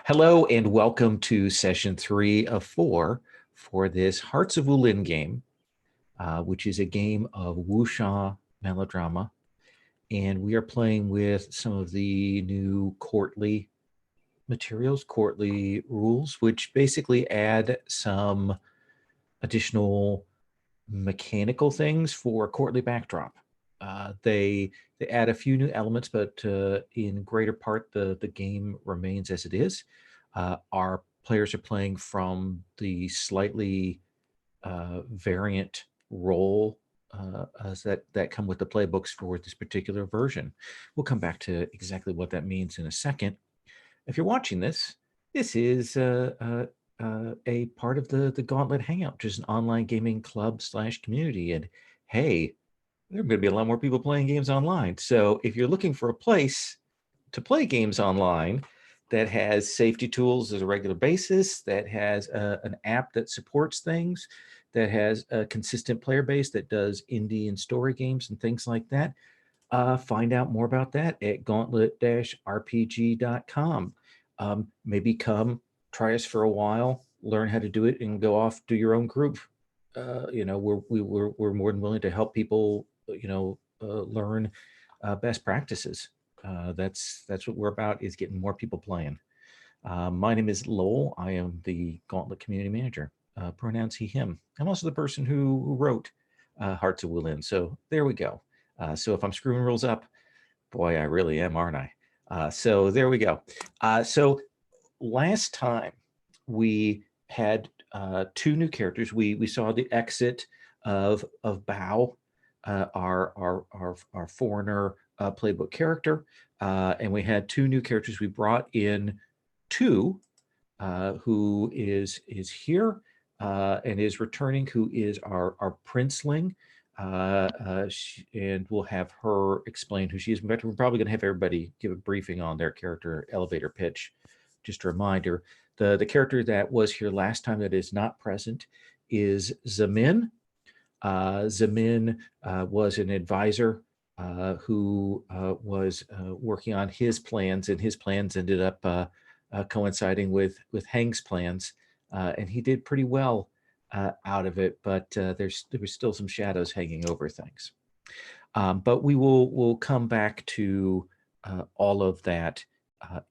Hello and welcome to session 3 of 4 for this Hearts of Wulin game, which is a game of wuxia melodrama. And we are playing with some of the new courtly materials, courtly rules, which basically add some additional mechanical things for a courtly backdrop. They add a few new elements, but in greater part, the game remains as it is. Our players are playing from the slightly variant role that come with the playbooks for this particular version. We'll come back to exactly what that means in a second. If you're watching this, this is a part of the Gauntlet Hangout, which is an online gaming club / community. And hey, there are going to be a lot more people playing games online. So if you're looking for a place to play games online that has safety tools as a regular basis, that has an app that supports things, that has a consistent player base that does indie and story games and things like that, find out more about that at gauntlet-rpg.com. Maybe come try us for a while, learn how to do it, and go off do your own group. We're more than willing to help people, learn best practices. That's what we're about, is getting more people playing. My name is Lowell. I am the Gauntlet community manager. Pronouns he, him. I'm also the person who wrote Hearts of Wulin. So there we go. So if I'm screwing rules up, boy, I really am, aren't I? So there we go. So last time we had two new characters. We saw the exit of Bao, our foreigner playbook character, and we had two new characters. We brought in two, who is here and is returning, who is our princeling. And we'll have her explain who she is. In fact, we're probably going to have everybody give a briefing on their character elevator pitch. Just a reminder, the character that was here last time that is not present is Zamin. Zamin was an advisor who was working on his plans, and his plans ended up coinciding with Hang's plans, and he did pretty well out of it, but there was still some shadows hanging over things. But we'll come back to all of that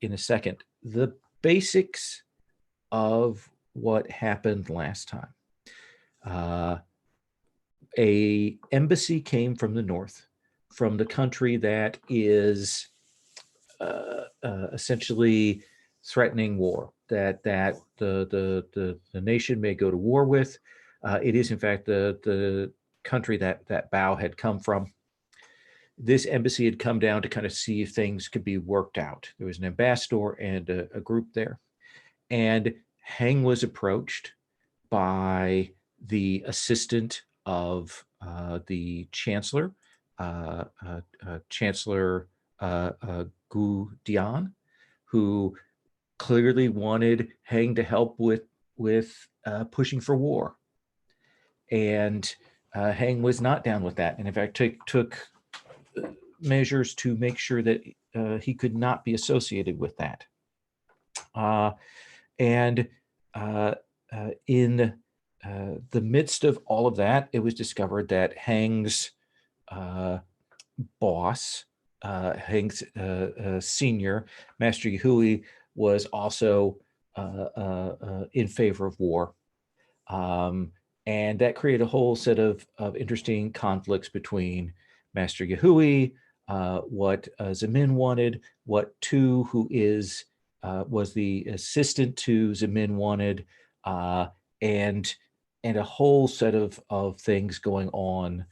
in a second. The basics of what happened last time. A embassy came from the north, from the country that is essentially threatening war, that the nation may go to war with. It is, in fact, the country that Bao had come from. This embassy had come down to kind of see if things could be worked out. There was an ambassador and a group there. And Hang was approached by the assistant of the chancellor, Chancellor Gu Dian, who clearly wanted Hang to help with pushing for war. And Hang was not down with that, and in fact took measures to make sure that he could not be associated with that. And in the midst of all of that, it was discovered that Hang's boss, Hang's senior, Master Yahui, was also in favor of war. And that created a whole set of interesting conflicts between Master Yahui, what Zamin wanted, what Tu, who was the assistant to Zamin, wanted, and a whole set of things going on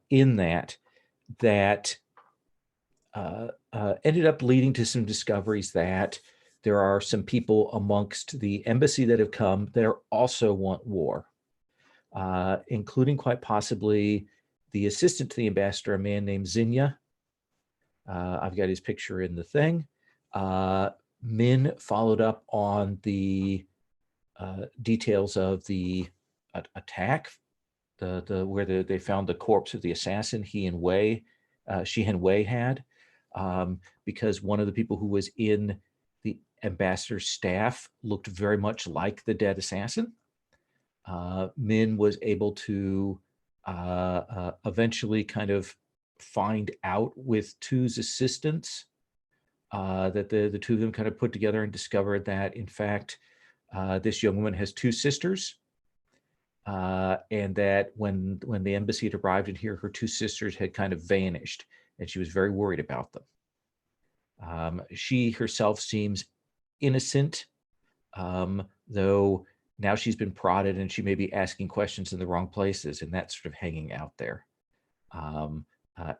in that ended up leading to some discoveries that there are some people amongst the embassy that have come that also want war, including quite possibly the assistant to the ambassador, a man named Zinya. I've got his picture in the thing. Min followed up on the details of the attack, where they found the corpse of the assassin Shi Han Wei had, because one of the people who was in the ambassador's staff looked very much like the dead assassin. Min was able to eventually kind of find out with Tu's assistance that the two of them kind of put together and discovered that, in fact, this young woman has two sisters, and that when the embassy had arrived in here, her two sisters had kind of vanished, and she was very worried about them. She herself seems innocent, though now she's been prodded and she may be asking questions in the wrong places, and that's sort of hanging out there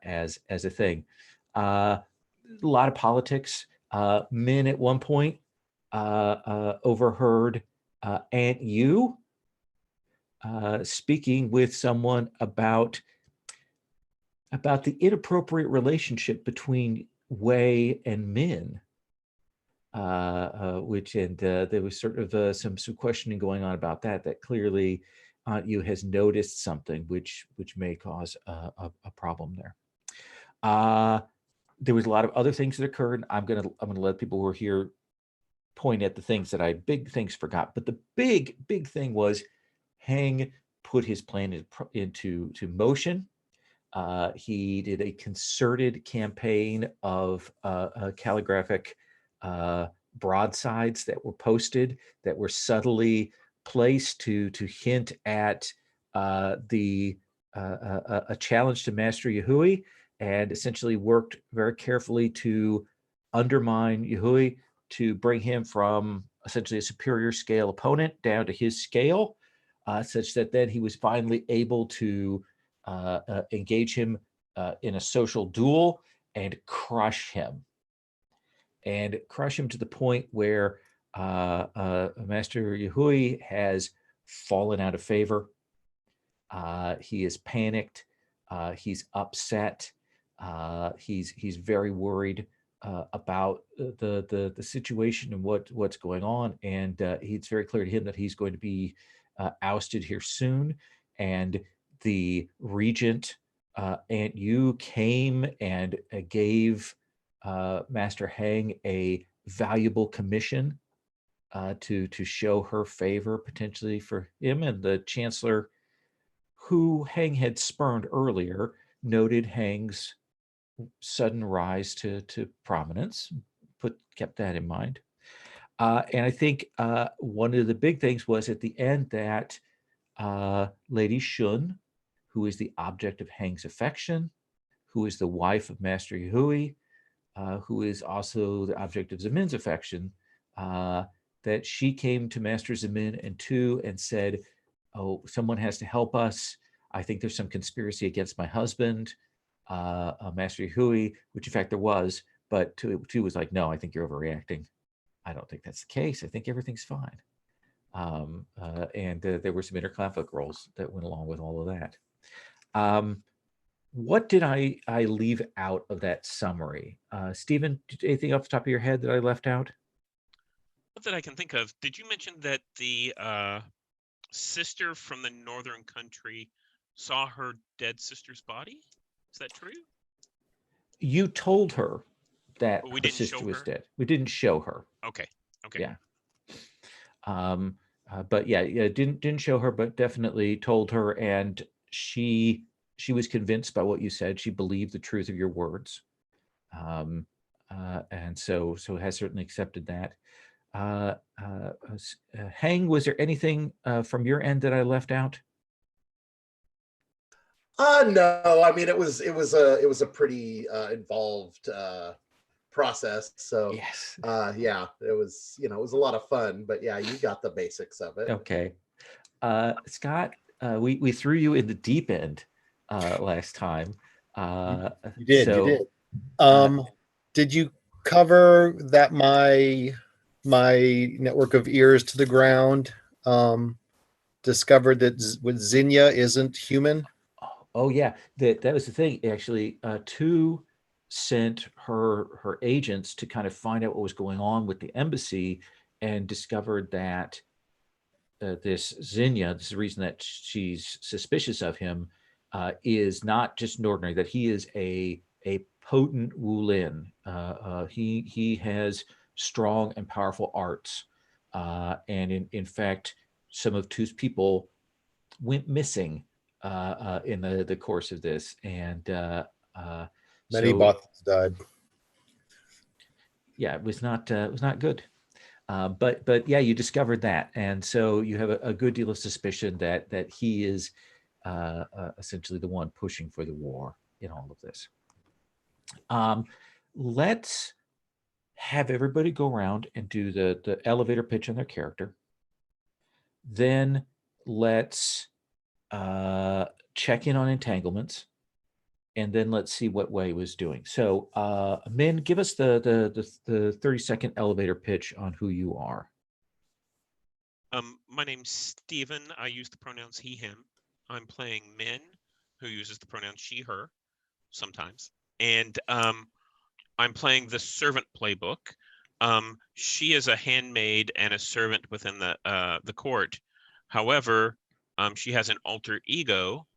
as a thing. A lot of politics. Min at one point overheard Aunt Yu speaking with someone about the inappropriate relationship between Wei and Min, which there was sort of some questioning going on about that clearly Aunt Yu has noticed something which may cause a problem there. There was a lot of other things that occurred. I'm gonna let people who are here point at the things that big things forgot. But the big thing was Hang put his plan into motion. He did a concerted campaign of calligraphic broadsides that were posted, that were subtly placed to hint at a challenge to Master Yahui, and essentially worked very carefully to undermine Yahui, to bring him from essentially a superior scale opponent down to his scale, such that then he was finally able to engage him in a social duel and crush him to the point where Master Yahui has fallen out of favor. He is panicked. He's upset. He's very worried about the situation and what's going on, and it's very clear to him that he's going to be ousted here soon. And the regent, Aunt Yu, came and gave Master Hang a valuable commission to show her favor potentially for him. And the chancellor, who Hang had spurned earlier, noted Hang's sudden rise to prominence, kept that in mind. And I think one of the big things was at the end that Lady Shun, who is the object of Hang's affection, who is the wife of Master Yahui, who is also the object of Zemin's affection, that she came to Master Zemin and Tu and said, "Oh, someone has to help us. I think there's some conspiracy against my husband, Master Yahui," which in fact there was, but Tu was like, "No, I think you're overreacting. I don't think that's the case. I think everything's fine." And there were some interclavic roles that went along with all of that. What did I leave out of that summary? Stephen, anything off the top of your head that I left out? Not that I can think of. Did you mention that the sister from the northern country saw her dead sister's body? Is that true? You told her that But we her didn't sister show was her? dead. We didn't show her. Okay. Yeah. But yeah, didn't show her, but definitely told her, and she was convinced by what you said. She believed the truth of your words, and so has certainly accepted that. Hang, was there anything from your end that I left out? No, I mean it was a pretty involved process. So yes, yeah, it was it was a lot of fun. But yeah, you got the basics of it. Okay, Scott, we threw you in the deep end last time. You did. So, you did. Did you cover that my network of ears to the ground discovered that Zinnia isn't human? Oh yeah, that was the thing. Actually, Tu sent her agents to kind of find out what was going on with the embassy, and discovered that this Zinnia, this is the reason that she's suspicious of him, is not just an ordinary, that he is a potent Wulin. He has strong and powerful arts. And in fact, some of Tu's people went missing in the course of this. And Many so, bots died. yeah, it was not good. But yeah, you discovered that, and so you have a good deal of suspicion that he is essentially the one pushing for the war in all of this. Let's have everybody go around and do the elevator pitch on their character. Then let's check in on entanglements, and then let's see what Wei was doing. So, Min, give us the 30-second elevator pitch on who you are. My name's Steven. I use the pronouns he, him. I'm playing Min, who uses the pronouns she, her, sometimes. And I'm playing the servant playbook. She is a handmaid and a servant within the court. However, she has an alter ego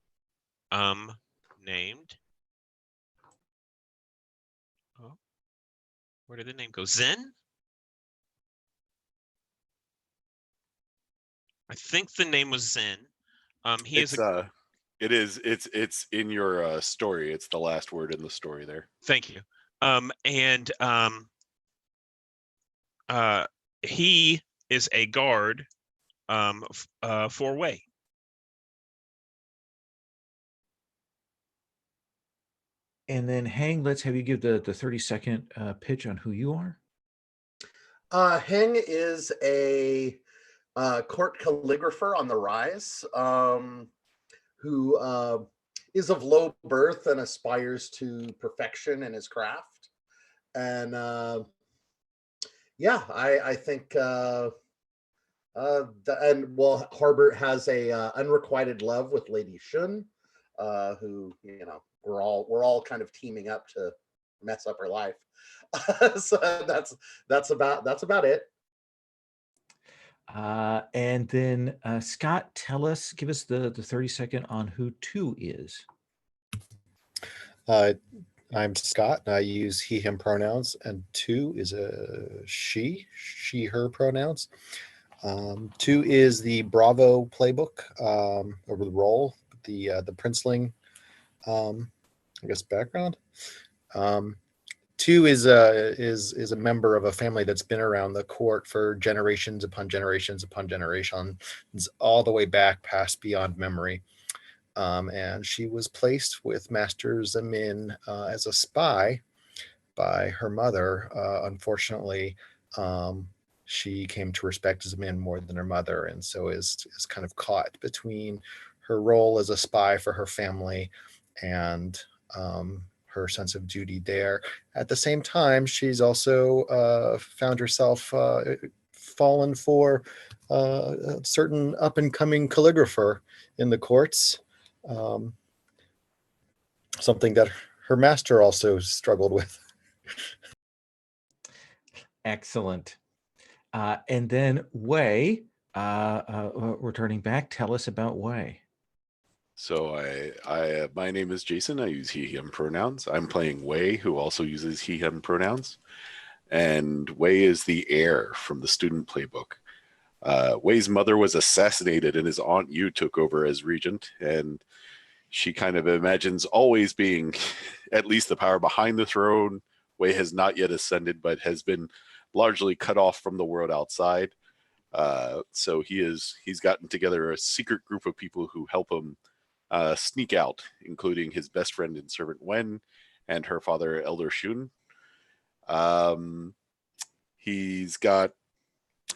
named. Oh, where did the name go? Zen? I think the name was Zen. It's in your story. It's the last word in the story there. Thank you. He is a guard for Wei. And then Hang, let's have you give the 30-second pitch on who you are. Heng is a court calligrapher on the rise, who is of low birth and aspires to perfection in his craft. And yeah, I think Harbert has a unrequited love with Lady Shun, who, you know, we're all kind of teaming up to mess up her life. So that's about it. And then Scott, give us the 30-second on who Tu is. I'm Scott, and I use he, him pronouns, and Tu is a she, her pronouns. Tu is the Bravo playbook, or the role, the princeling, I guess, background. Tu is a member of a family that's been around the court for generations upon generations upon generations, all the way back past beyond memory. And she was placed with Master Zamin as a spy by her mother. Unfortunately, she came to respect Zamin more than her mother, and so is kind of caught between her role as a spy for her family and her sense of duty there. At the same time, she's also found herself fallen for a certain up-and-coming calligrapher in the courts. Something that her master also struggled with. Excellent. And then Wei, returning back, tell us about Wei. So my name is Jason. I use he, him pronouns. I'm playing Wei, who also uses he, him pronouns. And Wei is the heir from the student playbook. Wei's mother was assassinated and his aunt Yu took over as regent. And she kind of imagines always being at least the power behind the throne. Wei has not yet ascended, but has been largely cut off from the world outside. So he's gotten together a secret group of people who help him sneak out, including his best friend and servant Wen and her father Elder Shun. He's got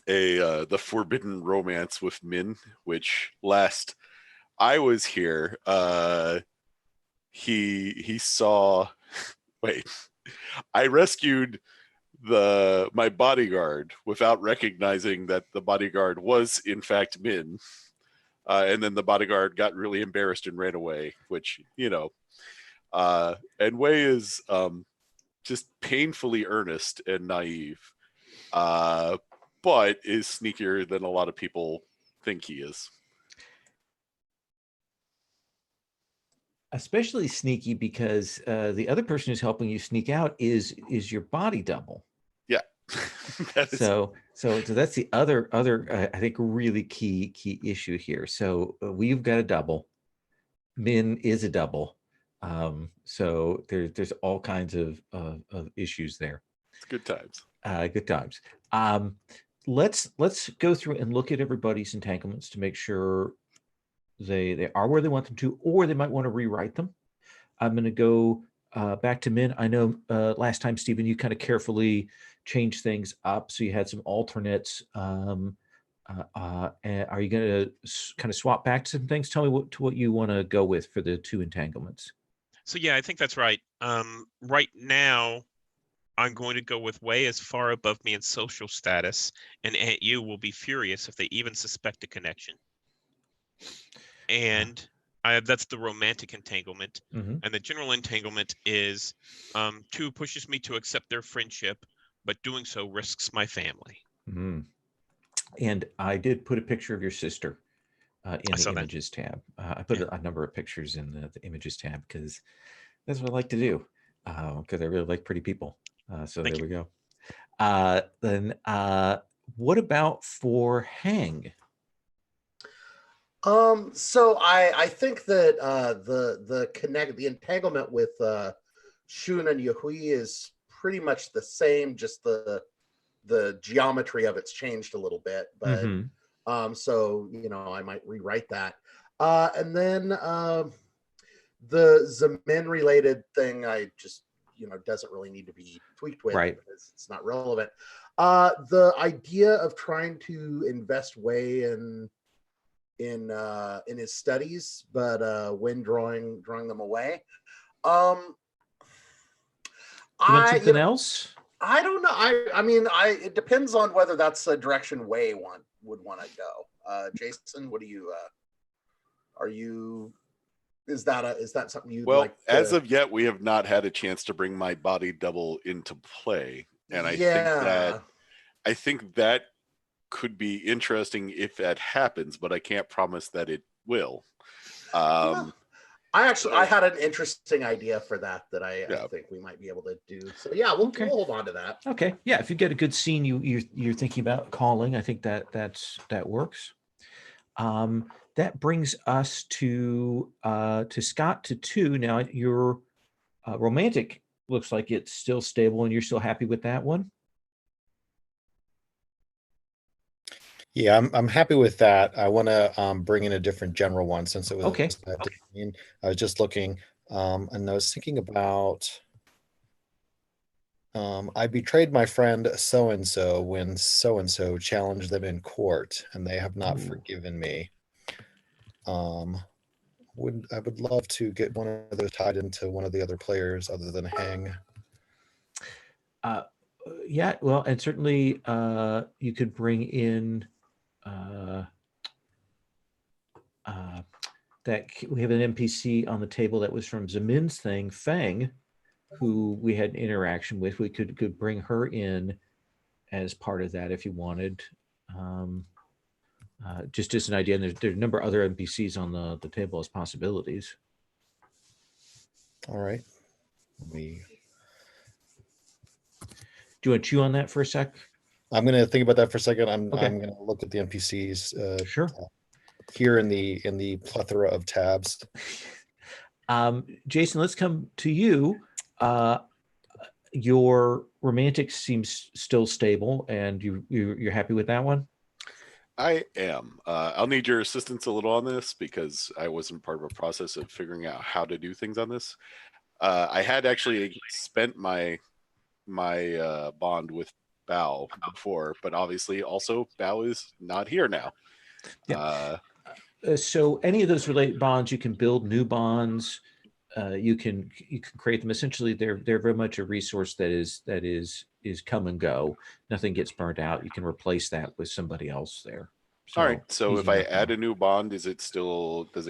the forbidden romance with Min, which last I was here, he saw. Wait, I rescued my bodyguard without recognizing that the bodyguard was in fact Min, and then the bodyguard got really embarrassed and ran away. Which, you know, and Wei is just painfully earnest and naive, but is sneakier than a lot of people think he is. Especially sneaky because the other person who's helping you sneak out is your body double. Yeah, That is- So that's the other I think really key issue here. So we've got a double. Min is a double. So there's all kinds of issues there. it's good times. Good times. Let's go through and look at everybody's entanglements to make sure they are where they want them to, or they might want to rewrite them. I'm going to go back to Min. I know last time, Stephen, you kind of carefully changed things up, so you had some alternates. And are you going to kind of swap back to some things? Tell me what you want to go with for the two entanglements. So yeah, I think that's right. Right now, I'm going to go with Wei as far above me in social status, and Aunt Yu will be furious if they even suspect a connection. And that's the romantic entanglement. Mm-hmm. And the general entanglement is 2 pushes me to accept their friendship, but doing so risks my family. Mm-hmm. And I did put a picture of your sister in the saw that. images tab. I put a number of pictures in the images tab because that's what I like to do, because I really like pretty people. So Thank there you. we go. Then what about for Hang? So I think that the entanglement with Shun and Yahui is pretty much the same, just the geometry of it's changed a little bit, but Mhm. so I might rewrite that. And then the Zemin related thing, I just doesn't really need to be tweaked with, Right. because it's not relevant. The idea of trying to invest Wei in his studies, but when drawing them away. You want something else? I don't know. I mean, it depends on whether that's a direction Wei would want to go. Jason, what do you? Are you? Is that something you'd Well, like? as of yet, we have not had a chance to bring my body double into play, and I think that could be interesting if that happens, but I can't promise that it will. I had an interesting idea for that I think we might be able to do. So yeah, we'll hold on to that. Okay. Yeah, if you get a good scene you're thinking about calling, I think that works. That brings us to Scott, to 2. Now your romantic looks like it's still stable, and you're still happy with that one. Yeah, I'm happy with that. I want to bring in a different general one, since it was Okay. I was just looking, and I was thinking about I betrayed my friend so and so when so and so challenged them in court, and they have not Ooh. forgiven me. I would love to get one of those tied into one of the other players other than Hang. Yeah, well, and certainly you could bring in that we have an NPC on the table that was from Zemin's thing, Fang, who we had an interaction with. We could bring her in as part of that if you wanted. Just as an idea, and there's a number of other NPCs on the table as possibilities. All right. Do you want to chew on that for a sec? I'm going to think about that for a second. I'm Okay. going to look at the NPCs. Sure. Here in the plethora of tabs. Jason, let's come to you. Your romantic seems still stable, and you're happy with that one? I am. I'll need your assistance a little on this, because I wasn't part of a process of figuring out how to do things on this. I had actually spent my bond with Bao before, but obviously also Bao is not here now. Yeah. So any of those related bonds, you can build new bonds. You can create them. Essentially, they're very much a resource that is come and go. Nothing gets burnt out. You can replace that with somebody else there. So, all right. So if I add a a new bond, does it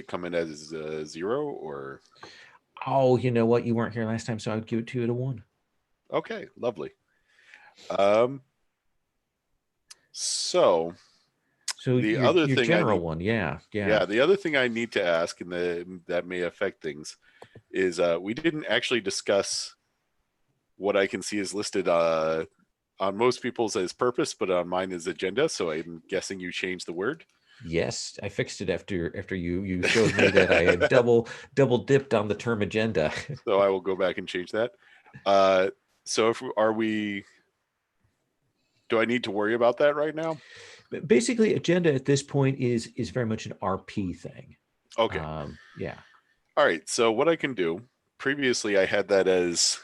come in as 0 or? Oh, you know what? You weren't here last time, so I would give it to you at a 1. Okay, lovely. So the other your thing general one, yeah. The other thing I need to ask, and that may affect things, is we didn't actually discuss what I can see is listed on most people's as purpose, but on mine is agenda. So I'm guessing you changed the word. Yes, I fixed it after you showed me that I had double dipped on the term agenda. So I will go back and change that. So do I need to worry about that right now? Basically, agenda at this point is very much an RP thing. Okay. Yeah. All right. So what I can do, previously I had that as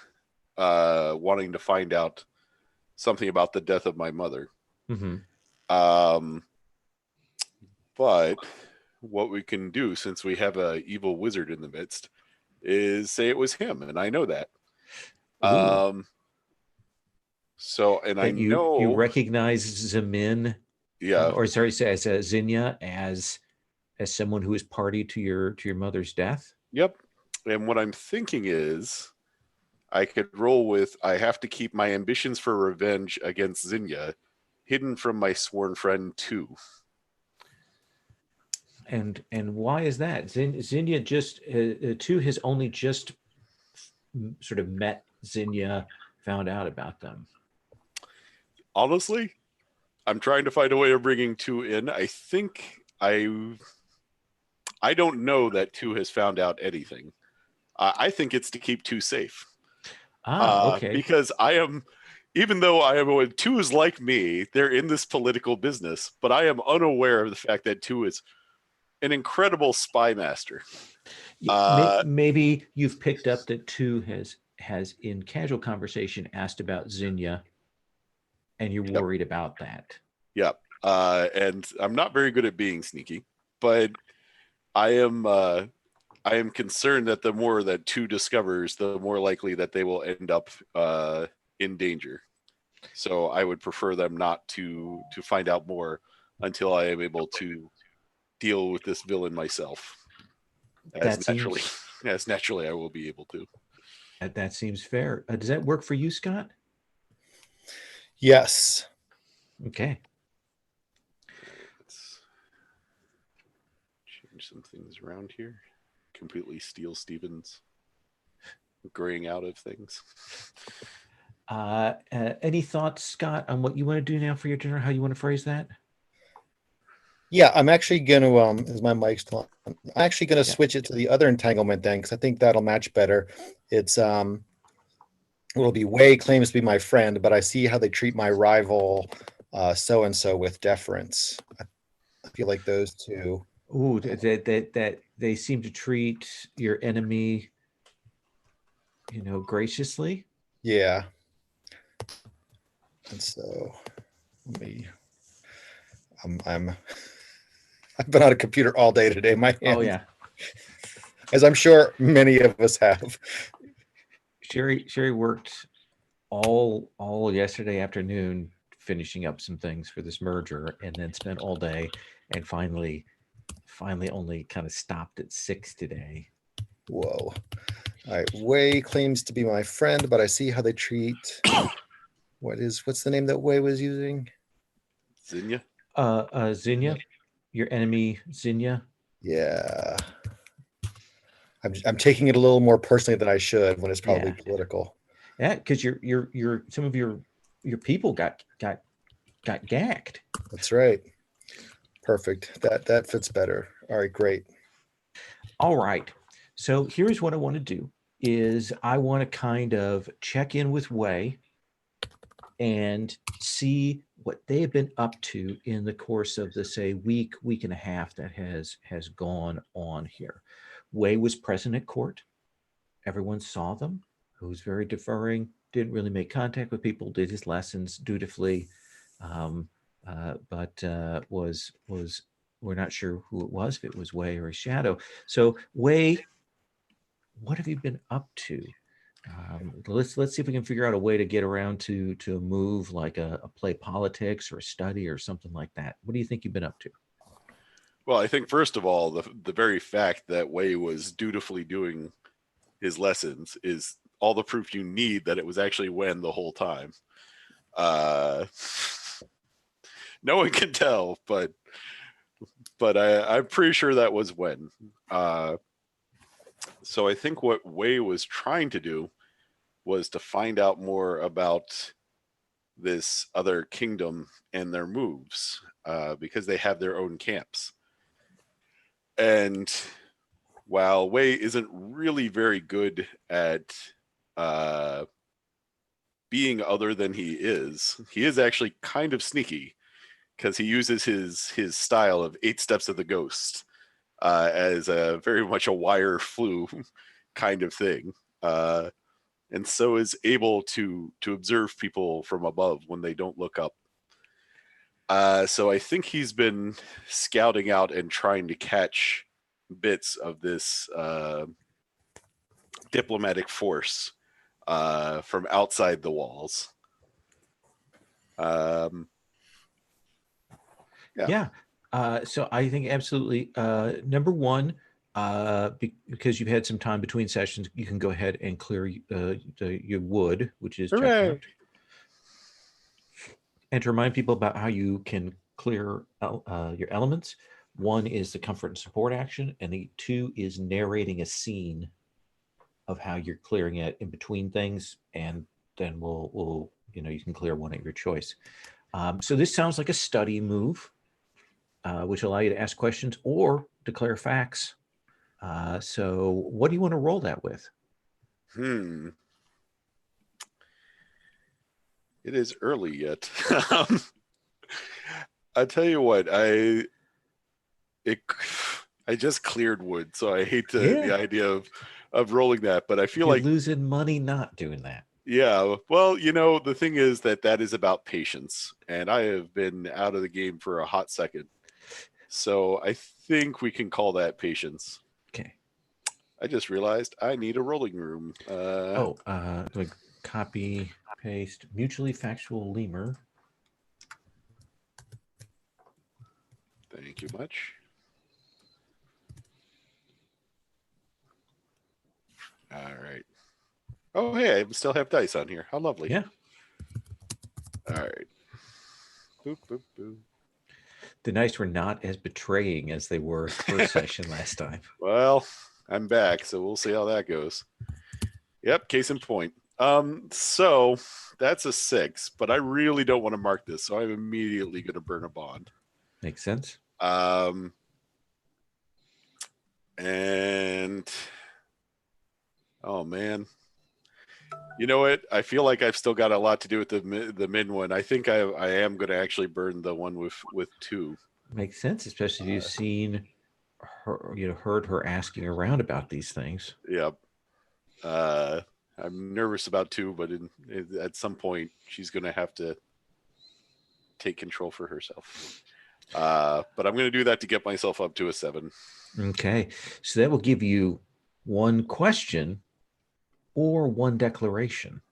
wanting to find out something about the death of my mother. Mm-hmm. But what we can do, since we have a evil wizard in the midst, is say it was him, and I know that. So, and that I know you recognize Zemin, yeah, or sorry, as Zinnia as someone who is party to your mother's death. Yep. And what I'm thinking is, I could roll with I have to keep my ambitions for revenge against Zinnia hidden from my sworn friend too. And why is that? Zinnia just two has only just sort of met Zinnia, found out about them. Honestly, I'm trying to find a way of bringing two in. I think I don't know that two has found out anything. I think it's to keep two safe. Okay. Because I am, even though I am, two is like me, they're in this political business, but I am unaware of the fact that two is an incredible spy master. Maybe you've picked up that two has in casual conversation asked about Zinnia, and you're worried about that. Yep. And I'm not very good at being sneaky, but I am concerned that the more that two discovers, the more likely that they will end up in danger. So I would prefer them not to find out more until I am able to deal with this villain myself. As naturally I will be able to. That seems fair. Does that work for you, Scott? Yes. Okay. Let's change some things around here. Completely steal Steven's graying out of things. Any thoughts, Scott, on what you want to do now for your dinner? How you want to phrase that? Yeah, I'm actually going to, is my mic still on? I'm actually going to switch it to the other entanglement then, because I think that'll match better. It's, it'll be Wei claims to be my friend, but I see how they treat my rival, so-and-so with deference. I feel like those two. Ooh, that they seem to treat your enemy, graciously. Yeah. And so let me, I've been on a computer all day today. My hands, oh yeah, as I'm sure many of us have. Sherry worked all yesterday afternoon finishing up some things for this merger, and then spent all day, and finally only kind of stopped at 6 today. Whoa. All right. Wei claims to be my friend, but I see how they treat. What's the name that Wei was using? Zinnia. Zinnia, your enemy Zinnia. Yeah. I'm taking it a little more personally than I should when it's probably political. Yeah, because your some of your people got gacked. That's right. Perfect. That fits better. All right, great. All right. So here's what I want to do is I want to kind of check in with Wei and see what they have been up to in the course of the, say, week and a half that has gone on here. Wei was present at court. Everyone saw them. He was very deferring, didn't really make contact with people, did his lessons dutifully, but we're not sure who it was, if it was Wei or a shadow. So Wei, what have you been up to? Let's see if we can figure out a way to get around to a move like a play politics or a study or something like that. What do you think you've been up to? Well, I think first of all, the very fact that Wei was dutifully doing his lessons is all the proof you need that it was actually Wen the whole time. No one can tell, but I'm pretty sure that was Wen. So I think what Wei was trying to do was to find out more about this other kingdom and their moves because they have their own camps. And while Wei isn't really very good at being other than he is actually kind of sneaky, because he uses his style of 8 steps of the ghost as a very much a wire flu kind of thing, and so is able to observe people from above when they don't look up. So I think he's been scouting out and trying to catch bits of this diplomatic force from outside the walls. Yeah. So I think absolutely. Number one, because you've had some time between sessions, you can go ahead and clear your wood, which is checkmarked. And to remind people about how you can clear your elements, one is the comfort and support action, and the 2 is narrating a scene of how you're clearing it in between things, and then we'll you can clear one at your choice. So this sounds like a study move, which allow you to ask questions or declare facts. So what do you want to roll that with? It is early yet. I tell you what, I just cleared wood, so I hate the idea of rolling that, but I feel You're like losing money not doing that. Yeah, well, the thing is that is about patience, and I have been out of the game for a hot second, so I think we can call that patience. Okay. I just realized I need a rolling room. Like copy, paste, mutually factual lemur. Thank you much. All right. Oh, hey, I still have dice on here. How lovely. Yeah. All right. Boop, boop, boop. The dice were not as betraying as they were first session last time. Well, I'm back, so we'll see how that goes. Yep, case in point. So that's a 6, but I really don't want to mark this, so I'm immediately going to burn a bond. Makes sense. And oh man, you know what? I feel like I've still got a lot to do with the min one. I think I am going to actually burn the one with 2. Makes sense, especially if you've seen her, heard her asking around about these things. Yep. I'm nervous about 2, but at some point she's going to have to take control for herself. But I'm going to do that to get myself up to a 7. Okay, so that will give you 1 question or 1 declaration.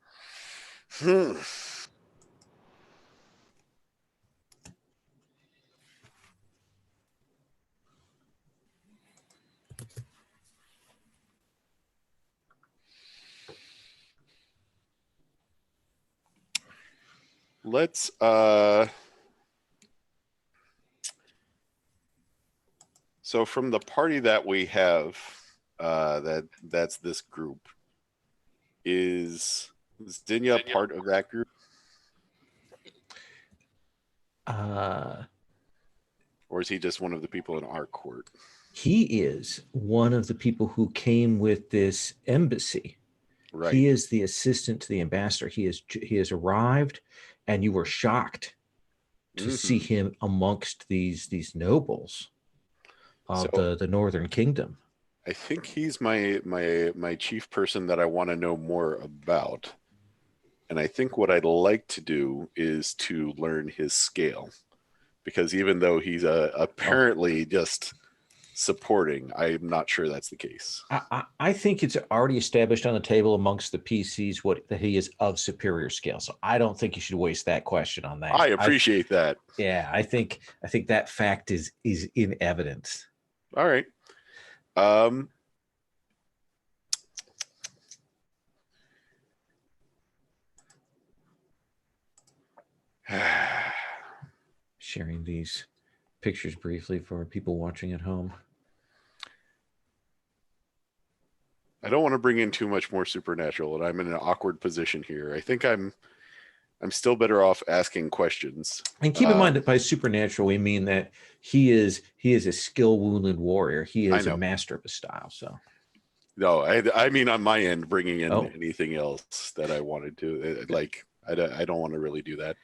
Let's so from the party that we have, that's this group. Is Dinya part of that group? Or is he just one of the people in our court? He is one of the people who came with this embassy. Right. He is the assistant to the ambassador. He has arrived, and you were shocked to see him amongst these nobles of the Northern Kingdom. I think he's my chief person that I want to know more about. And I think what I'd like to do is to learn his scale. Because even though he's apparently just supporting, I'm not sure that's the case. I think it's already established on the table amongst the PCs that he is of superior scale. So I don't think you should waste that question on that. I appreciate that. Yeah, I think that fact is in evidence. All right. Sharing these pictures briefly for people watching at home. I don't want to bring in too much more supernatural, and I'm in an awkward position here. I think I'm I'm still better off asking questions. And keep in mind that by supernatural, we mean that he is a skilled wounded warrior. He I is a know. master of his style. So No, I mean on my end, bringing in Oh. anything else that I wanted to. Like, I don't want to really do that.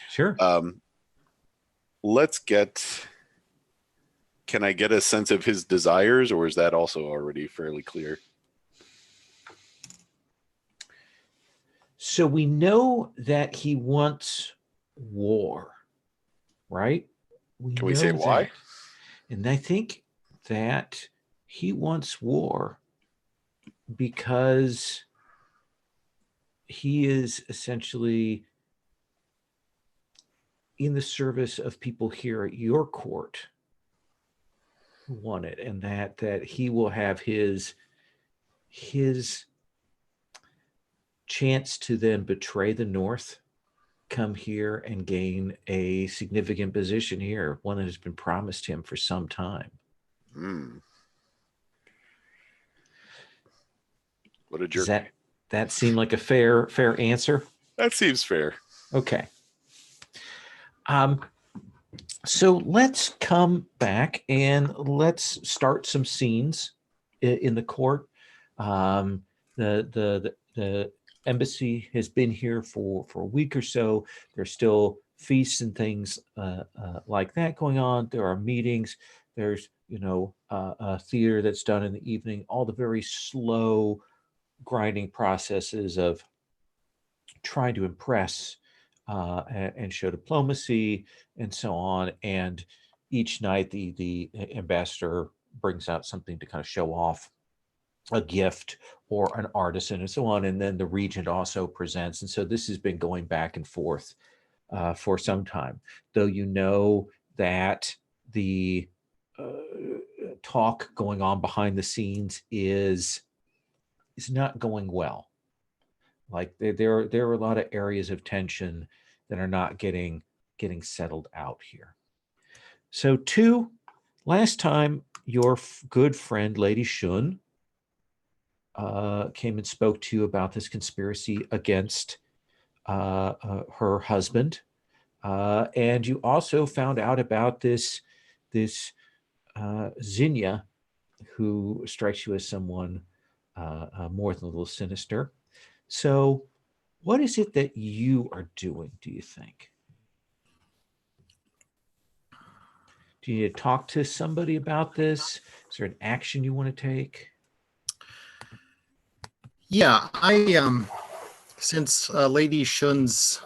sure. Let's get. Can I get a sense of his desires, or is that also already fairly clear? So we know that he wants war, right? Can we say know why? that. And I think that he wants war because he is essentially in the service of people here at your court who want it, and that he will have his chance to then betray the North, come here and gain a significant position here, one that has been promised him for some time. What a Does jerk. that seem like a fair answer? That seems fair. Okay. So let's come back and let's start some scenes in the court. The embassy has been here for a week or so. There's still feasts and things like that going on. There are meetings. There's a theater that's done in the evening. All the very slow grinding processes of trying to impress and show diplomacy and so on. And each night the ambassador brings out something to kind of show off, a gift or an artisan and so on. And then the regent also presents. And so this has been going back and forth for some time, though you know that the talk going on behind the scenes is not going well. Like there are a lot of areas of tension that are not getting settled out here. So last time your good friend Lady Shun came and spoke to you about this conspiracy against her husband, and you also found out about this Zinnia, who strikes you as someone more than a little sinister. So what is it that you are doing, do you think? Do you need to talk to somebody about this? Is there an action you want to take? Yeah, I since Lady Shun's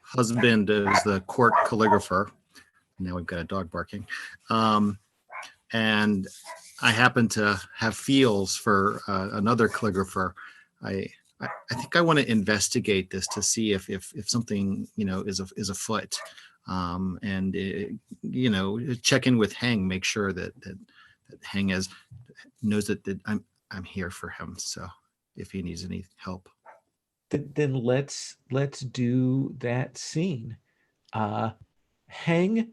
husband is the court calligrapher. Now we've got a dog barking. And I happen to have feels for another calligrapher. I think I want to investigate this to see if something is afoot, and check in with Hang, make sure that Hang knows that I'm here for him. So if he needs any help, then let's do that scene. Hang,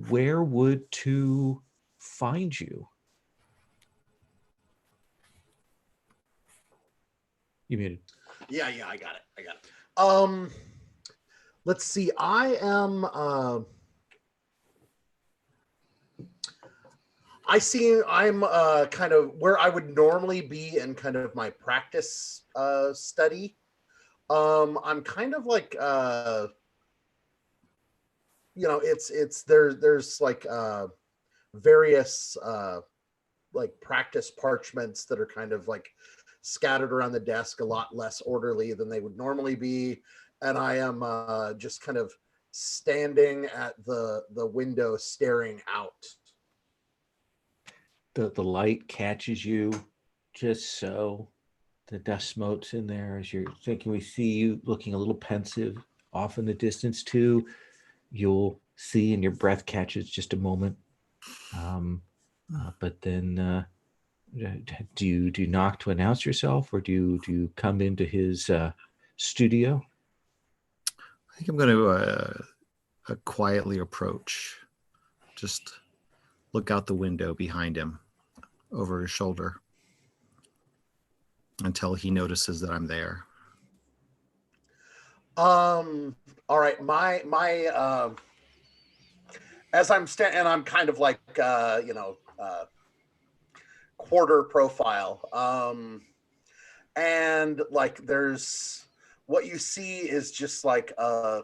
where would to find you? You muted. Yeah, I got it. Let's see. I'm kind of where I would normally be in kind of my practice study. I'm kind of like there's like various like practice parchments that are kind of like scattered around the desk, a lot less orderly than they would normally be, and I am just kind of standing at the window staring out. The light catches you just so. The dust motes in there as you're thinking. We see you looking a little pensive off in the distance too. You'll see, and your breath catches just a moment. But then do you knock to announce yourself, or do you come into his studio? I think I'm going to quietly approach, just look out the window behind him over his shoulder until he notices that I'm there. All right. As I'm standing, and I'm kind of like quarter profile. And like there's what you see is just like a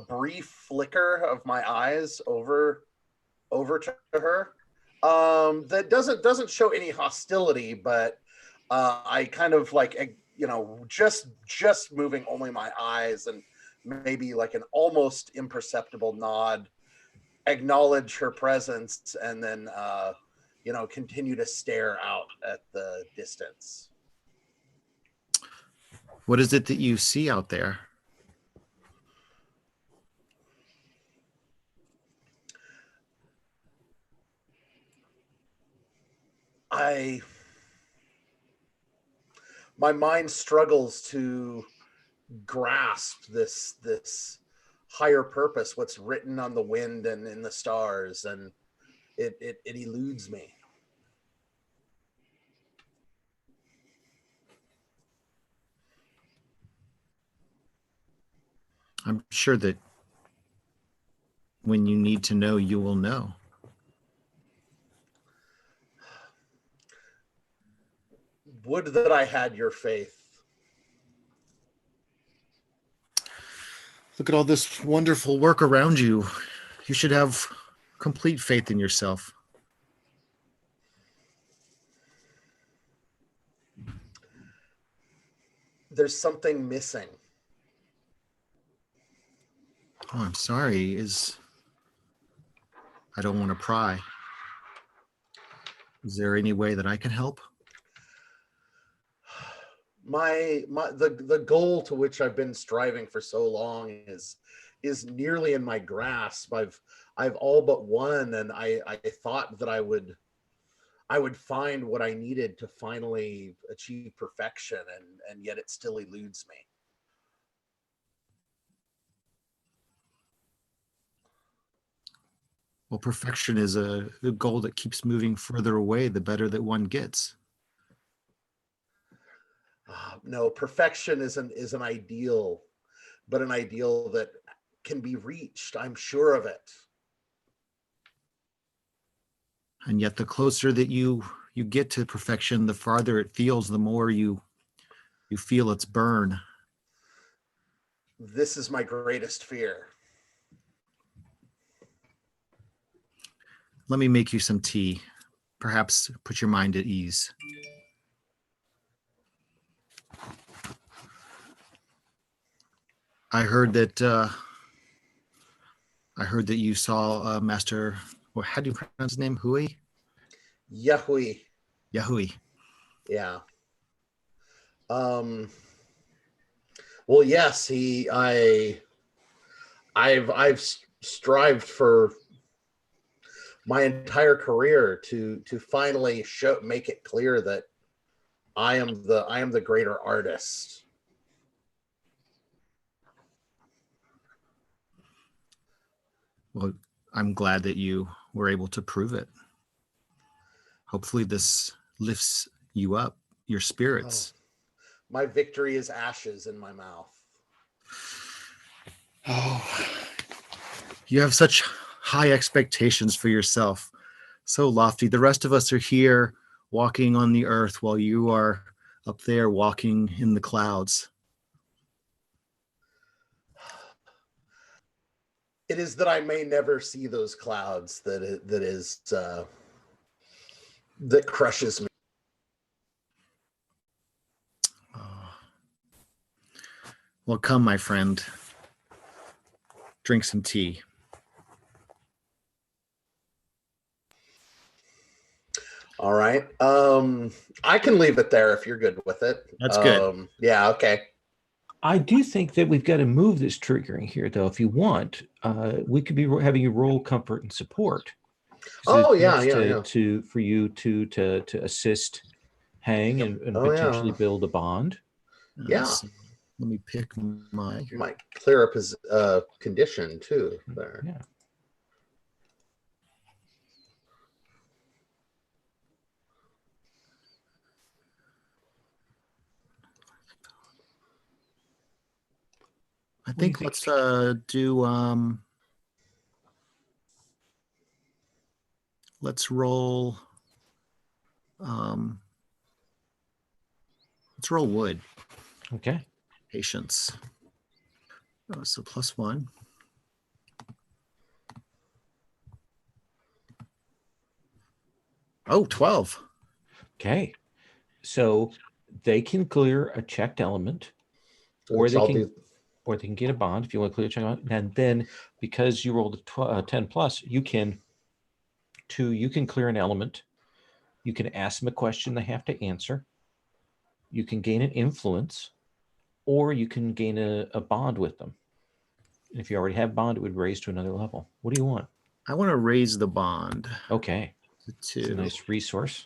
brief flicker of my eyes over to her. That doesn't show any hostility, but I kind of like just moving only my eyes and maybe like an almost imperceptible nod, acknowledge her presence, and then continue to stare out at the distance. What is it that you see out there? My mind struggles to grasp this higher purpose, what's written on the wind and in the stars, and it eludes me. I'm sure that when you need to know, you will know. Would that I had your faith. Look at all this wonderful work around you. You should have complete faith in yourself. There's something missing. Oh, I'm sorry. I don't want to pry. Is there any way that I can help? The goal to which I've been striving for so long is nearly in my grasp. I've all but won, and I thought that I would find what I needed to finally achieve perfection, and yet it still eludes me. Well, perfection is a goal that keeps moving further away the better that one gets. No, perfection is an ideal, but an ideal that can be reached. I'm sure of it. And yet the closer that you get to perfection, the farther it feels, the more you feel its burn. This is my greatest fear. Let me make you some tea. Perhaps put your mind at ease. I heard that you saw Master. Or how do you pronounce his name? Hui? Yahui. Yahui. Yeah. Well, yes, I've strived for my entire career to finally make it clear that I am the greater artist. Well, I'm glad that you were able to prove it. Hopefully this lifts you up, your spirits. Oh, my victory is ashes in my mouth. Oh, you have such high expectations for yourself. So lofty. The rest of us are here walking on the earth while you are up there walking in the clouds. It is that I may never see those clouds that crushes me. Well, come, my friend. Drink some tea. All right. I can leave it there if you're good with it. That's good. Yeah, okay. I do think that we've got to move this triggering here, though. If you want, we could be having you roll comfort and support. Oh, yeah, for you to assist Hang and potentially build a bond. Yeah. Let me pick my. Might clear up his condition too. There. Yeah. I do you think think? let's do let's roll let's roll wood. Okay. Patience. Oh, so +1. Oh, 12. Okay. So they can clear a checked element, or Which they I'll can do. or they can get a bond if you want to clear a checked element. And then because you rolled a 10 plus, you can clear an element. You can ask them a question they have to answer. You can gain an influence, or you can gain a bond with them. And if you already have bond, it would raise to another level. What do you want? I want to raise the bond Okay. to It's a 2. nice resource.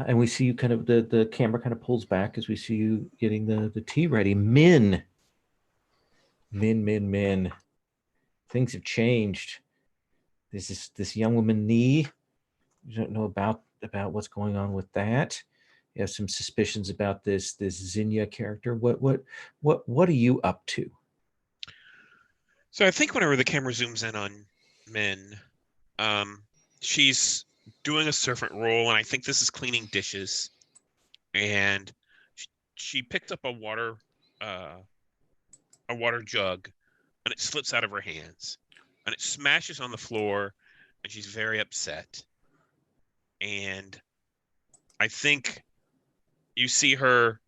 And we see you kind of, the camera kind of pulls back as we see you getting the tea ready. Min. Things have changed. This young woman, Nee. You don't know about what's going on with that. You have some suspicions about this Zinnia character. What are you up to? So I think whenever the camera zooms in on Min, she's doing a servant role, and I think this is cleaning dishes. And she picked up a water jug, and it slips out of her hands, and it smashes on the floor, and she's very upset. And I think you see her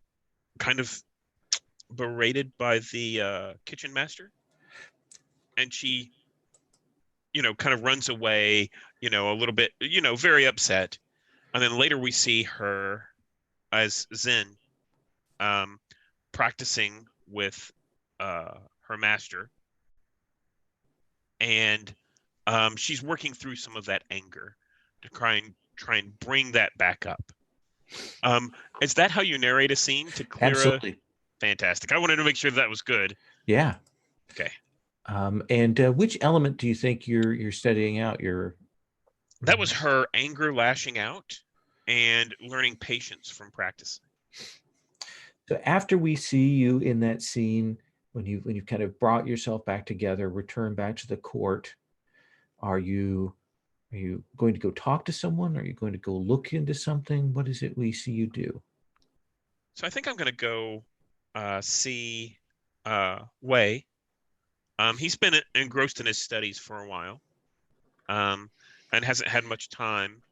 kind of berated by the kitchen master, and she, kind of runs away, a little bit, very upset. And then later we see her as Zen, practicing with her master, and she's working through some of that anger to try and bring that back up. Is that how you narrate a scene to clear Absolutely. Fantastic. I wanted to make sure that was good. Yeah. Okay. And which element do you think you're studying out? That was her anger lashing out and learning patience from practice. So after we see you in that scene, when you've kind of brought yourself back together, return back to the court, are you going to go talk to someone? Are you going to go look into something? What is it we see you do? So I think I'm going to go see Wei. He's been engrossed in his studies for a while, and hasn't had much time.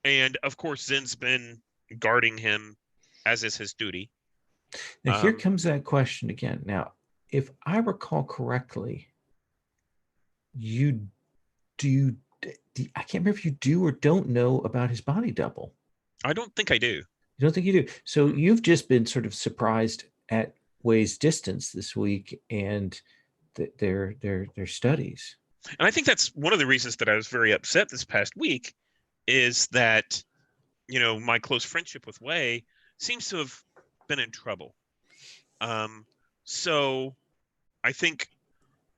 And of course, Zen's been guarding him, as is his duty. Now here comes that question again. Now, if I recall correctly, you do. I can't remember if you do or don't know about his body double. I don't think I do. You don't think you do. So you've just been sort of surprised at Wei's distance this week and their studies. And I think that's one of the reasons that I was very upset this past week, is that, my close friendship with Wei seems to have been in trouble. So I think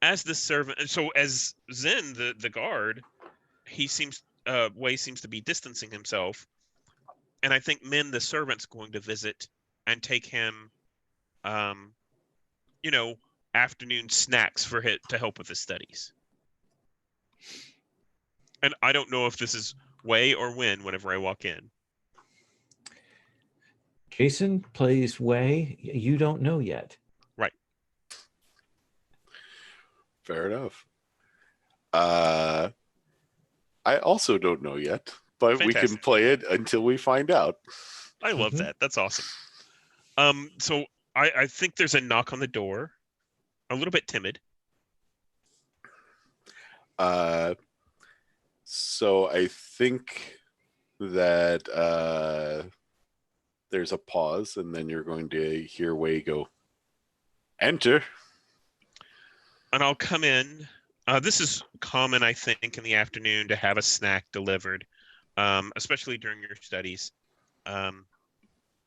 as the servant, so as Zen, the guard, Wei seems to be distancing himself. And I think Min, the servant's going to visit and take him, afternoon snacks to help with his studies. And I don't know if this is Wei or Win whenever I walk in. Jason plays Wei. You don't know yet. Right. Fair enough. I also don't know yet, but we can play it until we find out. I love that. That's awesome. So I think there's a knock on the door, a little bit timid. So I think that there's a pause, and then you're going to hear Wei go, "Enter." And I'll come in. This is common, I think, in the afternoon to have a snack delivered, especially during your studies.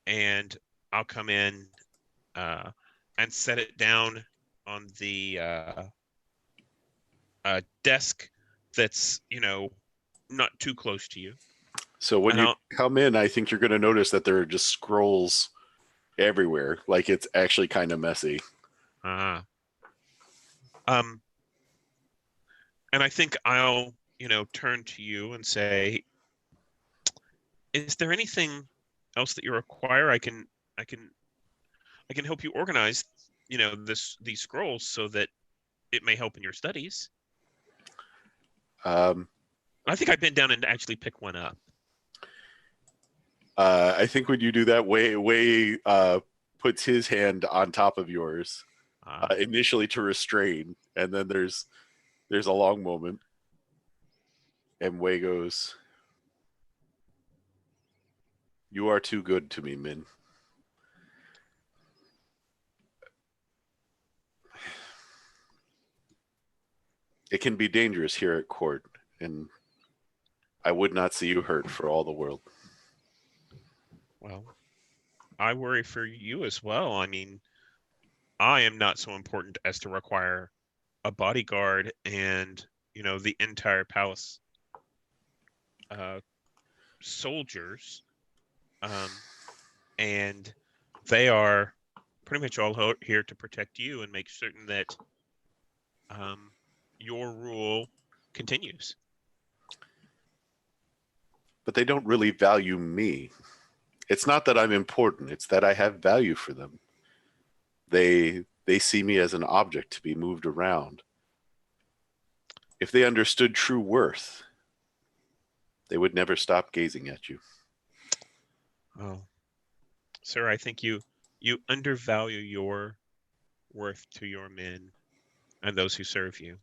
And I'll come in and set it down on the desk that's, not too close to you. So when you come in, I think you're going to notice that there are just scrolls everywhere. Like it's actually kind of messy. Ah. And I think I'll, turn to you and say, is there anything else that you require? I can help you organize, these scrolls so that it may help in your studies. Um, I think I've been down and actually pick one up. I think when you do that, Wei puts his hand on top of yours, initially to restrain, and then there's a long moment, and Wei goes, "You are too good to me, Min. It can be dangerous here at court, and I would not see you hurt for all the world." Well, I worry for you as well. I mean, I am not so important as to require a bodyguard and, the entire palace soldiers. And they are pretty much all here to protect you and make certain that your rule continues. But they don't really value me. It's not that I'm important, it's that I have value for them. They see me as an object to be moved around. If they understood true worth, they would never stop gazing at you. Oh, sir, I think you undervalue your worth to your men and those who serve you.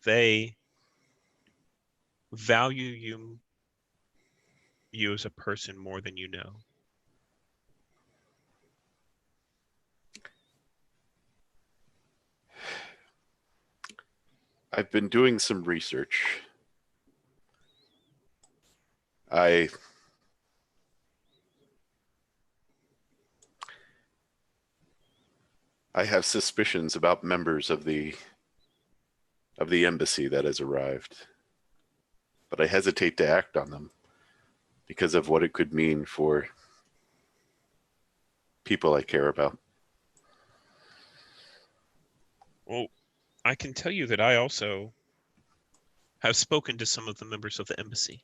They value you as a person more than you know. I've been doing some research. I have suspicions about members of the embassy that has arrived, but I hesitate to act on them because of what it could mean for people I care about. Well, I can tell you that I also have spoken to some of the members of the embassy,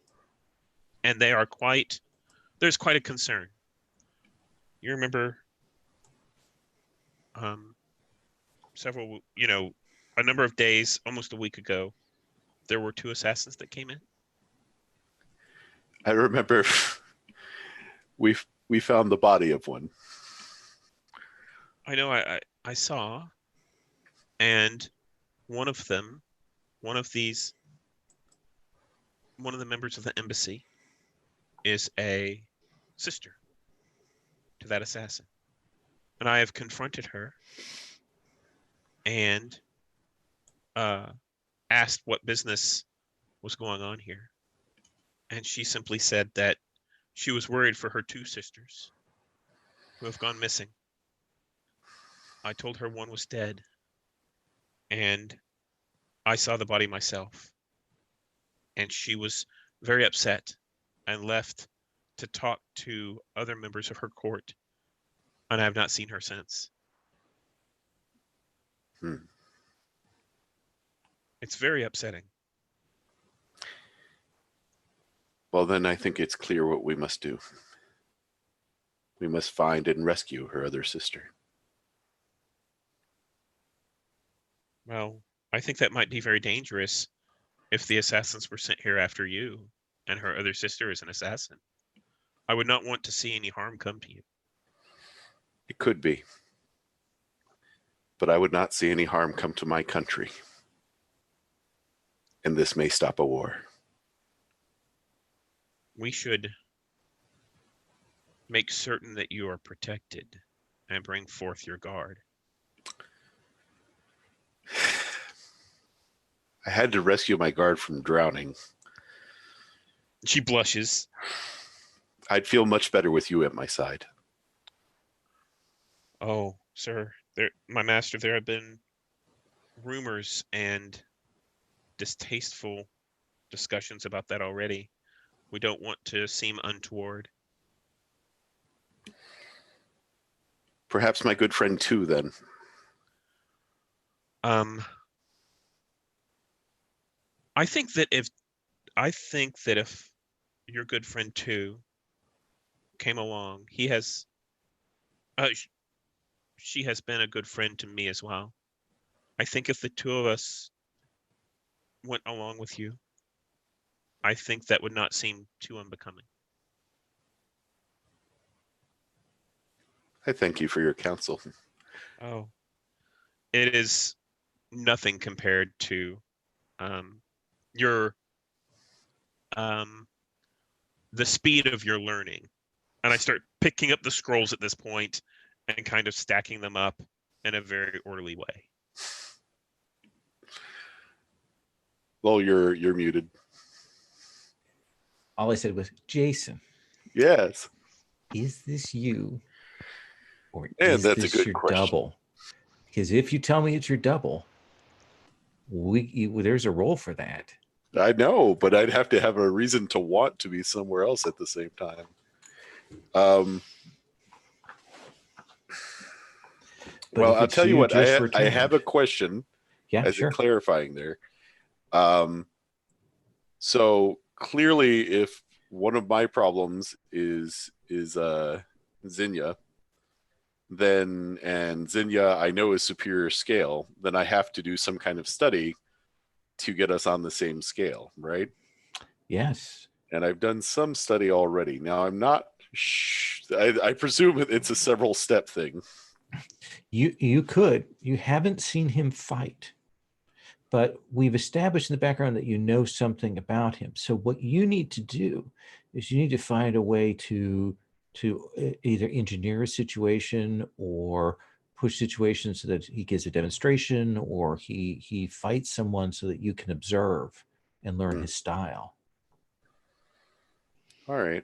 and there's quite a concern. You remember a number of days, almost a week ago, there were 2 assassins that came in. I remember we found the body of one. I know I saw, and one of the members of the embassy is a sister to that assassin. And I have confronted her and asked what business was going on here. And she simply said that she was worried for her 2 sisters who have gone missing. I told her one was dead, and I saw the body myself. And she was very upset and left to talk to other members of her court, and I have not seen her since. It's very upsetting. Well, then I think it's clear what we must do. We must find and rescue her other sister. Well, I think that might be very dangerous if the assassins were sent here after you and her other sister is an assassin. I would not want to see any harm come to you. It could be. But I would not see any harm come to my country. And this may stop a war. We should make certain that you are protected and bring forth your guard. I had to rescue my guard from drowning. She blushes. I'd feel much better with you at my side. Oh, sir, my master, there have been rumors and distasteful discussions about that already. We don't want to seem untoward. Perhaps my good friend too, then. I think that if your good friend too came along, she has been a good friend to me as well. I think if the two of us went along with you, I think that would not seem too unbecoming. I thank you for your counsel. Oh, it is nothing compared to your the speed of your learning. And I start picking up the scrolls at this point and kind of stacking them up in a very orderly way. Well, you're muted. All I said was, Jason, Yes. is this you? Or And is that's a this good your question. double? Because if you tell me it's your double, there's a role for that. I know, but I'd have to have a reason to want to be somewhere else at the same time. Well, I'll tell you what, I have a question. Yeah, as sure. a clarifying there. So clearly, if one of my problems is Zinnia, and Zinnia I know is superior scale, then I have to do some kind of study to get us on the same scale, right? Yes. And I've done some study already. Now I'm not. I presume it's a several step thing. You haven't seen him fight, but we've established in the background that you know something about him. So what you need to do is you need to find a way to either engineer a situation or push situations so that he gives a demonstration or he fights someone so that you can observe and learn his style. All right.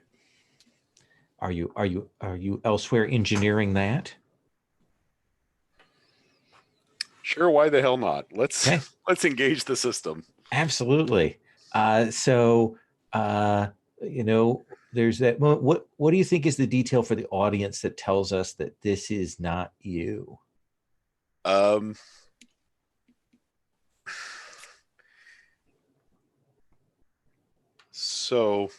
Are you elsewhere engineering that? Sure, why the hell not? Let's engage the system. Absolutely. There's that. What do you think is the detail for the audience that tells us that this is not you? So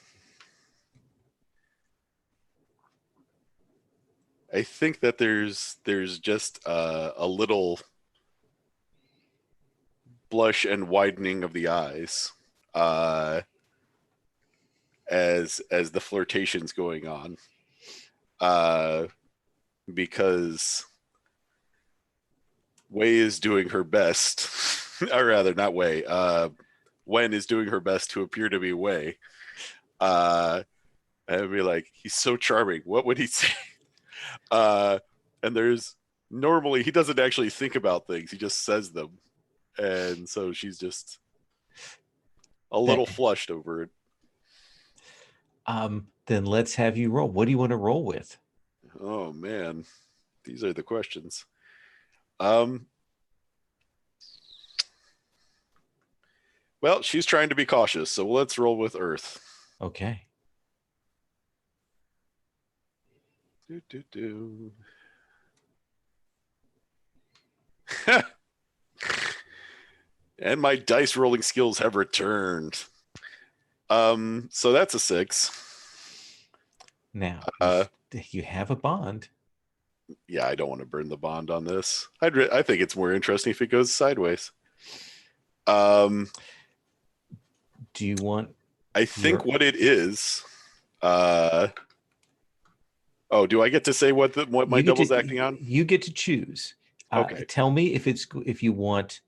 I think that there's just a little blush and widening of the eyes as the flirtation's going on, because Wei is doing her best, or rather not Wei, Wen is doing her best to appear to be Wei. And be like, he's so charming. What would he say? And there's normally he doesn't actually think about things; he just says them, and so she's just a little flushed over it. Then let's have you roll. What do you want to roll with? Oh man, these are the questions. Well, she's trying to be cautious, so let's roll with Earth. Okay. And my dice rolling skills have returned. So that's a 6. Now, you have a bond. Yeah, I don't want to burn the bond on this. I think it's more interesting if it goes sideways. Do you want? I think what it is. Do I get to say what my double's acting on? You get to choose. Okay. Tell me if you want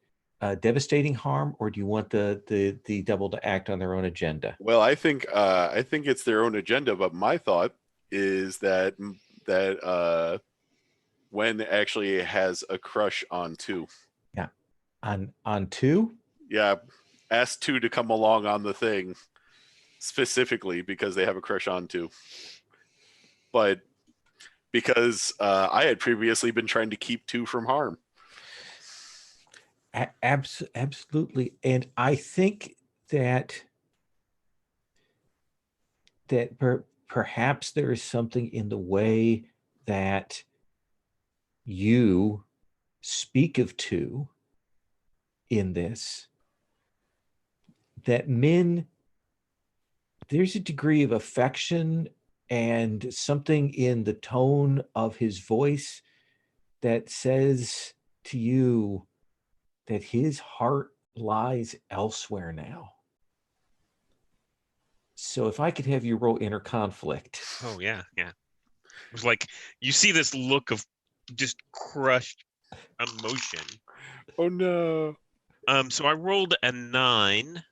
devastating harm, or do you want the double to act on their own agenda? Well, I think it's their own agenda, but my thought is that Wen actually has a crush on 2. Yeah, on 2. Yeah, asked 2 to come along on the thing specifically because they have a crush on 2. But because I had previously been trying to keep 2 from harm. Absolutely, and I think that perhaps there is something in the way that you speak of two in this, that Min, there's a degree of affection and something in the tone of his voice that says to you that his heart lies elsewhere now. So if I could have you roll inner conflict. Oh yeah. It was like you see this look of just crushed emotion. Oh no. So I rolled a 9.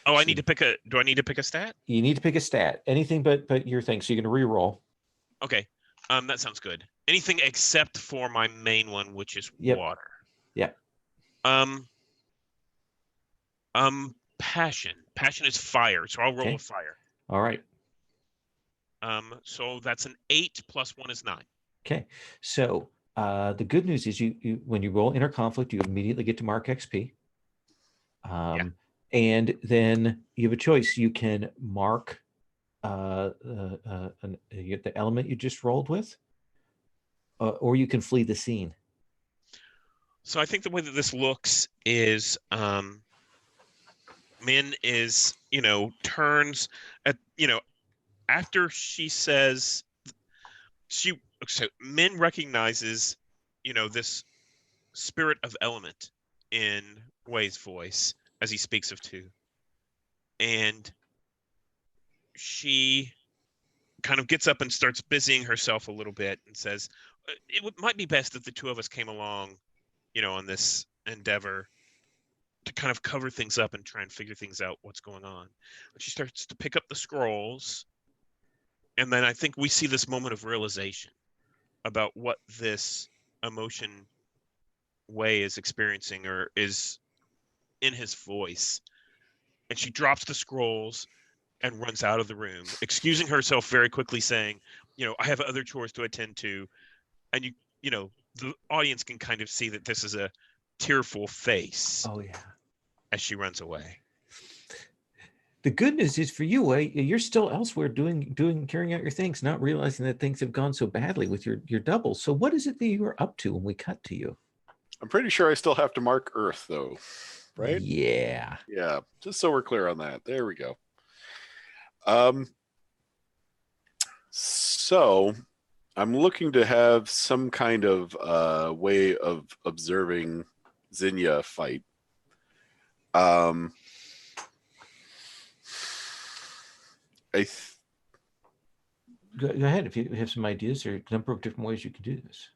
Oh, I So need to pick a. Do I need to pick a stat? you need to pick a stat, anything but your thing. So you're going to re-roll. Okay. That sounds good. Anything except for my main one, which is Yep. water. Yeah. Passion. Passion is fire, so I'll roll Okay. a fire. All right. So that's an 8 plus 1 is 9. Okay. So the good news is you when you roll inner conflict, you immediately get to mark XP. And then you have a choice. You can mark the element you just rolled with, or you can flee the scene. So I think the way that this looks is Min is, turns at, after she says so Min recognizes, this spirit of element in Wei's voice as he speaks of two. And she kind of gets up and starts busying herself a little bit and says, might be best if the two of us came along, on this endeavor to kind of cover things up and try and figure things out, what's going on. And she starts to pick up the scrolls. And then I think we see this moment of realization about what this emotion Wei is experiencing or is in his voice. And she drops the scrolls and runs out of the room, excusing herself very quickly, saying, I have other chores to attend to. And the audience can kind of see that this is a tearful face. Oh yeah. As she runs away. The good news is for you, Wei, you're still elsewhere carrying out your things, not realizing that things have gone so badly with your double. So what is it that you were up to when we cut to you? I'm pretty sure I still have to mark Earth though, right? Yeah. Yeah, just so we're clear on that. There we go. So I'm looking to have some kind of way of observing Zinnia fight. Go ahead if you have some ideas or a number of different ways you can do this.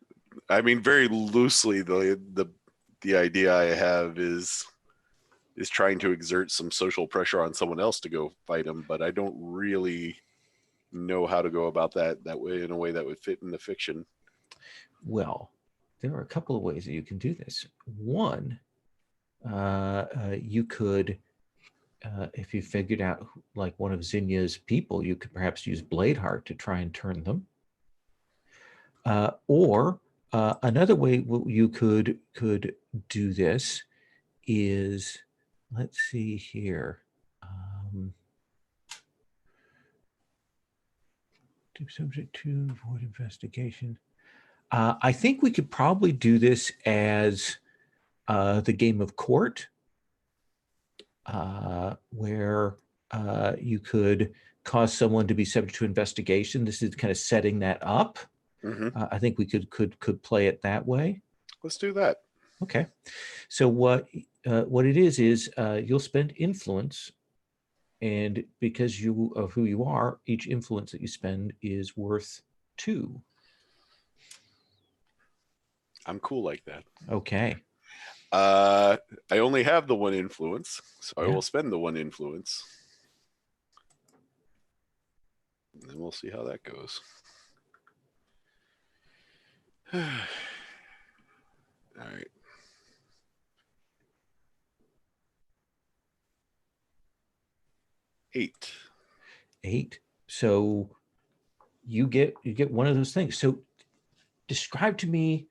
I mean, very loosely, the idea I have is trying to exert some social pressure on someone else to go fight him, but I don't really know how to go about that way, in a way that would fit in the fiction. Well, there are a couple of ways that you can do this. One, you could, if you figured out like one of Zinnia's people, you could perhaps use Bladeheart to try and turn them. Or another way you could do this is, let's see here. Subject to avoid investigation. I think we could probably do this as the game of court, where you could cause someone to be subject to investigation. This is kind of setting that up. Mm-hmm. I think we could play it that way. Let's do that. Okay. So what it is you'll spend influence, and because of who you are, each influence that you spend is worth 2. I'm cool like that. Okay. I only have the 1 influence, so Yeah. I will spend the 1 influence. And then we'll see how that goes. All right. Eight. So you get one of those things. So describe to me,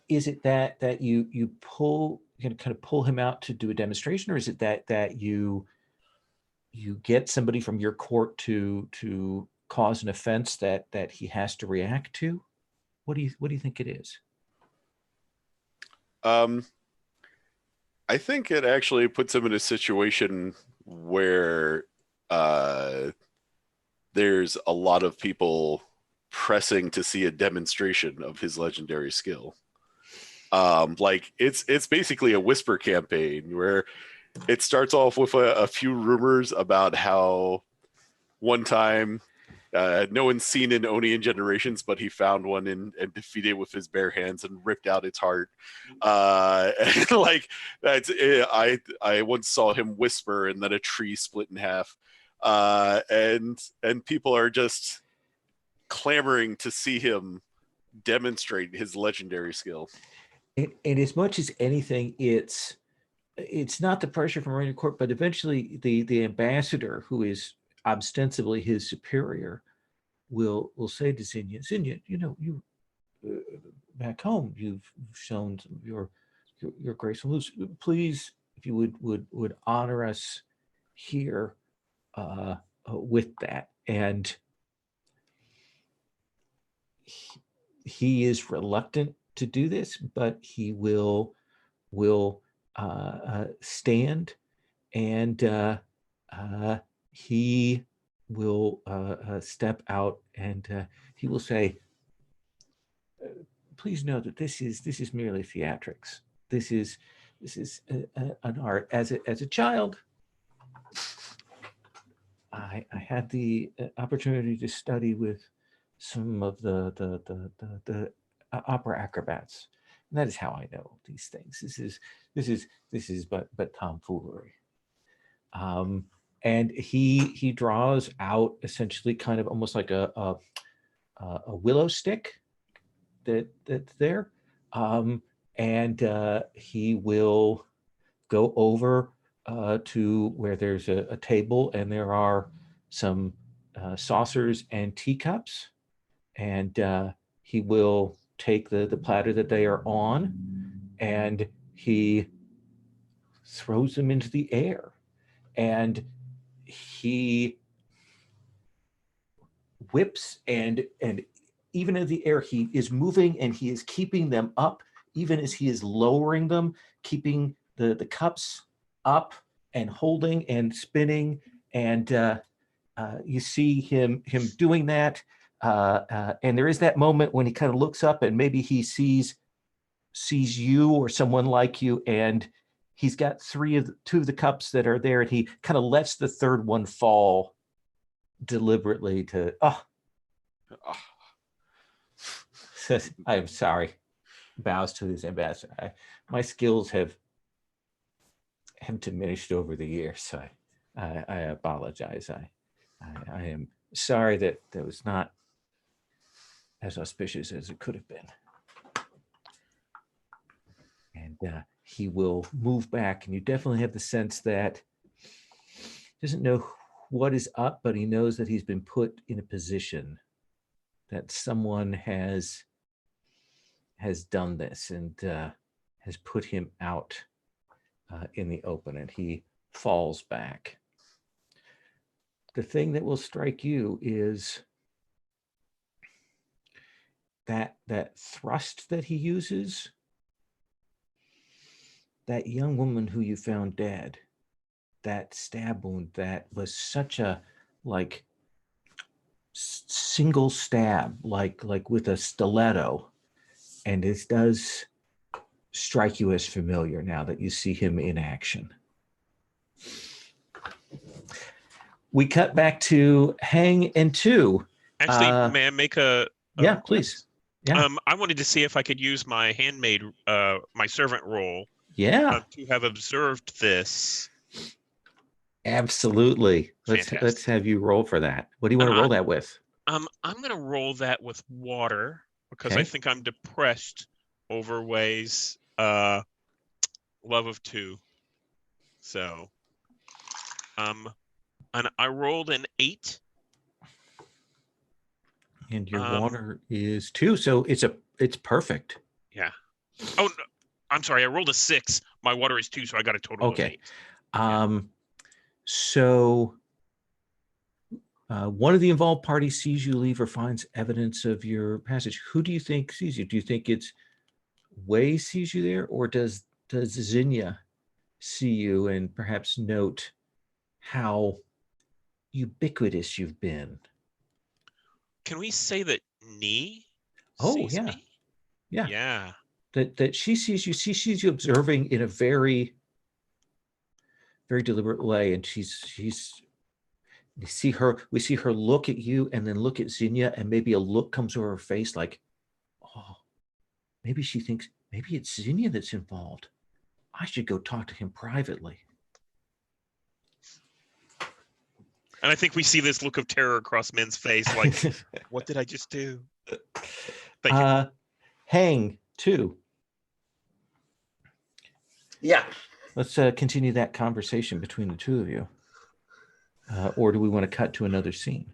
is it that you kind of pull him out to do a demonstration, or is it that you get somebody from your court to cause an offense that he has to react to? What do you think it is? I think it actually puts him in a situation where there's a lot of people pressing to see a demonstration of his legendary skill. Like it's basically a whisper campaign where it starts off with a few rumors about how one time no one's seen an Oni in generations, but he found one and defeated it with his bare hands and ripped out its heart. And like that's I once saw him whisper, and then a tree split in half. And people are just clamoring to see him demonstrate his legendary skill. And as much as anything, it's not the pressure from Ranger Court, but eventually the ambassador, who is ostensibly his superior, will say to Xenia, you know, you back home, you've shown some of your graceful moves. Please, if you would honor us here with that. And he is reluctant to do this, but he will stand, and he will step out, and he will say, please know that this is merely theatrics. This is an art. As a child, I had the opportunity to study with some of the opera acrobats, and that is how I know these things. This is but tomfoolery. And he draws out essentially kind of almost like a willow stick that's there, and he will go over to where there's a table, and there are some saucers and teacups, and he will take the platter that they are on, and he throws them into the air, and he whips, and even in the air he is moving, and he is keeping them up even as he is lowering them, keeping the cups up and holding and spinning, and you see him doing that, and there is that moment when he kind of looks up, and maybe he sees you or someone like you, and he's got two of the cups that are there, and he kind of lets the third one fall deliberately to says, I'm sorry, bows to his ambassador. My skills have diminished over the years, so I apologize. I am sorry that was not as auspicious as it could have been. And he will move back, and you definitely have the sense that he doesn't know what is up, but he knows that he's been put in a position that someone has done this, and has put him out in the open, and he falls back. The thing that will strike you is that thrust that he uses, that young woman who you found dead, that stab wound that was such a single stab, like with a stiletto, and it does strike you as familiar now that you see him in action. We cut back to Hang and Two. Actually, may I make a yeah, please. Yeah. I wanted to see if I could use my handmaid, my servant role. Yeah. To have observed this. Absolutely. Let's have you roll for that. What do you want to roll that with? I'm going to roll that with water, because Okay. I think I'm depressed over Way's love of two. So, and I rolled an 8. And your water is 2, so it's perfect. Yeah. Oh, no, I'm sorry. I rolled a 6. My water is 2, so I got a total of 8. So one of the involved parties sees you leave or finds evidence of your passage. Who do you think sees you? Do you think it's Wei sees you there, or does Zinnia see you and perhaps note how ubiquitous you've been? Can we say that Ni Oh, sees yeah. me? Yeah. Yeah. That she sees you. She sees you observing in a very, very deliberate way, and we see her look at you and then look at Zinnia, and maybe a look comes over her face like, oh, maybe she thinks maybe it's Zinnia that's involved. I should go talk to him privately. And I think we see this look of terror across Min's face, like, what did I just do? Thank you. Hang too. Yeah. Let's continue that conversation between the two of you. Or do we want to cut to another scene?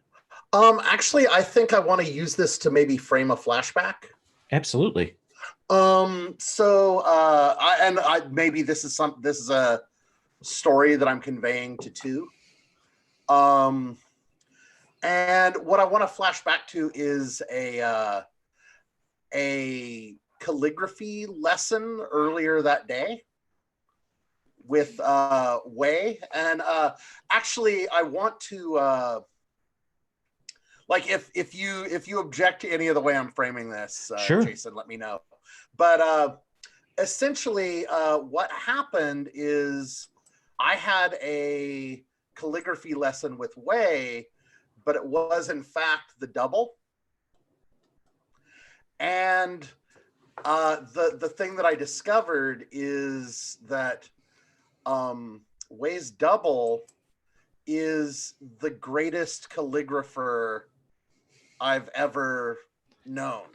Actually, I think I want to use this to maybe frame a flashback. Absolutely. Maybe this is a story that I'm conveying to two. And what I want to flash back to is a calligraphy lesson earlier that day with Wei. And actually, I want to like if you object to any of the way I'm framing this, sure. Jason, let me know. But essentially, what happened is I had a calligraphy lesson with Wei, but it was in fact the double. And the thing that I discovered is that Wei's double is the greatest calligrapher I've ever known.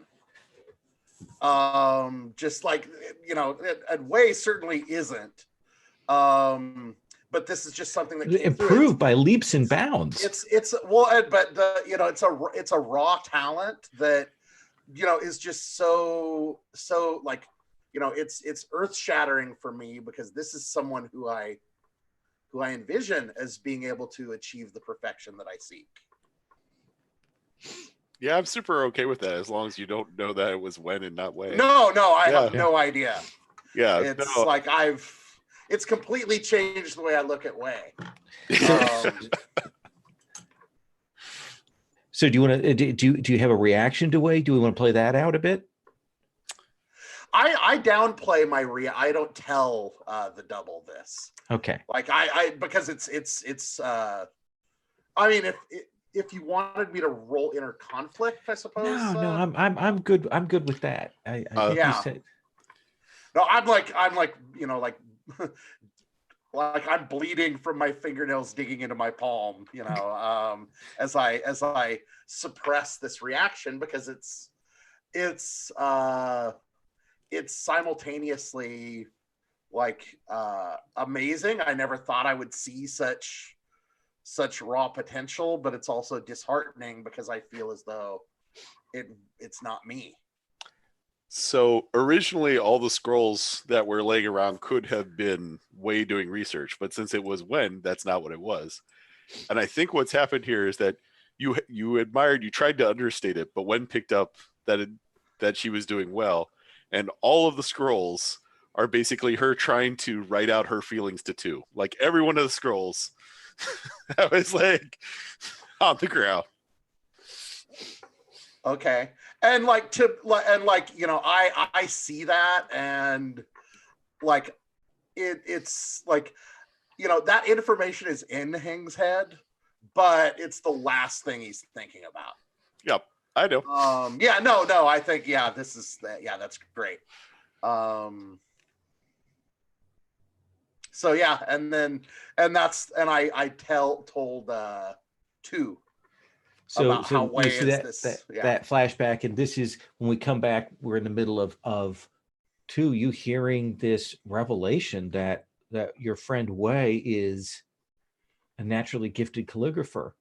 Just like, you know, and Wei certainly isn't. But this is just something that improved by leaps and bounds. It's a raw talent that, you know, is just so like, you know, it's earth shattering for me, because this is someone who I envision as being able to achieve the perfection that I seek. Yeah, I'm super okay with that, as long as you don't know that it was Wen and not Wei. No, I have no idea. Yeah, it's like it's completely changed the way I look at Wei. So do you want to do you have a reaction to Wei? Do we want to play that out a bit? I downplay my I don't tell the double this. Okay. Like I because it's I mean, if you wanted me to roll inner conflict, I suppose. No, I'm good. I'm good with that. I think you said. No, I'm like you know, like like I'm bleeding from my fingernails digging into my palm, you know, as I suppress this reaction, because it's simultaneously like amazing. I never thought I would see such raw potential, but it's also disheartening because I feel as though it's not me. So originally all the scrolls that were laying around could have been Wei doing research, but since it was Wen, that's not what it was. And I think what's happened here is that you tried to understate it, but Wen picked up that she was doing well, and all of the scrolls are basically her trying to write out her feelings to two. Like every one of the scrolls I was like on the ground. Okay. And you know, I see that, and like it's like, you know, that information is in Hing's head, but it's the last thing he's thinking about. Yep, I know. No, I think that's great. So yeah, and I told two. So how Wei you see that flashback, and this is when we come back. We're in the middle of two. You hearing this revelation that your friend Wei is a naturally gifted calligrapher.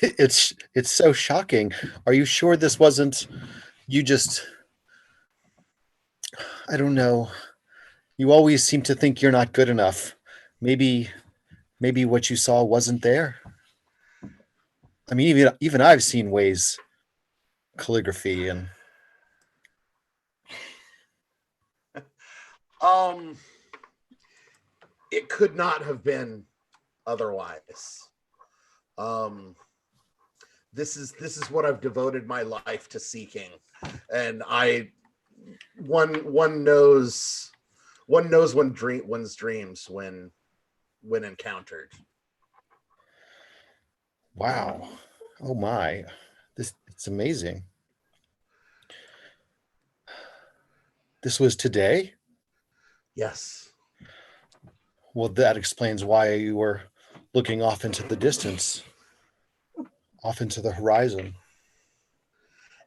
It's so shocking. Are you sure this wasn't you? Just, I don't know. You always seem to think you're not good enough. Maybe what you saw wasn't there. I mean, even I've seen Wei's calligraphy and It could not have been otherwise. This is what I've devoted my life to seeking, and one knows one's dreams when encountered. wow. Oh my. It's amazing. This was today? Yes. Well, that explains why you were looking off into the distance, off into the horizon.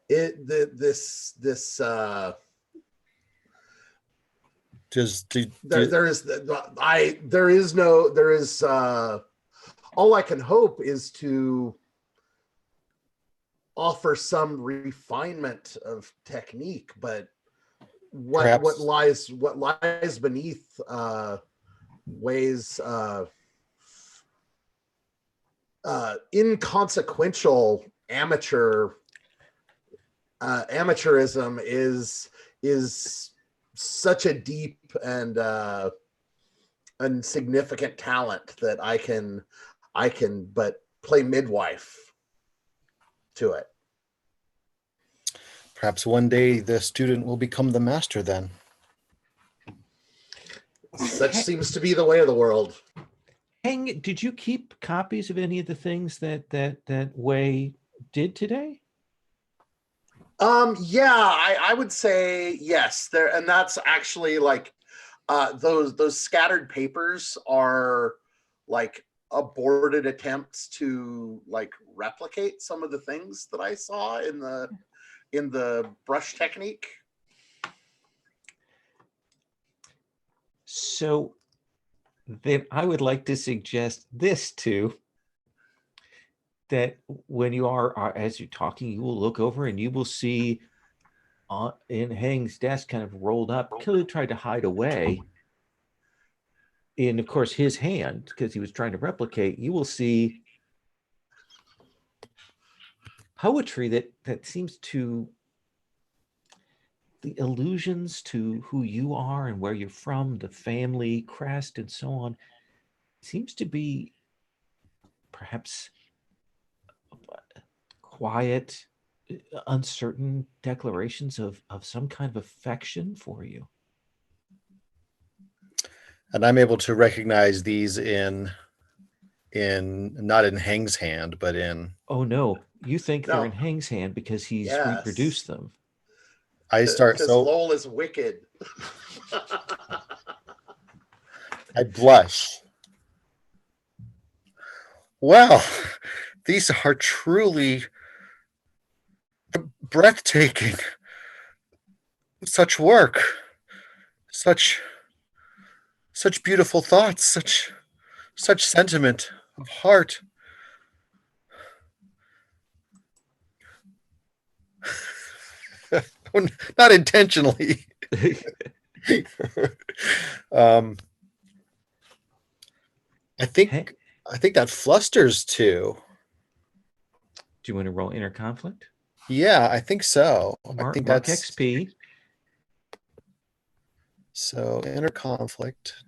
There is all I can hope is to offer some refinement of technique, but what lies beneath Way's inconsequential amateurism is such a deep and significant talent that I can but play midwife to it. Perhaps one day the student will become the master then. Such seems to be the way of the world. Did you keep copies of any of the things that Way did today? Yeah, I would say yes. There, and that's actually like those scattered papers are like aborted attempts to like replicate some of the things that I saw in the brush technique. So then I would like to suggest this too, that when you are as you're talking, you will look over and you will see in Hang's desk kind of rolled up, clearly tried to hide away in, of course, his hand, because he was trying to replicate. You will see poetry that seems to, the allusions to who you are and where you're from, the family crest and so on, seems to be perhaps quiet, uncertain declarations of some kind of affection for you. And I'm able to recognize these in not in Hang's hand, but in... Oh no, you think they're in Hang's hand because he's reproduced them. I start because Lowell is wicked. I blush. Well, these are truly breathtaking. Such work, such beautiful thoughts, such sentiment of heart. Not intentionally. I think that flusters too. Do you want to roll inner conflict? Yeah, I think so. I think mark that's XP. So inner conflict.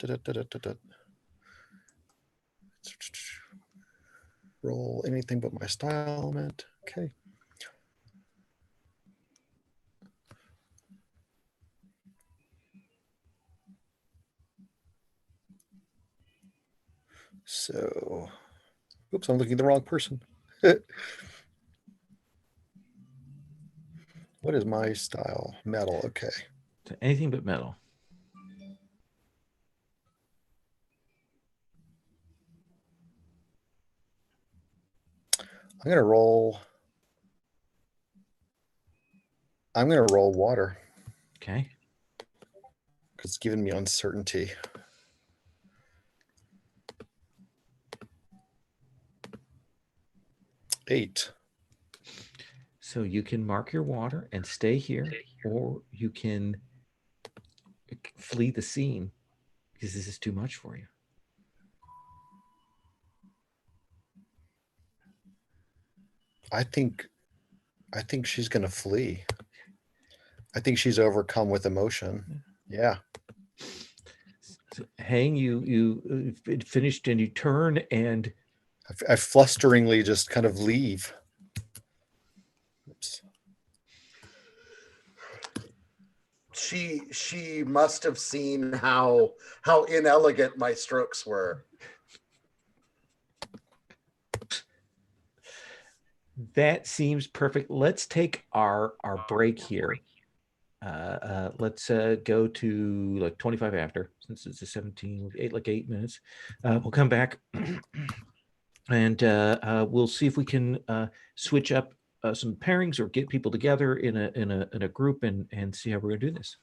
Roll anything but my style element. Okay. So, oops, I'm looking at the wrong person. What is my style? Metal. Okay. So anything but metal. I'm going to roll water. Okay. Because it's giving me uncertainty. Eight. So you can mark your water and stay here, or you can flee the scene because this is too much for you. I think I think she's going to flee. I think she's overcome with emotion. Yeah. So, Hang, you finished and you turn and I flusteringly just kind of leave. Oops. She must have seen how inelegant my strokes were. that seems perfect. Let's take our break here. Let's go to like 25 after, since it's a 17, like 8 minutes. We'll come back and we'll see if we can switch up some pairings or get people together in a group and see how we're gonna do this.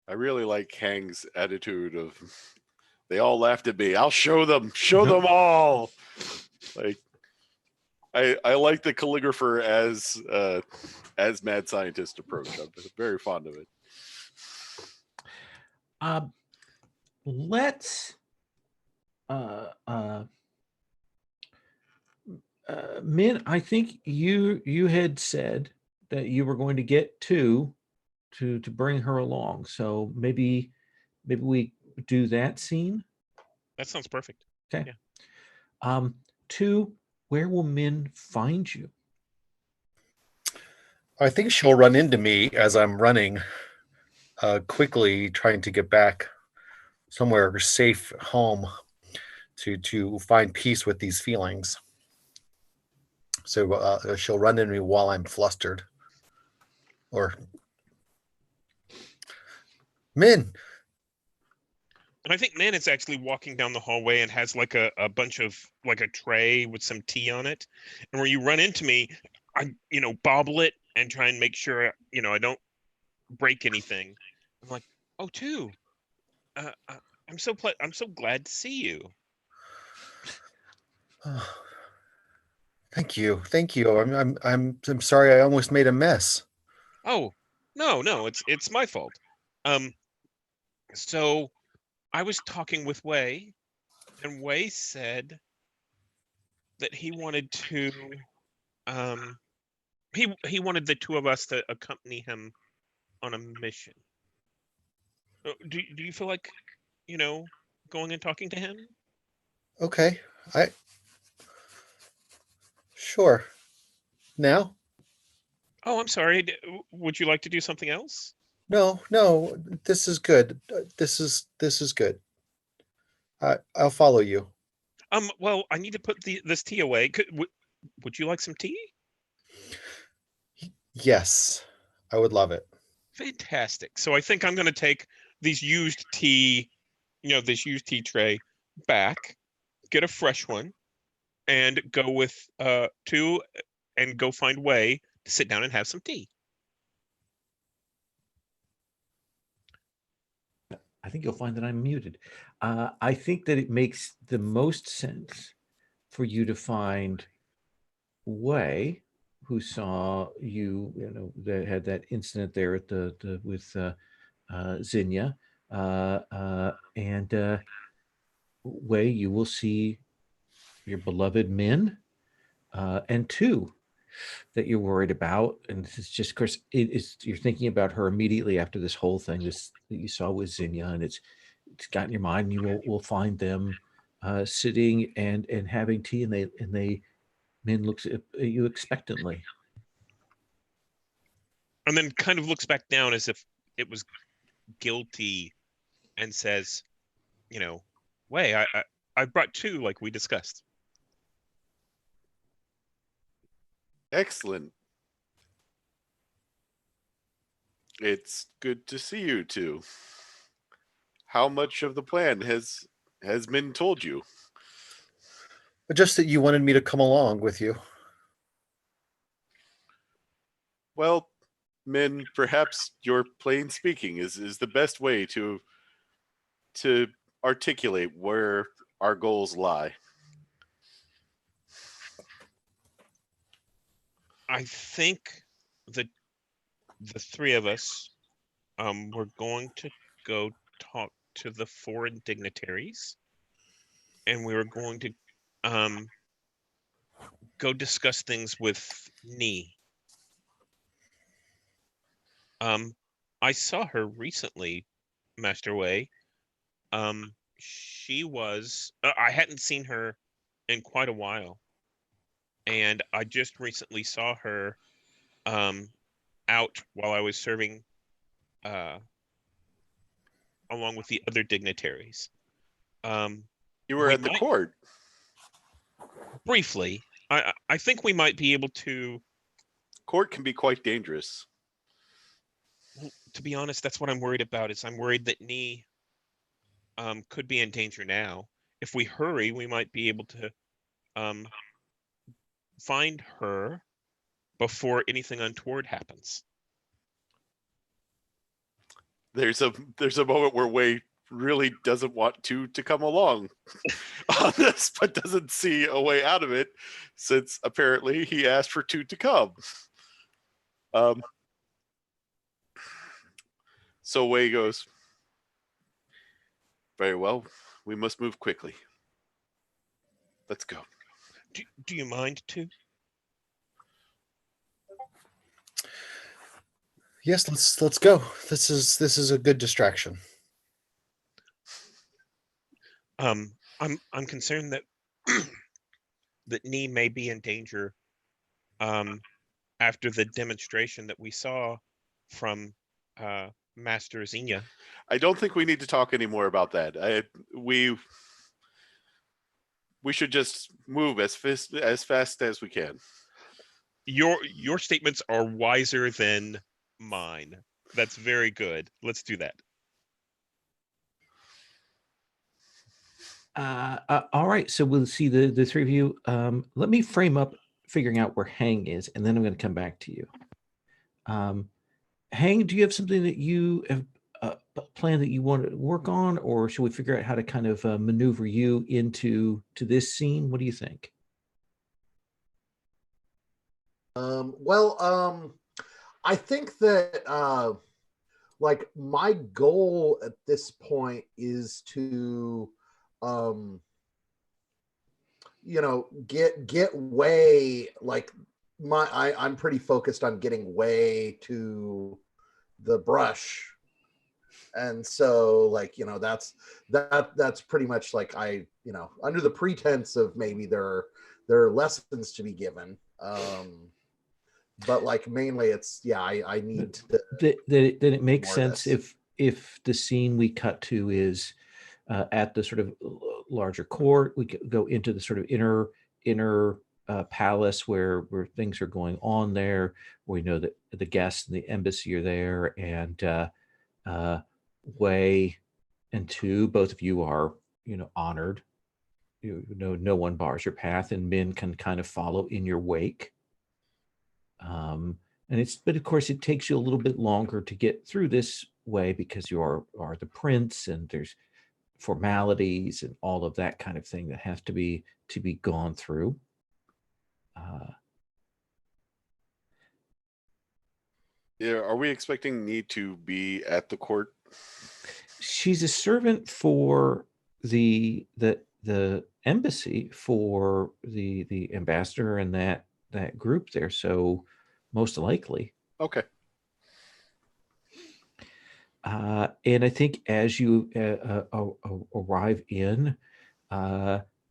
I really like Hang's attitude of they all laughed at me. I'll show them all. Like I like the calligrapher as mad scientist approach. I'm very fond of it. Let's Min, I think you had said that you were going to get two to bring her along. So maybe we do that scene. That sounds perfect. Okay. Yeah. Two, where will Min find you? I think she'll run into me as I'm running, quickly trying to get back somewhere safe home to find peace with these feelings. So she'll run into me while I'm flustered. Or Min. And I think Min is actually walking down the hallway and has like a bunch of like a tray with some tea on it. And where you run into me, I bobble it and try and make sure I don't break anything. I'm like, oh, two. I'm so glad to see you. Thank you. I'm sorry. I almost made a mess. Oh, no, it's my fault. So I was talking with Wei, and Wei said that he wanted to, he wanted the two of us to accompany him on a mission. Do you feel like, going and talking to him? Okay. Sure. Now? Oh, I'm sorry. Would you like to do something else? No. This is good. This is good. I'll follow you. Well, I need to put this tea away. Would you like some tea? Yes, I would love it. Fantastic. So I think I'm going to take these used tea, this used tea tray back, get a fresh one, and go with two, and go find Wei to sit down and have some tea. I think you'll find that I'm muted. I think that it makes the most sense for you to find Wei, who saw you, that had that incident there at the with Zinnia, and Wei, you will see your beloved Min, and two that you're worried about, and this is just, of course, you're thinking about her immediately after this whole thing that you saw with Zinnia, and it's got in your mind. And you will find them sitting and having tea, and they Min looks at you expectantly, and then kind of looks back down as if it was guilty, and says, Wei, I brought two like we discussed. Excellent. It's good to see you two. How much of the plan has Min told you? Just that you wanted me to come along with you. Well, Min, perhaps your plain speaking is the best way to articulate where our goals lie. I think that the three of us, we're going to go talk to the foreign dignitaries, and we were going to go discuss things with Ni. I saw her recently, Master Wei. She was I hadn't seen her in quite a while, and I just recently saw her out while I was serving along with the other dignitaries. You were at the court. Briefly, I think we might be able to. Court can be quite dangerous. To be honest, that's what I'm worried about. Is I'm worried that Ni could be in danger now. If we hurry, we might be able to find her before anything untoward happens. there's a moment where Wei really doesn't want to come along on this, but doesn't see a way out of it, since apparently he asked for two to come. So Wei goes, very well, we must move quickly. Let's go. Do you mind too? Yes, let's go. This is a good distraction. I'm concerned that that Nee may be in danger after the demonstration that we saw from Master Xenia. I don't think we need to talk anymore about that. We should just move as fast as we can. Your statements are wiser than mine. That's very good. Let's do that. All right, so we'll see the three of you. Let me frame up figuring out where Hang is, and then I'm going to come back to you. Hang, do you have something that you have planned that you want to work on, or should we figure out how to kind of maneuver you into this scene? What do you think? I think that like my goal at this point is to get Wei, like I'm pretty focused on getting Wei to the brush. And so like, that's pretty much like under the pretense of maybe there are lessons to be given. But like mainly it's I need to that it makes sense if the scene we cut to is at the sort of larger court. We could go into the sort of inner palace where things are going on there. We know that the guests and the embassy are there, and Wei and Tu, both of you are honored. No one bars your path, and Min can kind of follow in your wake. But of course it takes you a little bit longer to get through this way because you are the prince, and there's formalities and all of that kind of thing that has to be gone through. Yeah, are we expecting Need to be at the court? She's a servant for the embassy, for the ambassador and that group there, so most likely. Okay. And I think as you arrive in,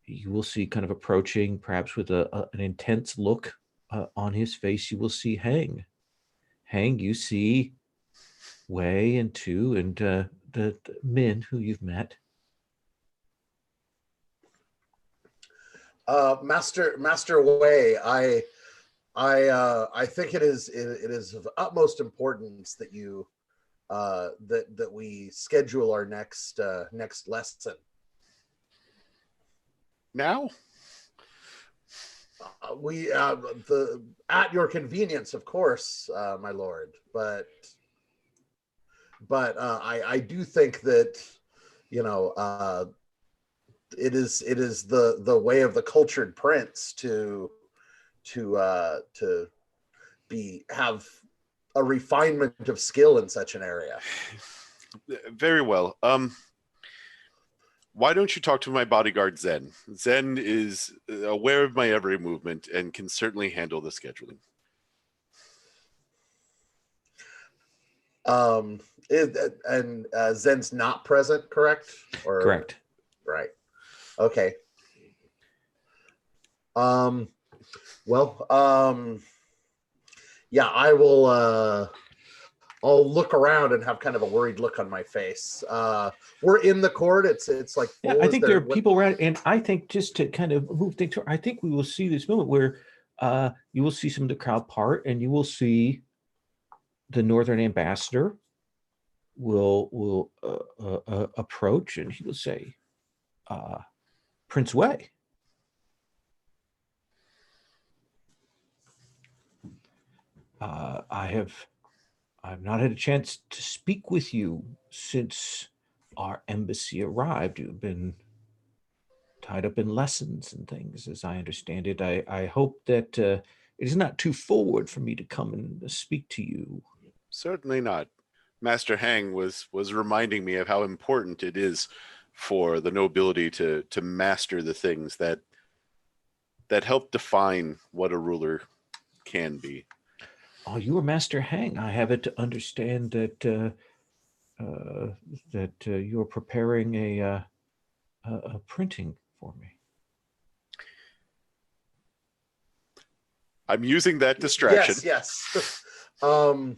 you will see kind of approaching, perhaps with an intense look on his face, you will see Hang. Hang, you see Wei and Tu and the Min who you've met. Master Wei, I think it is of utmost importance that you that we schedule our next lesson now. We at your convenience, of course, my lord, but I do think that it is the way of the cultured prince to have a refinement of skill in such an area. Very well. Why don't you talk to my bodyguard Zen? Zen is aware of my every movement and can certainly handle the scheduling. Zen's not present, correct? Correct. Right. Okay. Yeah, I will I'll look around and have kind of a worried look on my face. We're in the court. It's like I think there are people around, and I think just to kind of move things forward, I think we will see this moment where you will see some of the crowd part, and you will see the Northern ambassador will approach, and he will say, Prince Wei. I've not had a chance to speak with you since our embassy arrived. You've been tied up in lessons and things, as I understand it. I hope that it is not too forward for me to come and speak to you. Certainly not. Master Hang was reminding me of how important it is for the nobility to master the things that help define what a ruler can be. Oh, you are Master Hang. I have it to understand that you are preparing a printing for me. I'm using that distraction. Yes. I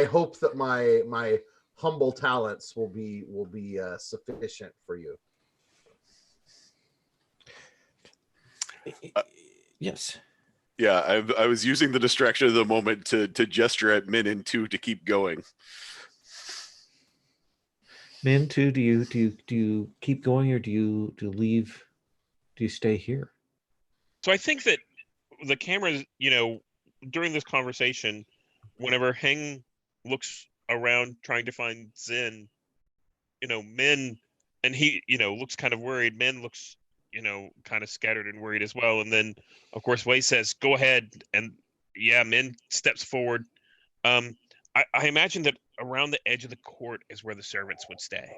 hope that my humble talents will be sufficient for you. Yes. Yeah, I was using the distraction of the moment to gesture at Min and 2 to keep going. Min, too, do you keep going, or do you leave? Do you stay here? So I think that the cameras, during this conversation, whenever Heng looks around trying to find Zen, Min, and he, looks kind of worried. Min looks, kind of scattered and worried as well. And then, of course, Wei says, "Go ahead." And yeah, Min steps forward. I imagine that around the edge of the court is where the servants would stay.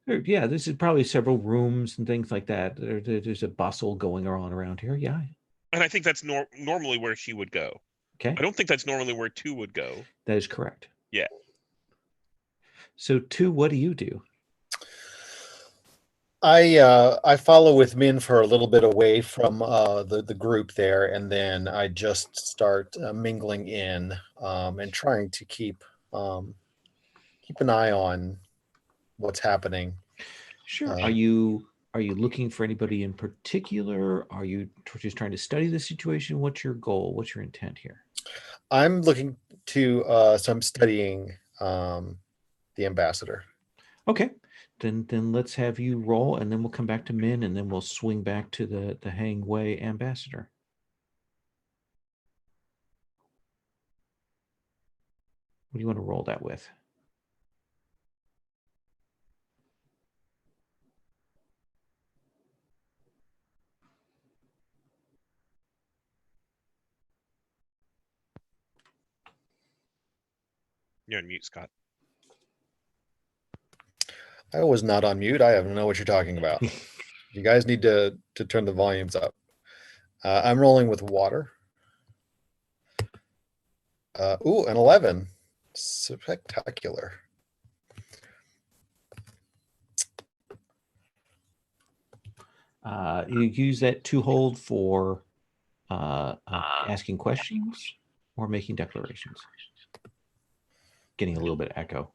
Yeah, this is probably several rooms and things like that. There's a bustle going on around here. Yeah. And I think that's normally where she would go. Okay. I don't think that's normally where 2 would go. That is correct. Yeah. So 2, what do you do? I follow with Min for a little bit away from the group there, and then I just start mingling in and trying to keep an eye on what's happening. Sure. Are you looking for anybody in particular? Are you just trying to study the situation? What's your goal? What's your intent here? I'm looking to so I'm studying the ambassador. Okay. Then let's have you roll, and then we'll come back to Min, and then we'll swing back to the Hang Wei ambassador. What do you want to roll that with? You're on mute, Scott. I was not on mute. I don't know what you're talking about. You guys need to turn the volumes up. I'm rolling with water. Ooh, an 11. Spectacular. You use that to hold for asking questions or making declarations. Getting a little bit of echo.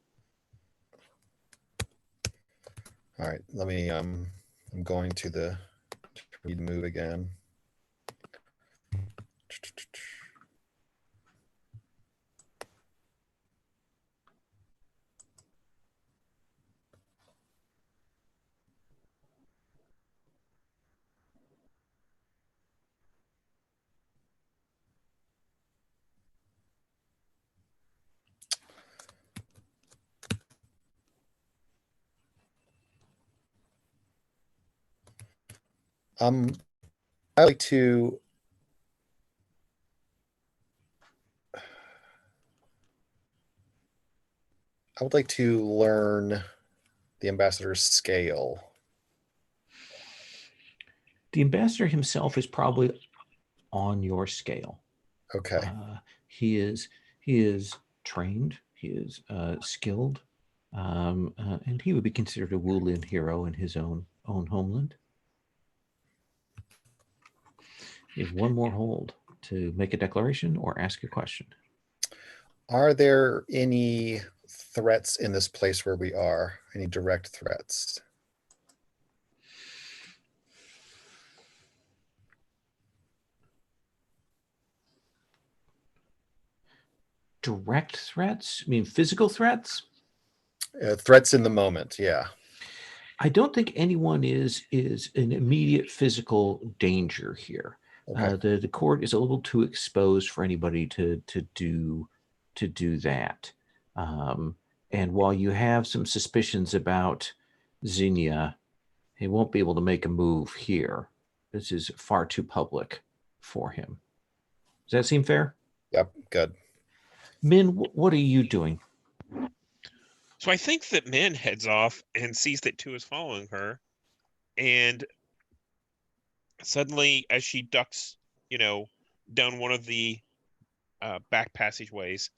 All right, let me. I'm going to the read move again. I like to I would like to learn the ambassador's scale. The ambassador himself is probably on your scale. Okay. He is trained. He is skilled, and he would be considered a Wulin hero in his own homeland. You have one more hold to make a declaration or ask a question. Are there any threats in this place where we are? Any direct threats? Direct threats? I mean, physical threats? Threats in the moment, yeah. I don't think anyone is an immediate physical danger here. Okay. The court is a little too exposed for anybody to do to do that. And while you have some suspicions about Zinnia, he won't be able to make a move here. This is far too public for him. Does that seem fair? Yep, good. Min, what are you doing? So I think that Min heads off and sees that two is following her, and suddenly, as she ducks, down one of the back passageways,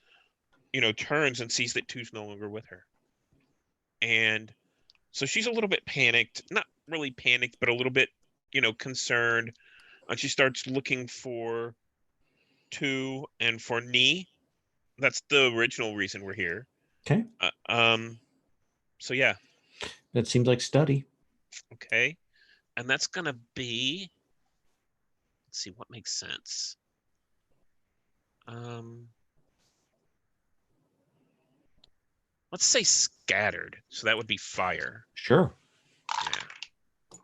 turns and sees that two's no longer with her, and so she's a little bit panicked, not really panicked, but a little bit, concerned, and she starts looking for two and for Ni. That's the original reason we're here. Okay. So yeah. That seems like study. Okay. And that's gonna be, let's see what makes sense. Let's say scattered. So that would be fire. Sure. Yeah.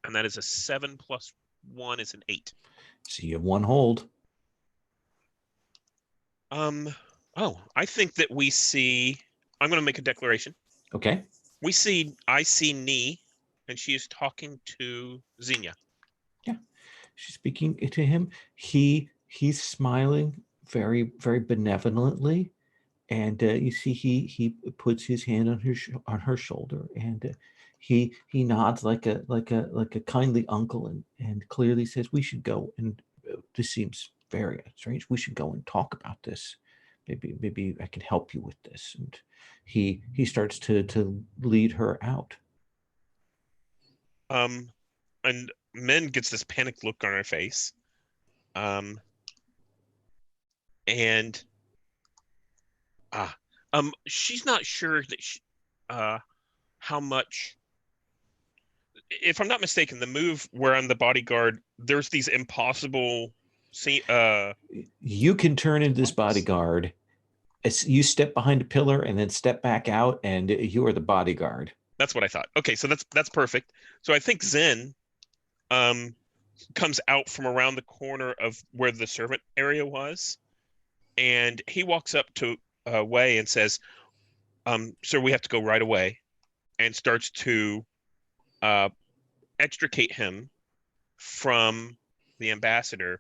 And that is a 7 + 1 is an 8. So you have one hold. Oh, I think that we see, I'm going to make a declaration. Okay. I see Ni, and she is talking to Zinnia. Yeah. She's speaking to him. He's smiling very, very benevolently. And you see he puts his hand on her shoulder, and he nods like a kindly uncle, and clearly says, we should go, and this seems very strange. We should go and talk about this. Maybe I can help you with this. And he starts to lead her out. And Min gets this panicked look on her face. And she's not sure that how much. If I'm not mistaken, the move where I'm the bodyguard, there's these impossible. You can turn into this bodyguard. You step behind a pillar and then step back out, and you are the bodyguard. That's what I thought. Okay, so that's perfect. So I think Zen comes out from around the corner of where the servant area was, and he walks up to Wei and says, sir, we have to go right away, and starts to extricate him from the ambassador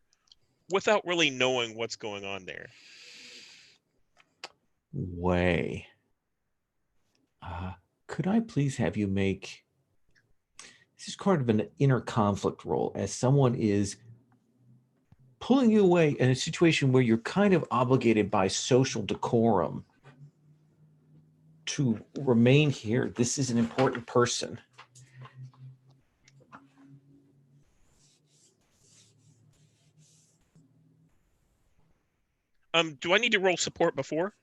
without really knowing what's going on there. Wei, could I please have you make, this is kind of an inner conflict role, as someone is pulling you away in a situation where you're kind of obligated by social decorum to remain here. This is an important person. Do I need to roll support before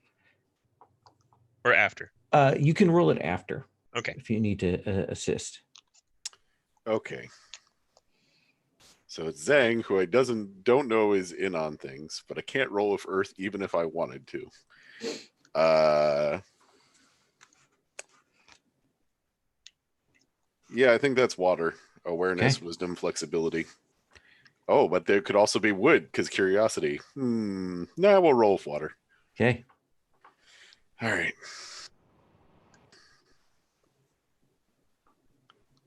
or after? You can roll it after. Okay. If you need to assist. Okay. So it's Zhang, who I don't know is in on things, but I can't roll with Earth even if I wanted to. Yeah, I think that's water. Awareness, Okay. wisdom, flexibility. Oh, but there could also be wood, because curiosity. Nah, we'll roll with water. Okay. All right.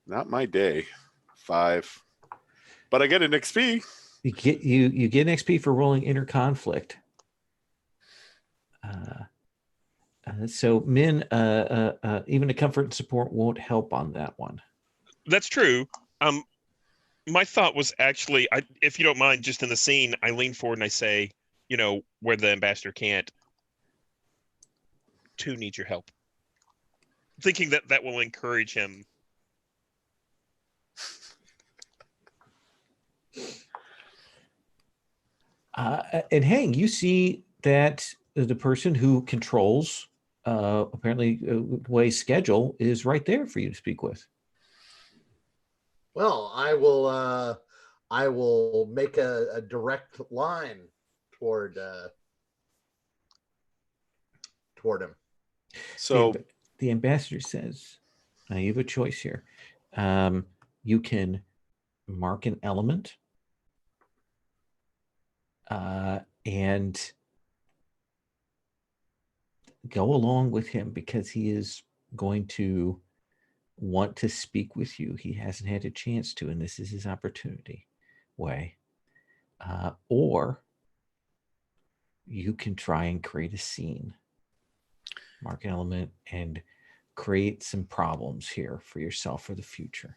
Not my day. 5. But I get an XP. You get an XP for rolling inner conflict. So Min, even a comfort and support won't help on that one. That's true. My thought was actually, if you don't mind, just in the scene, I lean forward and I say, where the ambassador can't, 2 needs your help. Thinking that will encourage him. And Hang, you see that the person who controls apparently Wei's schedule is right there for you to speak with. Well, I will make a direct line toward him. So the ambassador says, now you have a choice here. You can mark an element and go along with him because he is going to want to speak with you. He hasn't had a chance to, and this is his opportunity. Way. Or you can try and create a scene, mark an element, and create some problems here for yourself for the future.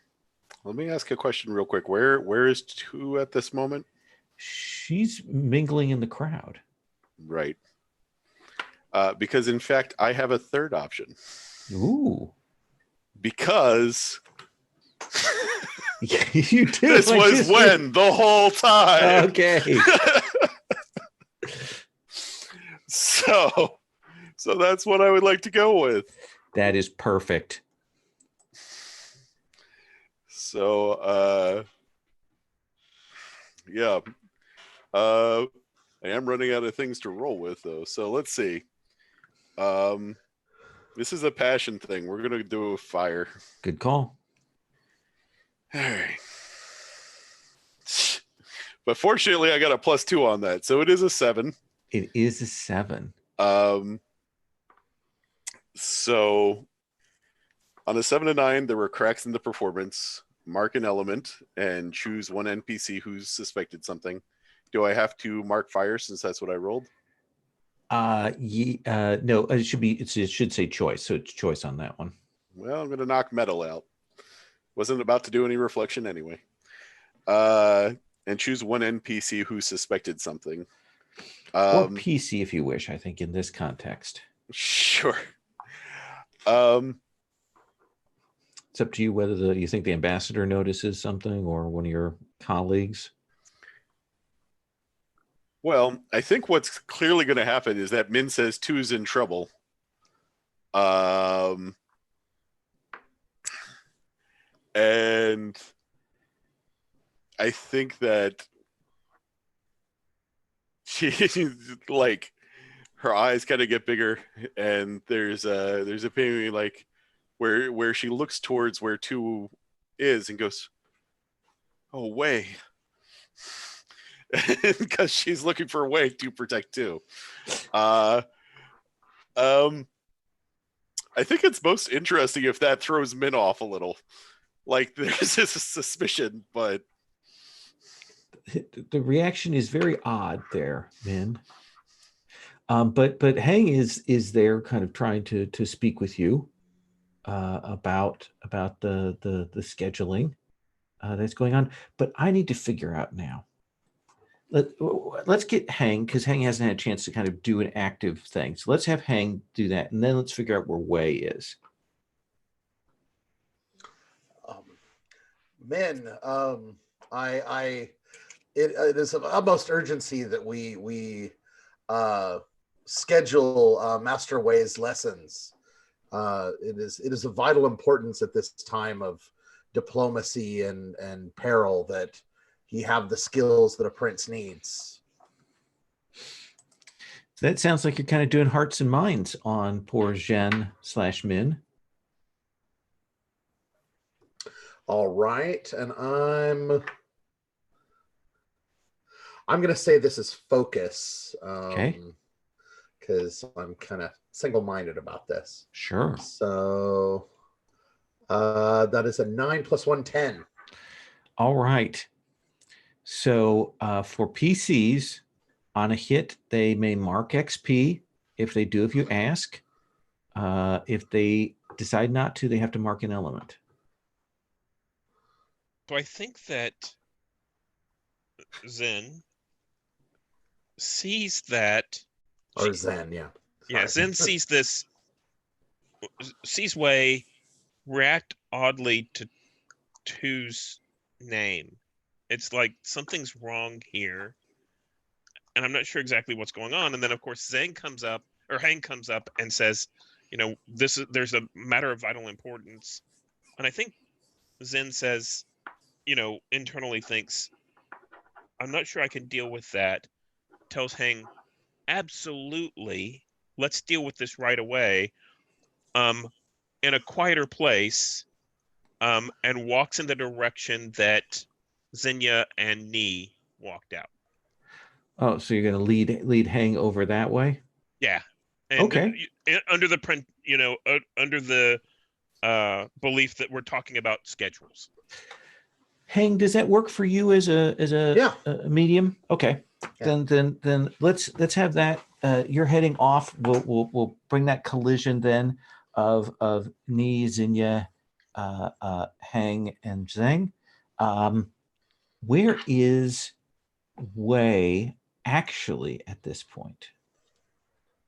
Let me ask a question real quick. Where is two at this moment? She's mingling in the crowd. Right. Because in fact, I have a third option. Ooh. Because You do. this was when the whole time. Okay. So that's what I would like to go with. That is perfect. So yeah. I am running out of things to roll with though. So let's see. This is a passion thing. We're gonna do a fire. Good call. All right. But fortunately I got a +2 on that. So it is a 7. It is a 7. So on a 7 to 9, there were cracks in the performance. Mark an element and choose one NPC who's suspected something. Do I have to mark fire since that's what I rolled? No, it should say choice. So it's choice on that one. Well, I'm gonna knock metal out. Wasn't about to do any reflection anyway. And choose one NPC who suspected something. Or PC if you wish, I think, in this context. Sure. It's up to you whether you think the ambassador notices something or one of your colleagues. Well, I think what's clearly going to happen is that Min says 2's in trouble. And I think that she like her eyes kind of get bigger, and there's a painting like where she looks towards where 2 is and goes, "Oh, Way." Because she's looking for a way to protect 2. I think it's most interesting if that throws Min off a little. Like there's this suspicion, but the reaction is very odd there, Min. But Hang is there, kind of trying to speak with you about the scheduling that's going on. But I need to figure out now. Let's get Hang, because Hang hasn't had a chance to kind of do an active thing. So let's have Hang do that, and then let's figure out where Wei is. Min, it is of utmost urgency that we schedule Master Wei's lessons. It is of vital importance at this time of diplomacy and peril that he have the skills that a prince needs. That sounds like you're kind of doing hearts and minds on poor Zhen/Min. All right, and I'm gonna say this is focus. Okay. Because I'm kind of single-minded about this. Sure. So that is a 9 + 1, 10. All right. So for PCs, on a hit, they may mark XP. If they do, if you ask. If they decide not to, they have to mark an element. So I think that Zen sees that. Or Zen, yeah. Yeah, Zen sees this, sees Wei react oddly to 2's name. It's like something's wrong here, and I'm not sure exactly what's going on. And then, of course, Hang comes up and says, there's a matter of vital importance. And I think Zen says, internally thinks, I'm not sure I can deal with that. Tells Hang, absolutely, let's deal with this right away, in a quieter place, and walks in the direction that Xenia and Ni walked out. Oh, so you're going to lead Hang over that way? Yeah. And Okay. under the print, under the belief that we're talking about schedules. Hang, does that work for you as a Yeah. a medium? Okay. Yeah. Then let's have that. You're heading off. We'll bring that collision then of Ni, Zinnia, Hang, and Zheng. Where is Wei actually at this point?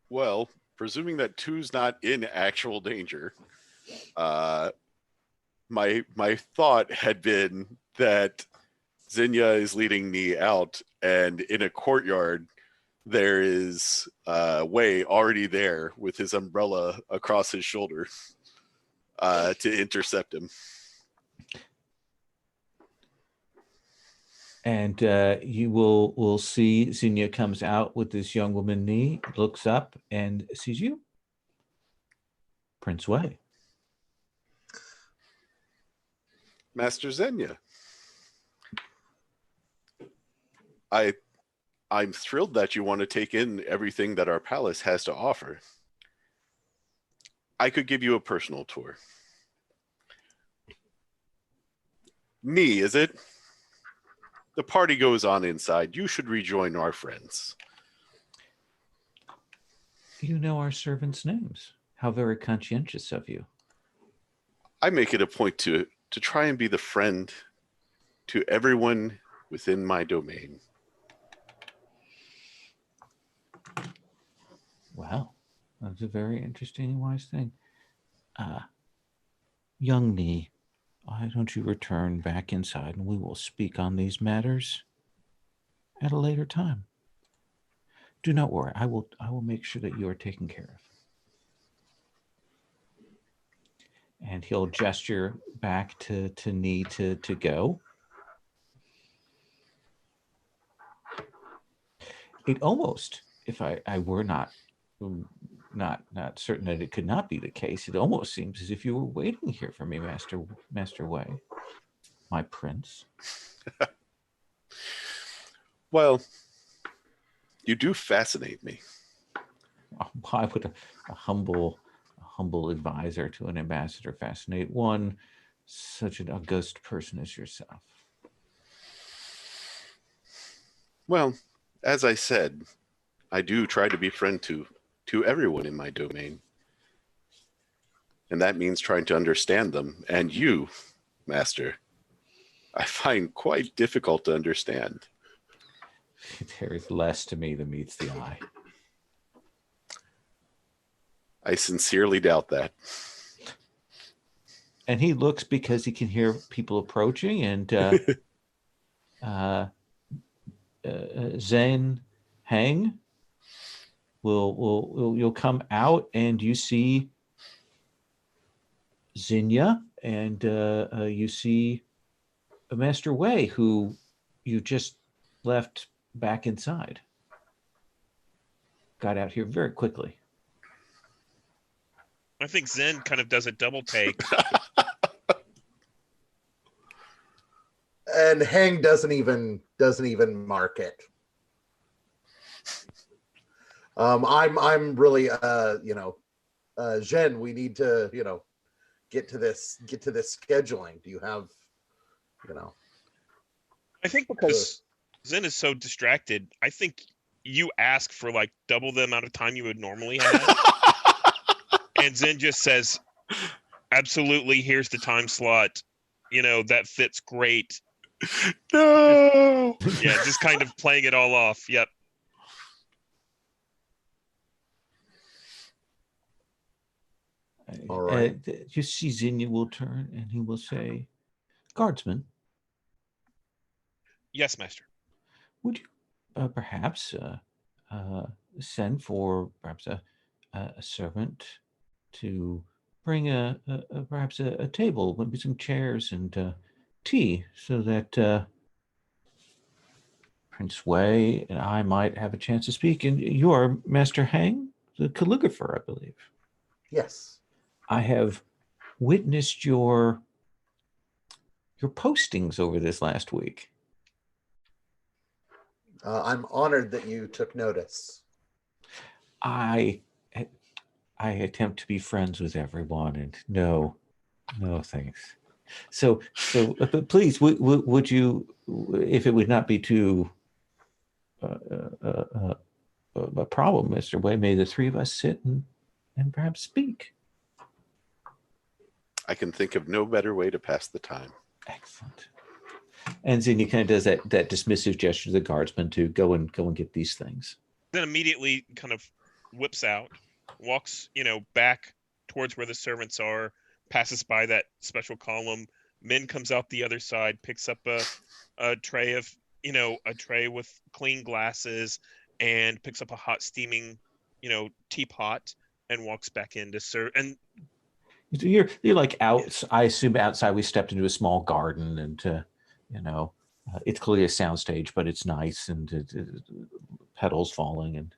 Well, presuming that two's not in actual danger, my thought had been that Zinnia is leading me out, and in a courtyard there is Wei already there with his umbrella across his shoulder to intercept him. And you will see Zinnia comes out with this young woman, Ni, looks up and sees you. Prince Wei. Master Zenya. I'm thrilled that you want to take in everything that our palace has to offer. I could give you a personal tour. Ni, is it? The party goes on inside. You should rejoin our friends. You know our servants' names. How very conscientious of you. I make it a point to try and be the friend to everyone within my domain. Wow, that's a very interesting and wise thing. Young Ni, why don't you return back inside and we will speak on these matters at a later time. Do not worry, I will make sure that you are taken care of. And he'll gesture back to Ni to go. It almost, if I were not certain that it could not be the case, it almost seems as if you were waiting here for me, Master Wei, my prince. Well, you do fascinate me. Why would a humble advisor to an ambassador fascinate one such an august person as yourself? Well, as I said, I do try to be friend to everyone in my domain. And that means trying to understand them. And you, Master, I find quite difficult to understand. There is less to me than meets the eye. I sincerely doubt that. And he looks because he can hear people approaching, and Zen Hang you'll come out and you see Zinnia, and you see Master Wei, who you just left back inside. Got out here very quickly. I think Zen kind of does a double take. And Hang doesn't even mark it. I'm really Jen, we need to get to this scheduling. Do you have I think because Zen is so distracted, I think you ask for like double the amount of time you would normally have. And Zen just says, absolutely, here's the time slot. That fits great. No! Yeah, just kind of playing it all off. Yep. All right. You see Zinnia will turn and he will say, Guardsman. Yes, Master. Would you perhaps send for perhaps a servant to bring perhaps a table, maybe some chairs and tea, so that Prince Wei and I might have a chance to speak? And you are Master Hang, the calligrapher, I believe. Yes. I have witnessed your postings over this last week. I'm honored that you took notice. I I attempt to be friends with everyone, and no thanks. So, but please, would you, if it would not be too a problem, Mr. Way, may the three of us sit and perhaps speak? I can think of no better way to pass the time. Excellent. And Zinnia kind of does that dismissive gesture to the guardsman to go and get these things. Then immediately kind of whips out, walks, back towards where the servants are, passes by that special column. Min comes out the other side, picks up a tray of, a tray with clean glasses, and picks up a hot steaming, teapot, and walks back in to serve. And you're like out. I assume outside. We stepped into a small garden, and it's clearly a soundstage, but it's nice, and petals falling, and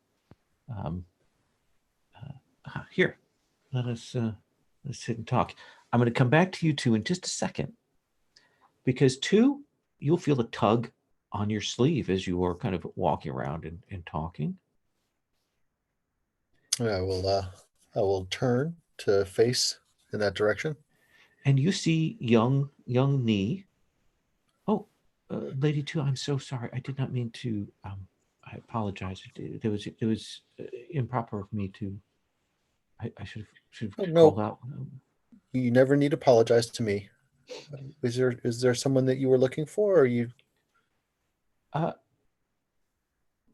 here, let's sit and talk. I'm going to come back to you two in just a second, because two, you'll feel a tug on your sleeve as you are kind of walking around and talking. I will turn to face in that direction. And you see young Nee. Oh, Lady Two, I'm so sorry. I did not mean to. I apologize. It was improper of me to. I should have called out. You never need to apologize to me. Is there someone that you were looking for, or you?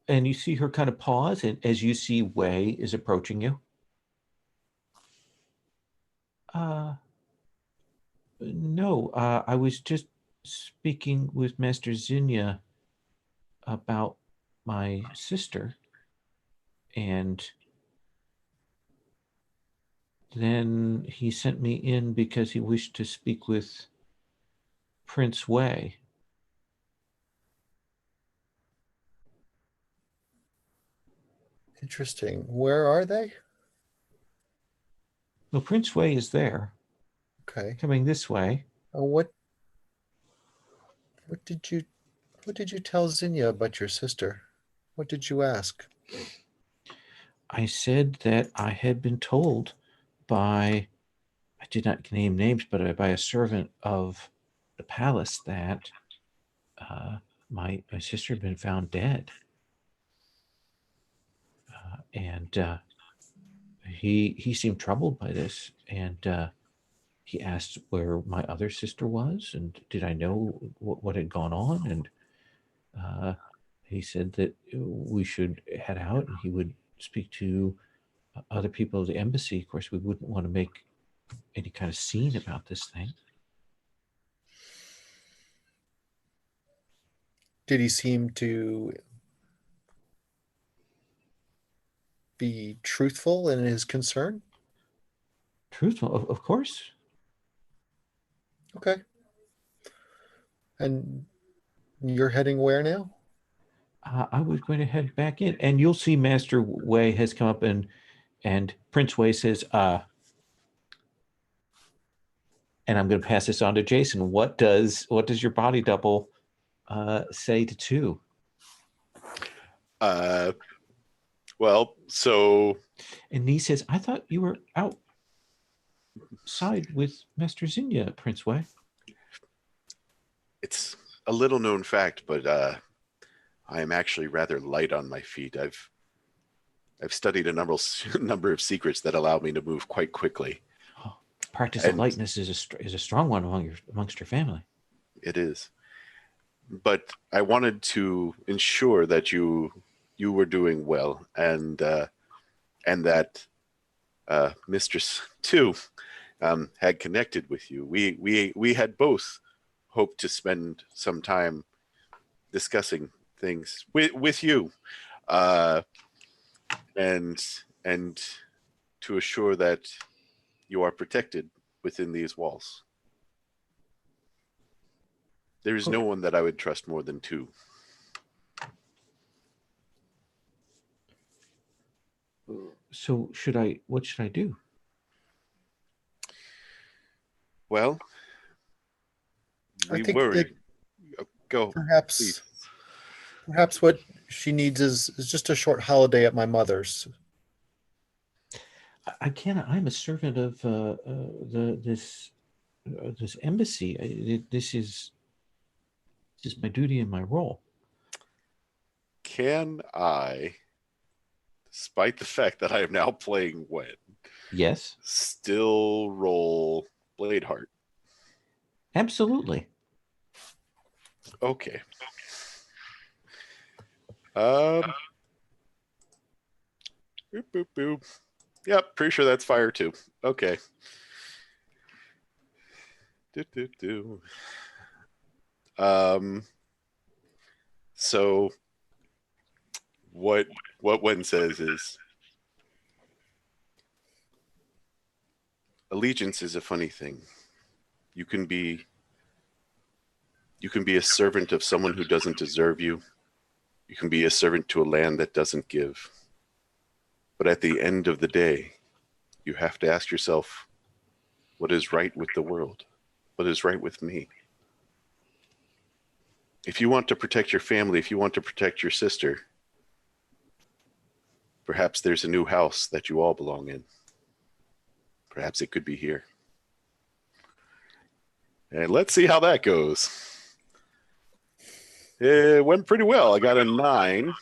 And you see her kind of pause, and as you see Wei is approaching you. No, I was just speaking with Master Zinnia about my sister, and then he sent me in because he wished to speak with Prince Wei. Interesting. Where are they? Well, Prince Wei is there. Okay. Coming this way. What did you tell Zinnia about your sister? What did you ask? I said that I had been told by, I did not name names, but by a servant of the palace that my sister had been found dead. And he seemed troubled by this, and he asked where my other sister was, and did I know what had gone on, and he said that we should head out, and he would speak to other people of the embassy. Of course, we wouldn't want to make any kind of scene about this thing. Did he seem to be truthful in his concern? Truthful, of course. Okay. And you're heading where now? I was going to head back in, and you'll see Master Wei has come up, and Prince Wei says, and I'm going to pass this on to Jason. What does your body double say to two? Well, so. And Nee says, I thought you were outside with Master Zinnia, Prince Wei. It's a little known fact, but I am actually rather light on my feet. I've studied a number of secrets that allow me to move quite quickly. Oh, practice of lightness is a strong one amongst your family. It is, but I wanted to ensure that you were doing well, and that Mistress Two had connected with you. We had both hoped to spend some time discussing things with you, and to assure that you are protected within these walls. There is no one that I would trust more than two. So what should I do? Well, I think go. Perhaps what she needs is just a short holiday at my mother's. I cannot. I'm a servant of this embassy. This is my duty and my role. Can I, despite the fact that I am now playing Wen, Yes, still roll Bladeheart? absolutely. Okay. Boop, boop, boop. Yep, pretty sure that's fire too. Okay. Do. So what Wen says is, allegiance is a funny thing. You can be a servant of someone who doesn't deserve you. You can be a servant to a land that doesn't give. But at the end of the day, you have to ask yourself, what is right with the world? What is right with me? If you want to protect your family, if you want to protect your sister, perhaps there's a new house that you all belong in. Perhaps it could be here. And let's see how that goes. It went pretty well. I got a 9.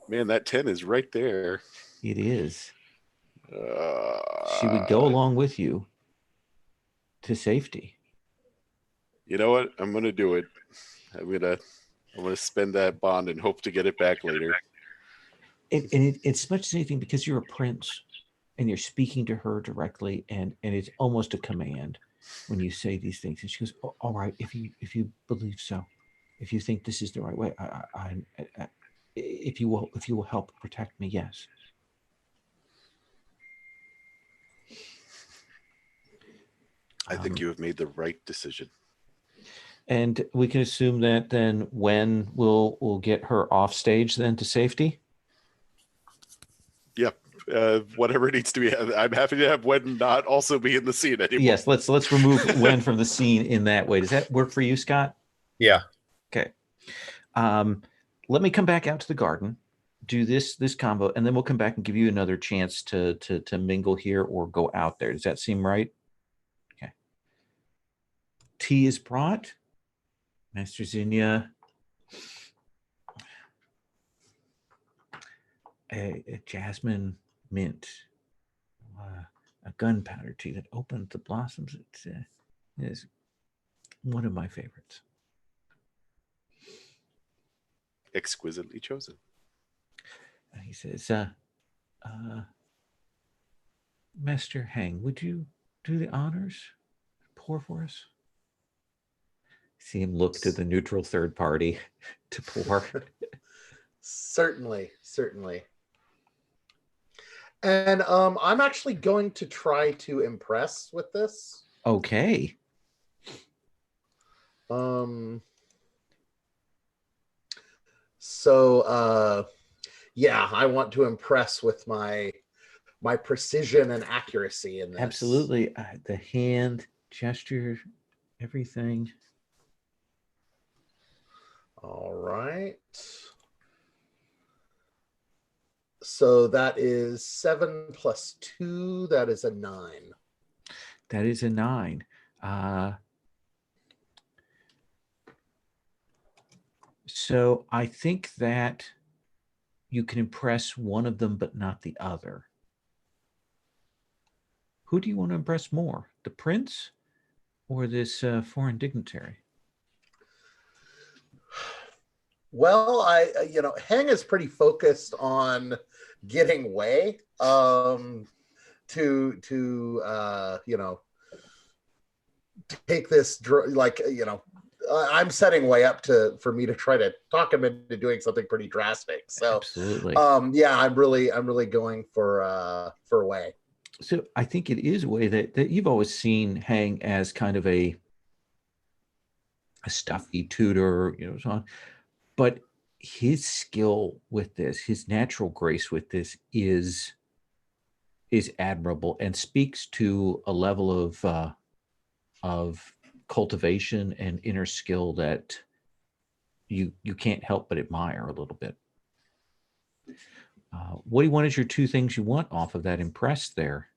Man, that 10 is right there. It is. She would go along with you to safety. You know what? I'm gonna do it. I'm gonna spend that bond and hope to get it back later. It's much as anything because you're a prince and you're speaking to her directly, and it's almost a command when you say these things. And she goes, oh, "All right, if you believe so, if you think this is the right way, if you will help protect me, yes." I think you have made the right decision. And we can assume that then Wen will get her off stage then to safety. Yep. Whatever needs to be. I'm happy to have Wen not also be in the scene anymore. Yes, let's remove Wen from the scene in that way. Does that work for you, Scott? Yeah. Okay. Let me come back out to the garden, do this combo, and then we'll come back and give you another chance to mingle here or go out there. Does that seem right? Okay. Tea is brought. Master Zinnia. A jasmine mint. A gunpowder tea that opens the blossoms. It is one of my favorites. Exquisitely chosen. He says, Master Hang, would you do the honors? Pour for us? See him look to the neutral third party to pour. Certainly. And I'm actually going to try to impress with this. Okay. So yeah, I want to impress with my precision and accuracy in this. Absolutely. The hand, gesture, everything. All right. So that is 7 plus 2. That is a 9. That is a 9. So I think that you can impress one of them, but not the other. Who do you want to impress more, the prince or this foreign dignitary? Well, Heng is pretty focused on getting Wei to take this, I'm setting Wei up for me to try to talk him into doing something pretty drastic. So absolutely. Yeah, I'm really going for Wei. So I think it is a way that you've always seen Hang as kind of a stuffy tutor, so on. But his skill with this, his natural grace with this is admirable and speaks to a level of cultivation and inner skill that you can't help but admire a little bit. What do you want as your two things you want off of that impress there,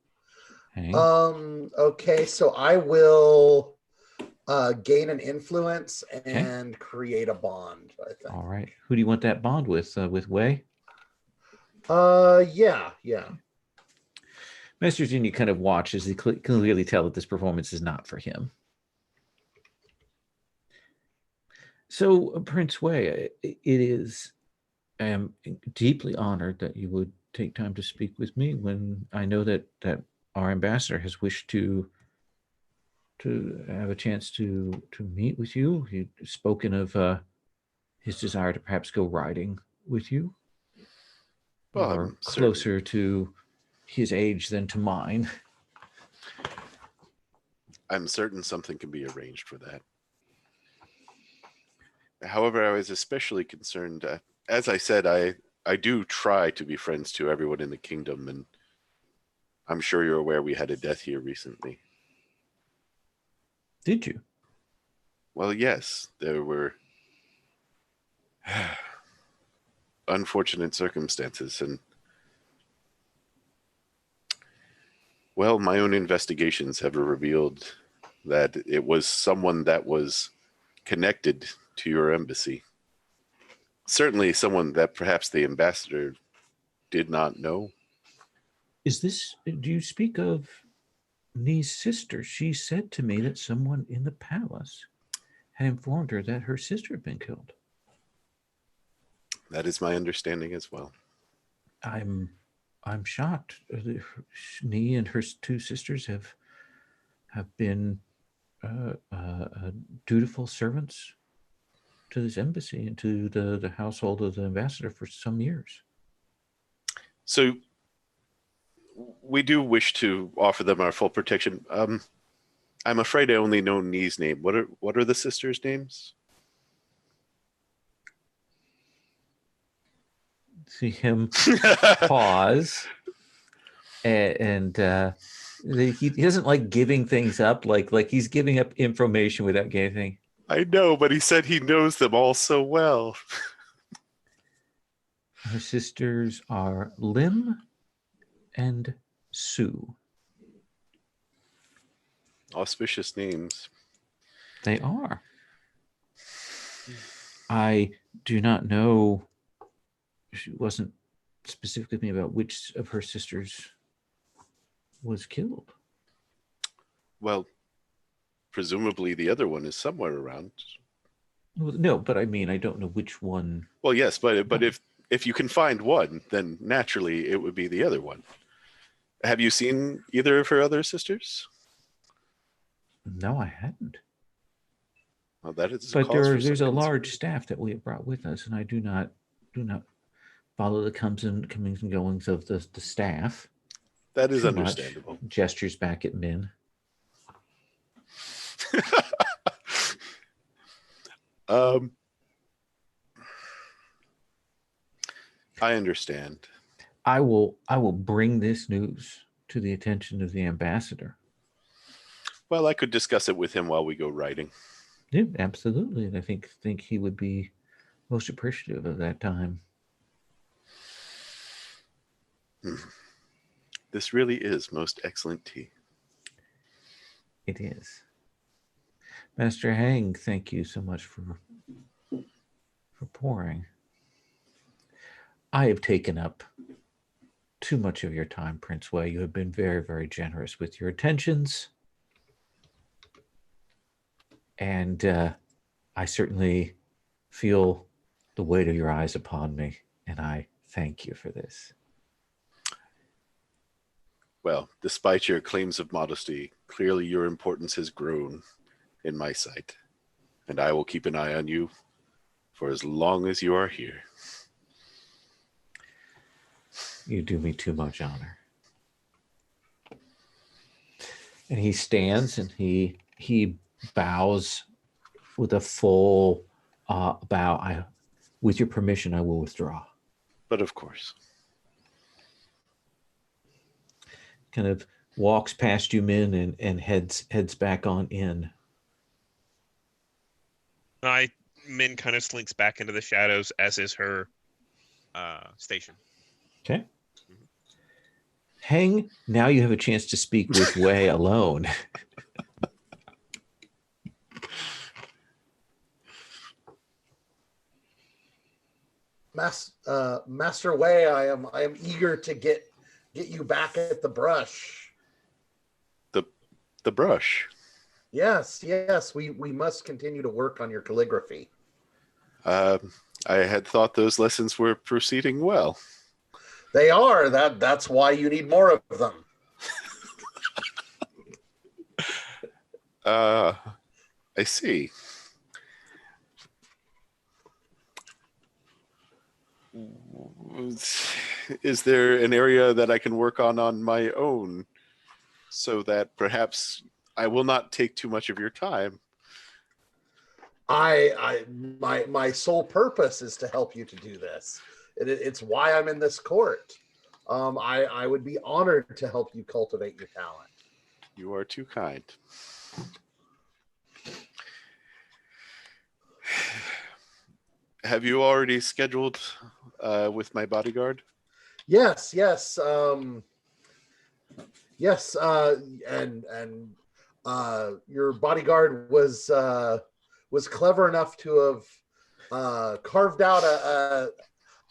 Hank? Okay, so I will gain an influence and create a bond, I think. All right. Who do you want that bond with? With Wei? Yeah. Master Junior kind of watches. He can clearly tell that this performance is not for him. So, Prince Wei, I am deeply honored that you would take time to speak with me when I know that our ambassador has wished to have a chance to meet with you. He'd spoken of his desire to perhaps go riding with you. Well, or closer to his age than to mine. I'm certain something can be arranged for that. However, I was especially concerned. As I said, I do try to be friends to everyone in the kingdom, and I'm sure you're aware we had a death here recently. Did you? Well, yes, there were unfortunate circumstances, and well, my own investigations have revealed that it was someone that was connected to your embassy. Certainly someone that perhaps the ambassador did not know. Do you speak of Ni's sister? She said to me that someone in the palace had informed her that her sister had been killed. That is my understanding as well. I'm shocked. Ni and her two sisters have been dutiful servants to this embassy and to the household of the ambassador for some years. So we do wish to offer them our full protection. I'm afraid I only know Ni's name. What are the sisters' names? See him pause, and he doesn't like giving things up, like he's giving up information without getting. I know, but he said he knows them all so well. Her sisters are Lim and Sue. Auspicious names. They are. I do not know. She wasn't specific with me about which of her sisters was killed. Well, presumably the other one is somewhere around. Well, no, but I mean, I don't know which one. Well, yes, but if you can find one, then naturally it would be the other one. Have you seen either of her other sisters? No, I hadn't. Well, that is. But there's a large staff that we have brought with us, and I do not follow the comings and goings of the staff. That is too understandable. Much. Gestures back at Min. I understand. I will bring this news to the attention of the ambassador. Well, I could discuss it with him while we go riding. Yeah, absolutely. And I think he would be most appreciative of that time. This really is most excellent tea. It is. Master Hang, thank you so much for pouring. I have taken up too much of your time, Prince Wei. You have been very, very generous with your attentions. And I certainly feel the weight of your eyes upon me, and I thank you for this. Well, despite your claims of modesty, clearly your importance has grown in my sight, and I will keep an eye on you for as long as you are here. You do me too much honor. And he stands and he bows with a full bow. With your permission, I will withdraw. But of course. Kind of walks past you men and heads back on in. I Min kind of slinks back into the shadows, as is her station. Okay. Hang, now you have a chance to speak with Wei alone. Master Wei, I am eager to get you back at the brush. The brush. Yes, we must continue to work on your calligraphy. I had thought those lessons were proceeding well. They are. That's why you need more of them. I see. Is there an area that I can work on my own so that perhaps I will not take too much of your time? My sole purpose is to help you to do this. It's why I'm in this court. I would be honored to help you cultivate your talent. You are too kind. Have you already scheduled with my bodyguard? Yes. And your bodyguard was clever enough to have carved out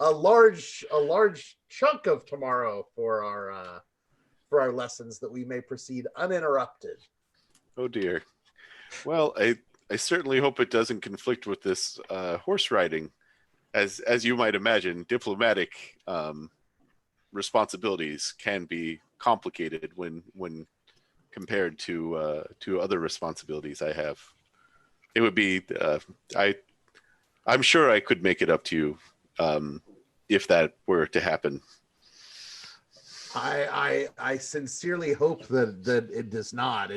a large chunk of tomorrow for our lessons, that we may proceed uninterrupted. Oh dear. Well, I certainly hope it doesn't conflict with this horse riding. As you might imagine, diplomatic responsibilities can be complicated when compared to other responsibilities I have. It would be I'm sure I could make it up to you if that were to happen. I sincerely hope that it does not.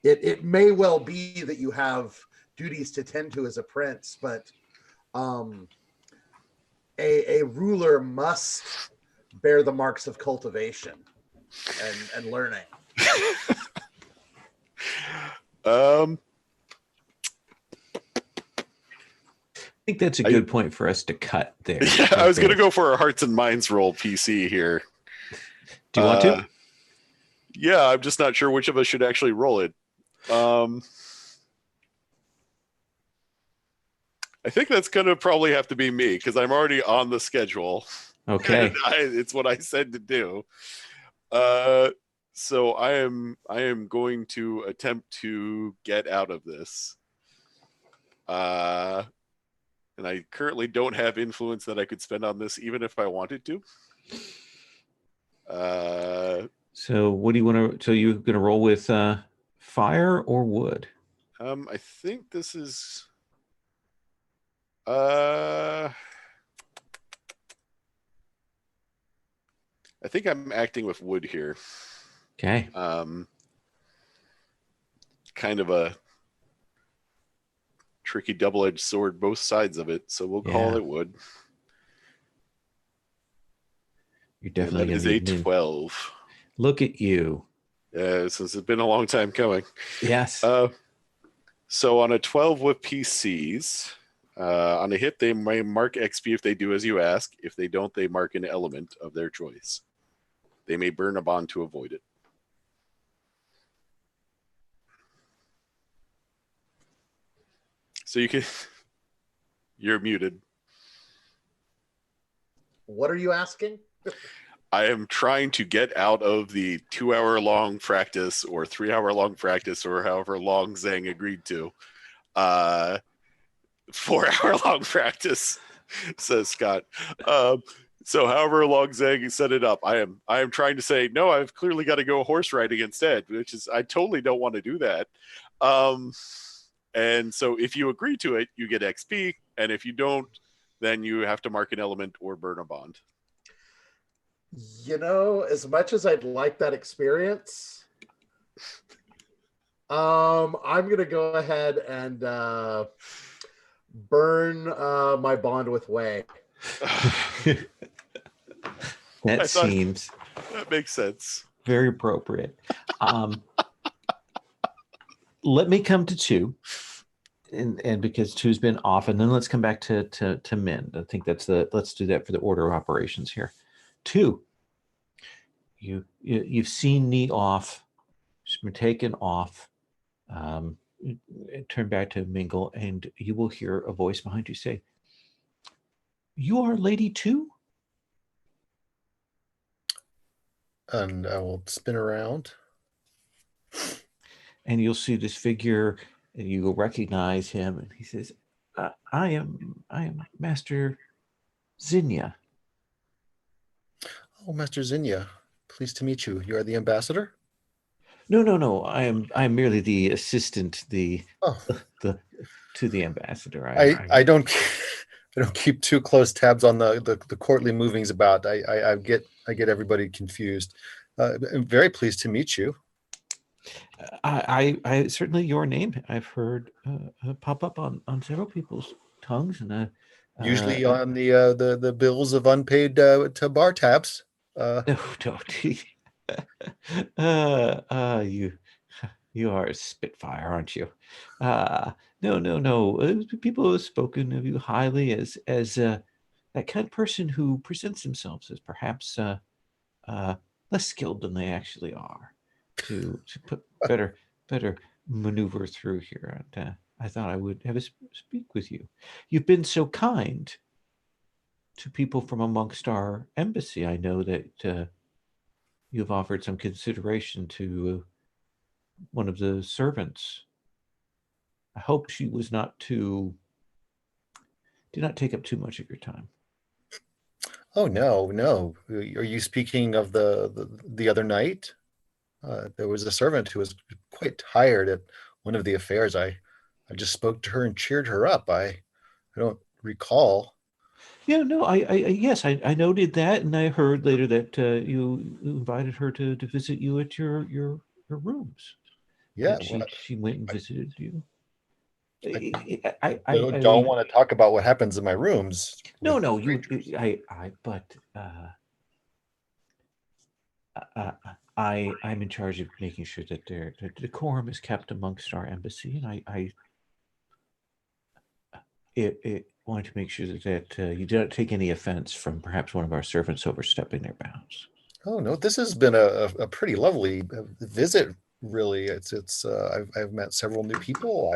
It may well be that you have duties to tend to as a prince, but a ruler must bear the marks of cultivation and learning. I think that's a good point for us to cut there. Yeah, I was going to go for a Hearts and Minds roll PC here. Do you want to? Yeah, I'm just not sure which of us should actually roll it. I think that's going to probably have to be me because I'm already on the schedule. Okay. It's what I said to do. So I am going to attempt to get out of this. And I currently don't have influence that I could spend on this, even if I wanted to. So what do you want to? So you're going to roll with fire or wood? I think this is. I think I'm acting with wood here. Okay. Kind of a tricky double-edged sword, both sides of it. So we'll call it wood. You're definitely going to need 12. Look at you. Since it's been a long time coming. Yes. So on a 12 with PCs, on a hit, they may mark XP if they do as you ask. If they don't, they mark an element of their choice. They may burn a bond to avoid it. So you're muted. What are you asking? I am trying to get out of the 2-hour-long practice or 3-hour-long practice or however long Zhang agreed to. 4-hour-long practice, says Scott. So however long Zhang set it up, I am trying to say, no, I've clearly got to go horse riding instead, which is, I totally don't want to do that. And so if you agree to it, you get XP. And if you don't, then you have to mark an element or burn a bond. You know, as much as I'd like that experience, I'm going to go ahead and burn my bond with Wei. Seems that makes sense. Very appropriate. Let me come to 2. and because two's been off, and then let's come back to Min. I think let's do that for the order of operations here. Two, you've seen knee off, she's been taken off. Turn back to Mingle, and you will hear a voice behind you say, "You are Lady Two?" And I will spin around. And you'll see this figure, and you will recognize him, and he says, I am Master Zinnia." Oh, Master Zinnia, pleased to meet you. You are the ambassador? No. I am merely the assistant, Oh, to the ambassador. I don't I don't keep too close tabs on the courtly movings about. I get everybody confused. I'm very pleased to meet you. I certainly, your name I've heard pop up on several people's tongues, and Usually on the bills of unpaid to bar tabs. no, you are a spitfire, aren't you? No. People have spoken of you highly as that kind of person who presents themselves as perhaps less skilled than they actually are, to put better maneuver through here. And I thought I would have a speak with you. You've been so kind to people from amongst our embassy. I know that you've offered some consideration to one of the servants. I hope she was did not take up too much of your time. Oh no. Are you speaking of the other night? There was a servant who was quite tired at one of the affairs. I just spoke to her and cheered her up. I don't recall. Yeah, no, yes, I noted that, and I heard later that you invited her to visit you at your rooms. Yeah, That well, she went and visited you. I I don't want to talk about what happens in my rooms. no, with no, you, strangers. but I'm in charge of making sure that the decorum is kept amongst our embassy, and I wanted to make sure that you don't take any offense from perhaps one of our servants overstepping their bounds. Oh no, this has been a pretty lovely visit. Really, I've met several new people.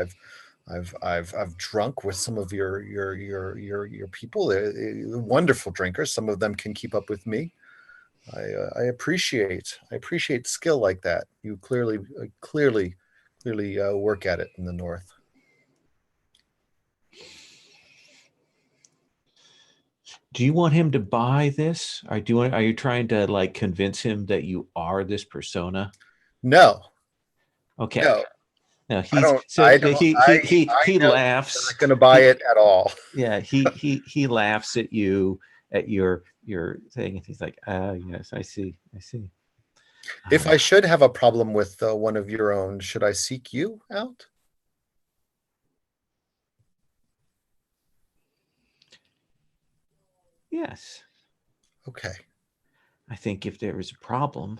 I've drunk with some of your people. They're wonderful drinkers. Some of them can keep up with me. I appreciate skill like that. You clearly work at it in the north. Do you want him to buy this? Or are you trying to like convince him that you are this persona? No, Okay. no, No, I he's don't. so I don't. I he know I'm laughs. not going to buy it at all. Yeah, he laughs at you at your thing, and he's like, yes, I see. If I should have a problem with one of your own, should I seek you out? Yes. Okay. I think if there is a problem,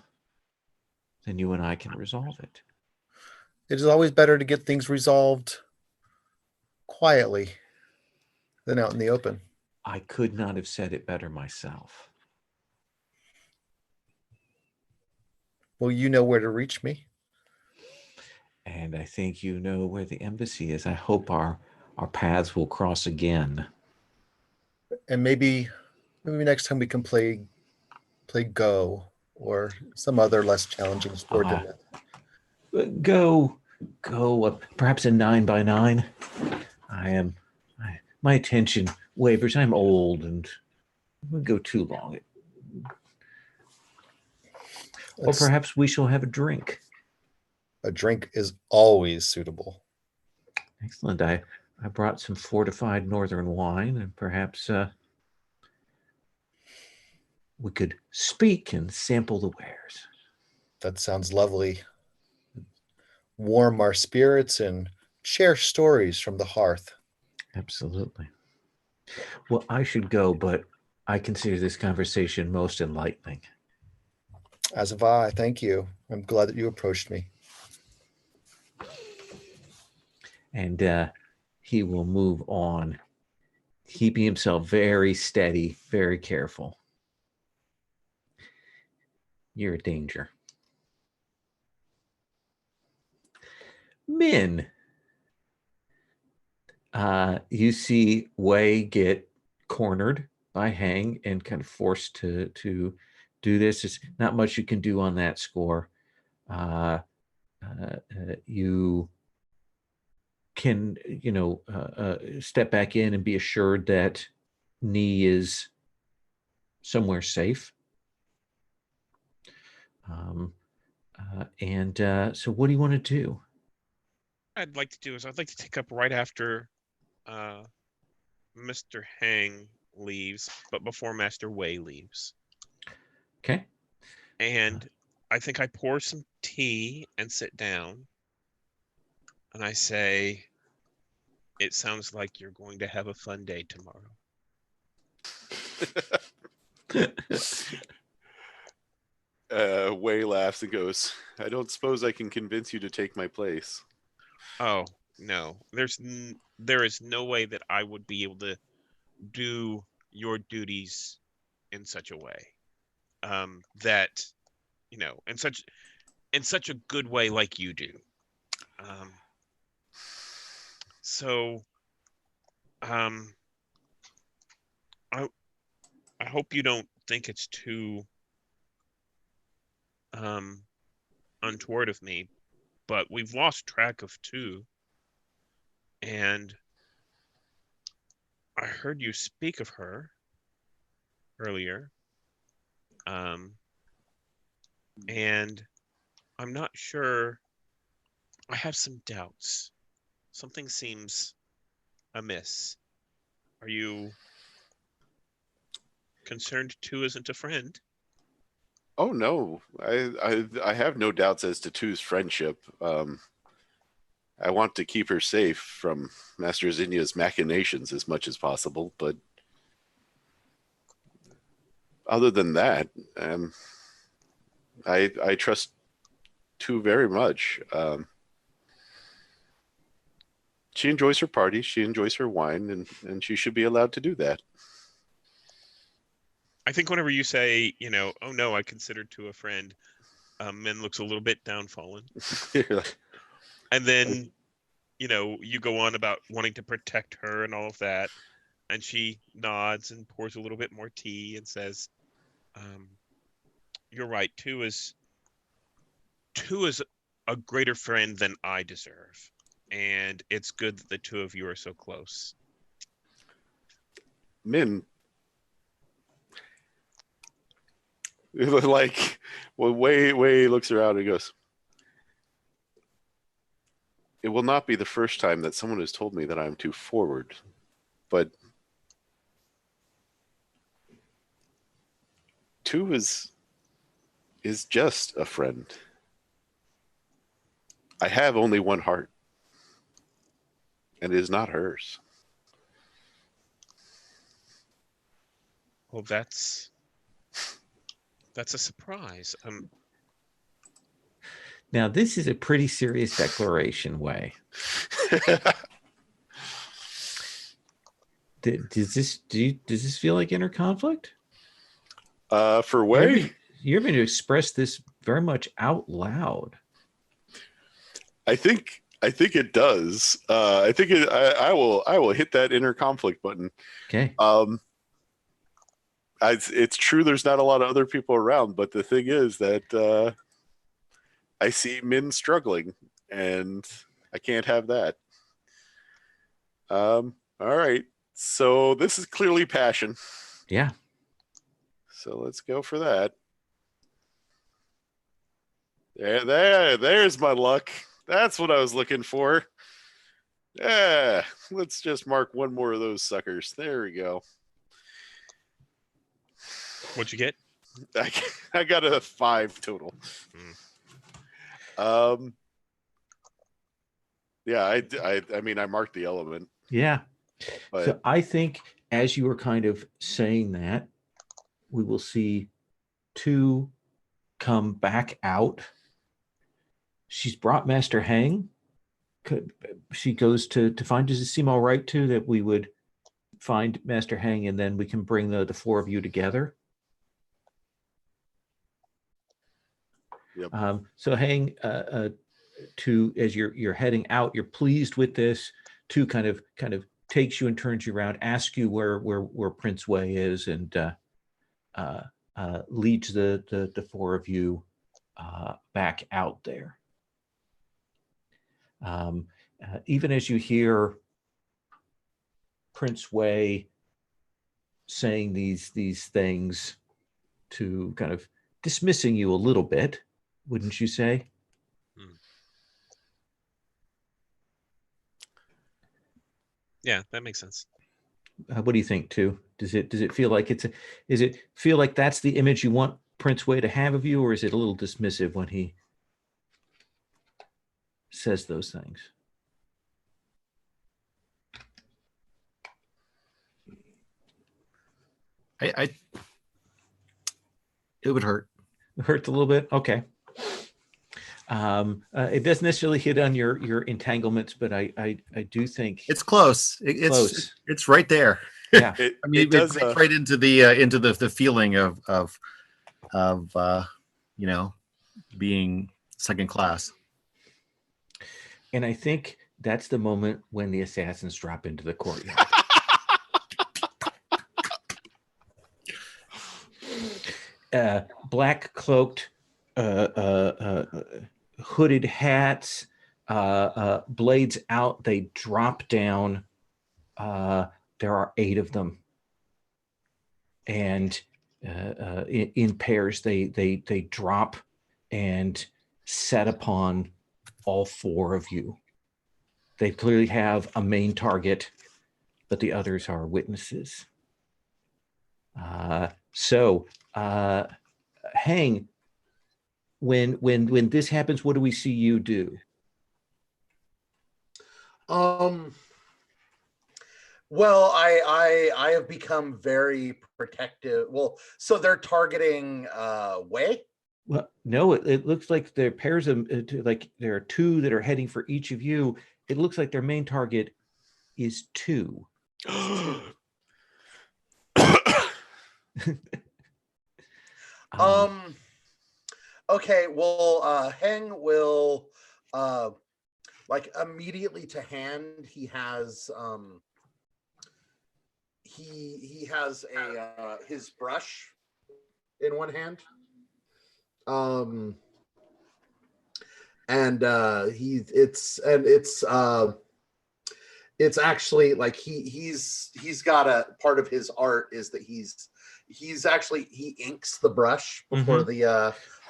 then you and I can resolve it. It is always better to get things resolved quietly than out in the open. I could not have said it better myself. Well, you know where to reach me. And I think you know where the embassy is. I hope our paths will cross again. And maybe next time we can play Go or some other less challenging sport than that. Go, perhaps a 9x9. My attention wavers. I'm old and we'll go too long. Or perhaps we shall have a drink. A drink is always suitable. Excellent. I brought some fortified northern wine, and perhaps we could speak and sample the wares. That sounds lovely. Warm our spirits and share stories from the hearth. Absolutely. Well, I should go, but I consider this conversation most enlightening. As have I. Thank you. I'm glad that you approached me. And he will move on, keeping himself very steady, very careful. You're a danger. Min. You see Wei get cornered by Hang and kind of forced to do this. There's not much you can do on that score. You can, step back in and be assured that Ni is somewhere safe. So what do you want to do? I'd like to take up right after Mr. Hang leaves, but before Master Wei leaves. Okay. And I think I pour some tea and sit down. And I say, it sounds like you're going to have a fun day tomorrow. Wei laughs and goes, I don't suppose I can convince you to take my place. Oh, no. There is no way that I would be able to do your duties in such a way. That, in such a good way like you do. I hope you don't think it's too untoward of me, but we've lost track of two, and I heard you speak of her earlier, and I'm not sure. I have some doubts. Something seems amiss. Are you concerned two isn't a friend? Oh no, I have no doubts as to Two's friendship. I want to keep her safe from Master Zinnia's machinations as much as possible, but other than that, I trust Two very much. She enjoys her parties, she enjoys her wine, and she should be allowed to do that. I think whenever you say, oh no, I consider Two a friend, Min looks a little bit downfallen. And then, you go on about wanting to protect her and all of that. And she nods and pours a little bit more tea and says, you're right. Two is a greater friend than I deserve. And it's good that the two of you are so close. Min, like, well, Wei looks around and goes, it will not be the first time that someone has told me that I'm too forward, but Two is just a friend. I have only one heart, and it is not hers. Well, that's a surprise. Now, this is a pretty serious declaration, Wei. Does this feel like inner conflict? For Wei, you're going to express this very much out loud. I think it does. I think I will hit that inner conflict button. Okay. It's true. There's not a lot of other people around, but the thing is that I see Min struggling, and I can't have that. All right. So this is clearly passion. Yeah. So let's go for that. There's my luck. That's what I was looking for. Yeah, let's just mark one more of those suckers. There we go. What'd you get? I got a 5 total. Yeah, I mean, I marked the element. Yeah. But so I think as you were kind of saying that, we will see Two come back out. She's brought Master Hang, she goes to find. Does it seem all right too that we would find Master Hang and then we can bring the four of you together? Yep. So Hang, to as you're heading out, you're pleased with this. Two kind of takes you and turns you around, asks you where Prince Wei is, and leads the four of you back out there. Even as you hear Prince Wei saying these things, to kind of dismissing you a little bit, wouldn't you say? Yeah, that makes sense. What do you think, too? Does it feel like is it feel like that's the image you want Prince Wei to have of you, or is it a little dismissive when he says those things? It would hurt. It hurts a little bit. Okay. It doesn't necessarily hit on your entanglements, but I do think It's close. close. It's right there. Yeah. It, I mean, it does. plays right into the feeling of being second class. And I think that's the moment when the assassins drop into the courtyard. Black cloaked, hooded hats, blades out. They drop down. There are 8 of them, and in pairs they drop and set upon all 4 of you. They clearly have a main target, but the others are witnesses. So Hang, when this happens, what do we see you do? Well, I have become very protective. Well, so they're targeting Wei? Well, no, it looks like there are pairs of like there are 2 that are heading for each of you. It looks like their main target is 2. Okay, well, Heng will like immediately to hand. He has he has a his brush in one hand, and it's actually like he's got a part of his art is that he's actually he inks the brush before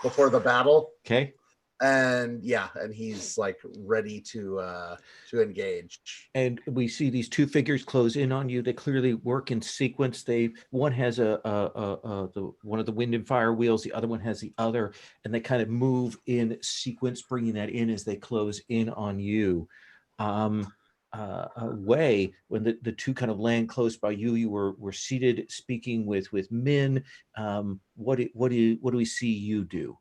before the battle. Okay. And yeah, and he's like ready to engage. And we see these 2 figures close in on you. They clearly work in sequence. One has one of the wind and fire wheels, the other one has the other, and they kind of move in sequence, bringing that in as they close in on you. Wei, when the 2 kind of land close by you, you were seated speaking with Min. What do we see you do?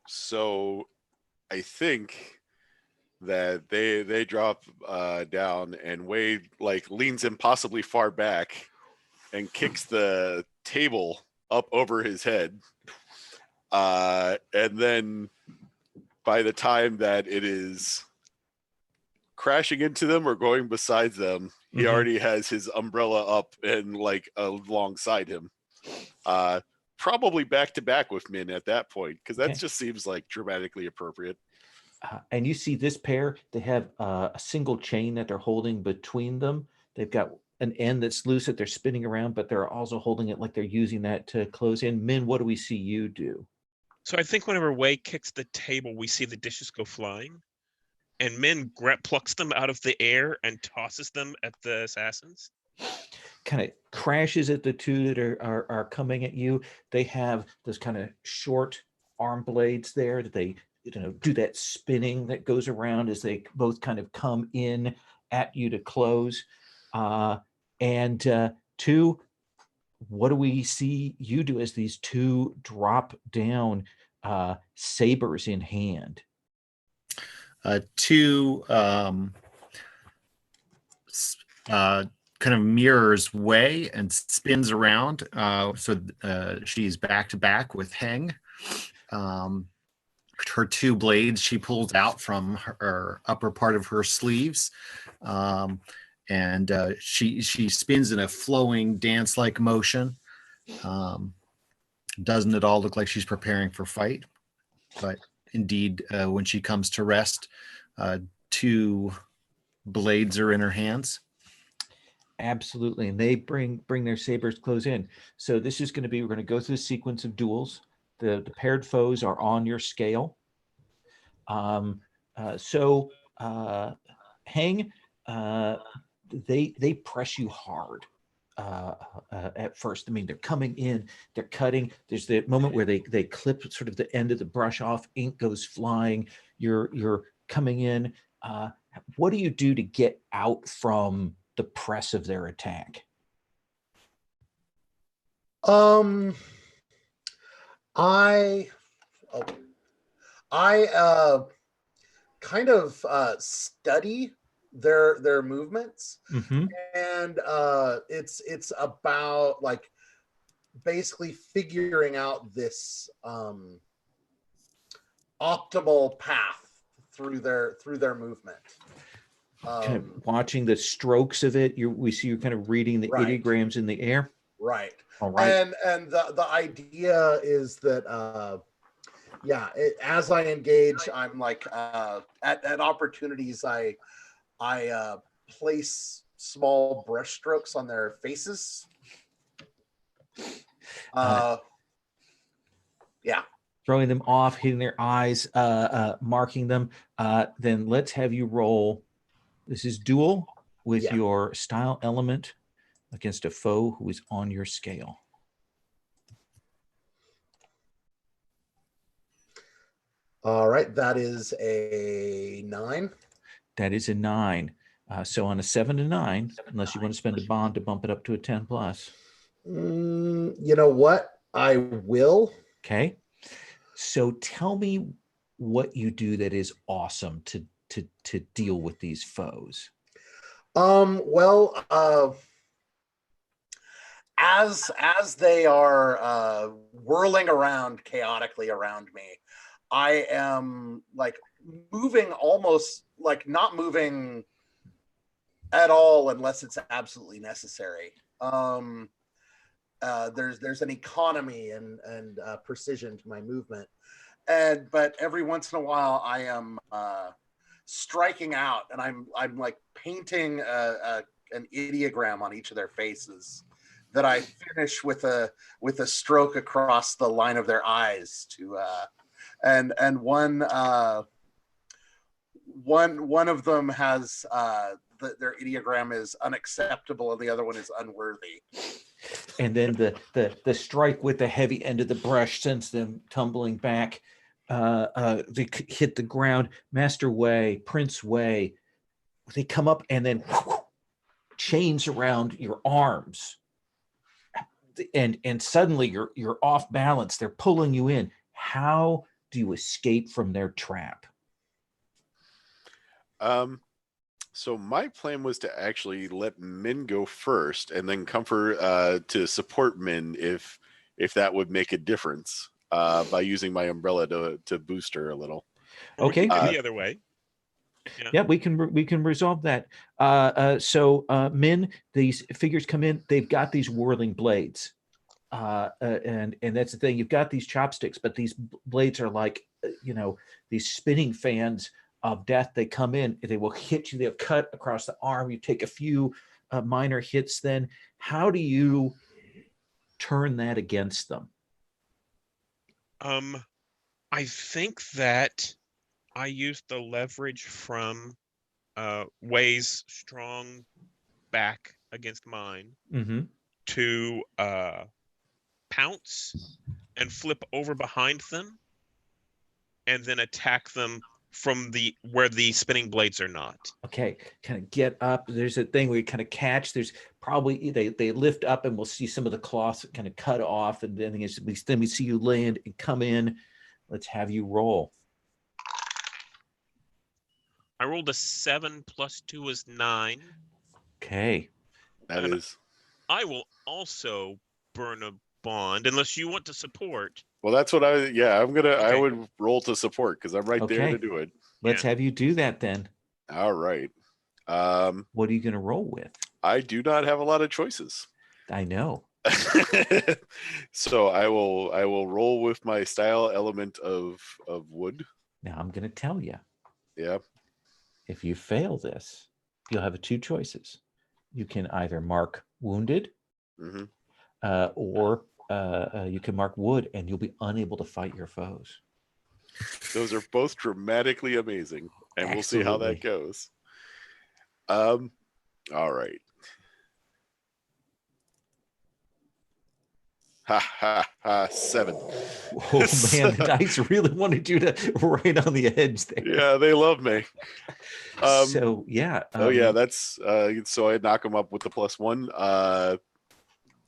So I think that they drop down, and Wade like leans impossibly far back and kicks the table up over his head. And then by the time that it is crashing into them or going beside them, he already has his umbrella up and like alongside him. Probably back to back with Min at that point, because that just seems like dramatically appropriate. And you see this pair, they have a single chain that they're holding between them. They've got an end that's loose that they're spinning around, but they're also holding it like they're using that to close in. Min, what do we see you do? So I think whenever Wei kicks the table, we see the dishes go flying, and Min plucks them out of the air and tosses them at the assassins. Kind of crashes at the 2 that are coming at you. They have those kind of short arm blades there that they do that spinning that goes around as they both kind of come in at you to close. And 2, what do we see you do as these 2 drop down? sabers in hand. Two kind of mirrors Wei and spins around. So she's back to back with Heng. Her two blades she pulls out from her upper part of her sleeves. And she spins in a flowing dance-like motion. Doesn't at all look like she's preparing for fight, but indeed, when she comes to rest, two blades are in her hands. Absolutely, and they bring their sabers close in. So this is going to be, we're going to go through the sequence of duels. The paired foes are on your scale. Heng, they press you hard at first. I mean, they're coming in, they're cutting. There's the moment where they clip sort of the end of the brush off, ink goes flying. You're coming in. What do you do to get out from the press of their attack? I kind of study their movements, Mm-hmm. and it's about like basically figuring out this optimal path through their movement. Kind of watching the strokes of it. We see you're kind of reading the Right. ideograms in the air. Right. All right. And the idea is that as I engage, I'm like at opportunities I place small brush strokes on their faces. Throwing them off, hitting their eyes, marking them. Then let's have you roll. This is duel with Yeah. your style element against a foe who is on your scale. All right, that is a 9. That is a 9. So on a 7 to 9, unless you want to spend a bond to bump it up to a 10 plus. You know what? I will. Okay. So tell me what you do that is awesome to deal with these foes. As they are whirling around chaotically around me, I am like moving almost like not moving at all unless it's absolutely necessary. There's an economy and precision to my movement, but every once in a while I am striking out, and I'm like painting an ideogram on each of their faces that I finish with a stroke across the line of their eyes to and one of them has their ideogram is unacceptable and the other one is unworthy. And then the strike with the heavy end of the brush sends them tumbling back. They hit the ground. Master Wei, Prince Wei, they come up and then chains around your arms. And suddenly you're off balance. They're pulling you in. How do you escape from their trap? So my plan was to actually let Min go first and then comfort to support Min if that would make a difference by using my umbrella to boost her a little. Or Okay. we can do the other way. Yeah, we can resolve that. So Min, these figures come in. They've got these whirling blades, and that's the thing. You've got these chopsticks, but these blades are like these spinning fans of death. They come in, they will hit you. They'll cut across the arm. You take a few minor hits. Then how do you turn that against them? I think that I used the leverage from Wei's strong back against mine to pounce and flip over behind them and then attack them from where the spinning blades are not. Okay, kind of get up. There's a thing where you kind of catch. There's probably they lift up, and we'll see some of the cloth kind of cut off, and then we see you land and come in. Let's have you roll. I rolled a 7 plus 2 is 9. Okay. That And is. I will also burn a bond unless you want to support. Well, that's what I. Yeah, I'm gonna. I Okay. would roll to support because I'm right there Okay. to do it. Let's have you do that then. All right. What are you going to roll with? I do not have a lot of choices. I know. So I will roll with my style element of wood. Now I'm going to tell you. Yeah. If you fail this, you'll have two choices. You can either mark wounded, Mm-hmm. or you can mark wood, and you'll be unable to fight your foes. Those are both dramatically amazing, and we'll see how that goes. All right. Ha ha ha! 7. Oh man, the dice really wanted you to right on the edge there. Yeah, they love me. So yeah. Oh yeah, that's so I knock him up with the +1.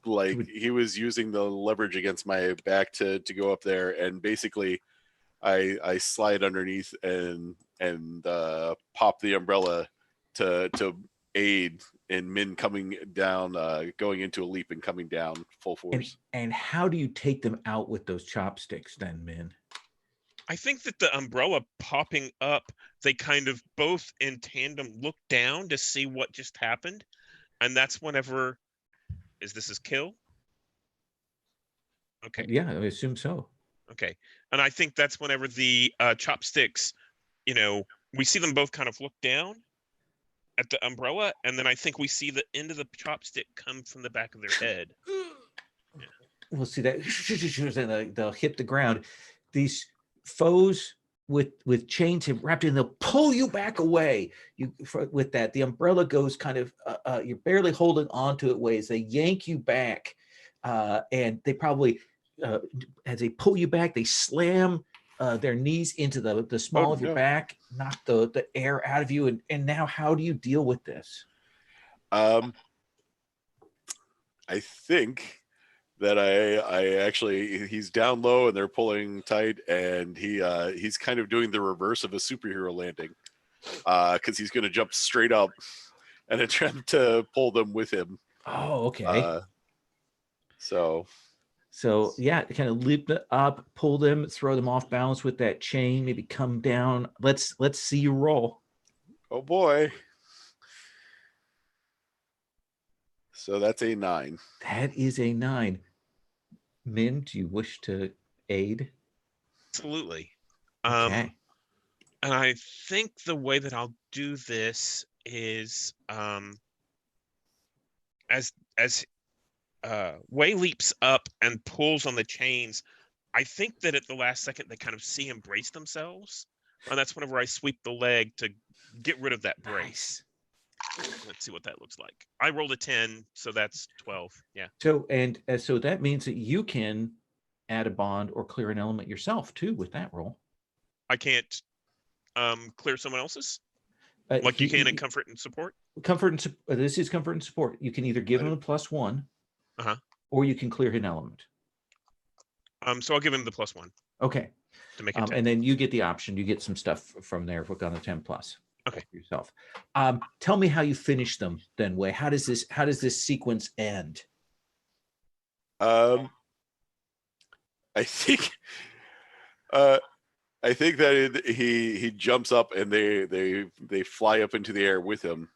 Like he was using the leverage against my back to go up there, and basically I slide underneath and pop the umbrella to aid in Min coming down, going into a leap and coming down full force. And how do you take them out with those chopsticks then, Min? I think that the umbrella popping up, they kind of both in tandem look down to see what just happened. And that's whenever, is this his kill? Okay. Yeah, I assume so. Okay. And I think that's whenever the chopsticks, we see them both kind of look down at the umbrella, and then I think we see the end of the chopstick come from the back of their head. Yeah. We'll see that, and they'll hit the ground. These foes with chains have wrapped in, they'll pull you back away. With that, the umbrella goes kind of, you're barely holding onto it ways. They yank you back, and they probably, as they pull you back, they slam their knees into the small of your back, knock the air out of you. And now how do you deal with this? I think that I actually, he's down low and they're pulling tight, and he's kind of doing the reverse of a superhero landing, because he's going to jump straight up and attempt to pull them with him. Oh, okay. So yeah, kind of leap up, pull them, throw them off balance with that chain, maybe come down. Let's see you roll. Oh boy. So that's a 9. That is a 9. Min, do you wish to aid? Absolutely. Okay. And I think the way that I'll do this is as Wei leaps up and pulls on the chains, I think that at the last second they kind of see him brace themselves, and that's whenever I sweep the leg to get rid of that brace. Let's see what that looks like. I rolled a 10, so that's 12. Yeah. So so that means that you can add a bond or clear an element yourself too with that roll. I can't clear someone else's, like you can in comfort and support. This is comfort and support. You can either give him a +1, or you can clear an element. So I'll give him the +1. Okay. To make it 10. And then you get the option. You get some stuff from there on the 10+. Okay. Yourself. Tell me how you finish them then, Wei. How does this sequence end? I think that he jumps up and they fly up into the air with him,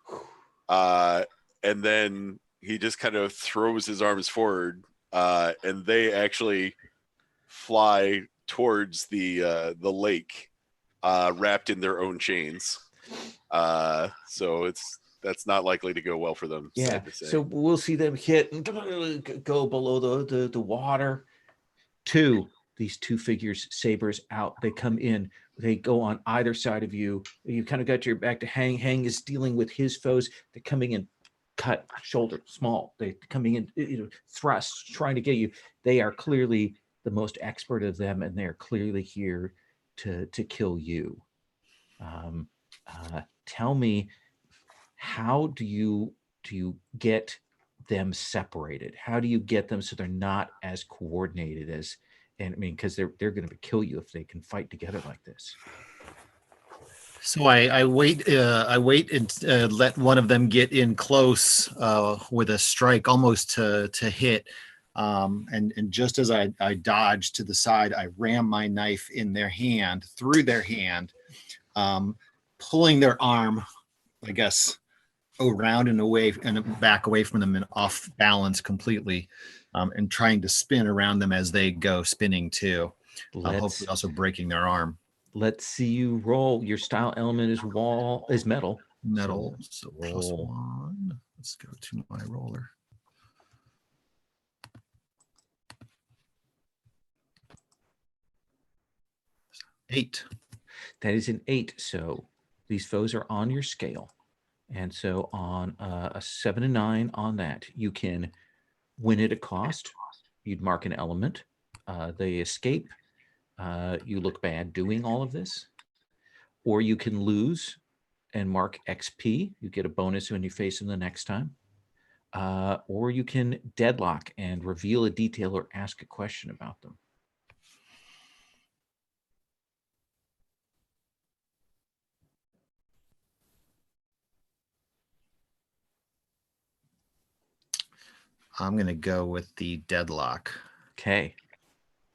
and then he just kind of throws his arms forward, and they actually fly towards the lake, wrapped in their own chains. So that's not likely to go well for them. Yeah. So we'll see them hit and go below the water. These two figures, sabers out. They come in. They go on either side of you. You kind of got your back to Hang. Hang is dealing with his foes. They're coming in, cut, shoulder, small. They're coming in, thrust, trying to get you. They are clearly the most expert of them, and they're clearly here to kill you. Tell me, how do you get them separated? How do you get them so they're not as coordinated as And I mean, because they're going to kill you if they can fight together like this. So I wait. I wait and let one of them get in close with a strike, almost to hit. And just as I dodge to the side, I ram my knife in their hand, through their hand, pulling their arm, I guess, around and away and back away from them and off balance completely, and trying to spin around them as they go spinning too. Hopefully also breaking their arm. Let's see you roll. Your style element is metal. Metal. So +1. Let's go to my roller. Eight. That is an 8. So these foes are on your scale. And so on a 7 and 9 on that, you can win at a cost. You'd mark an element. They escape. You look bad doing all of this. Or you can lose and mark XP. You get a bonus when you face them the next time. Or you can deadlock and reveal a detail or ask a question about them. I'm going to go with the deadlock. Okay.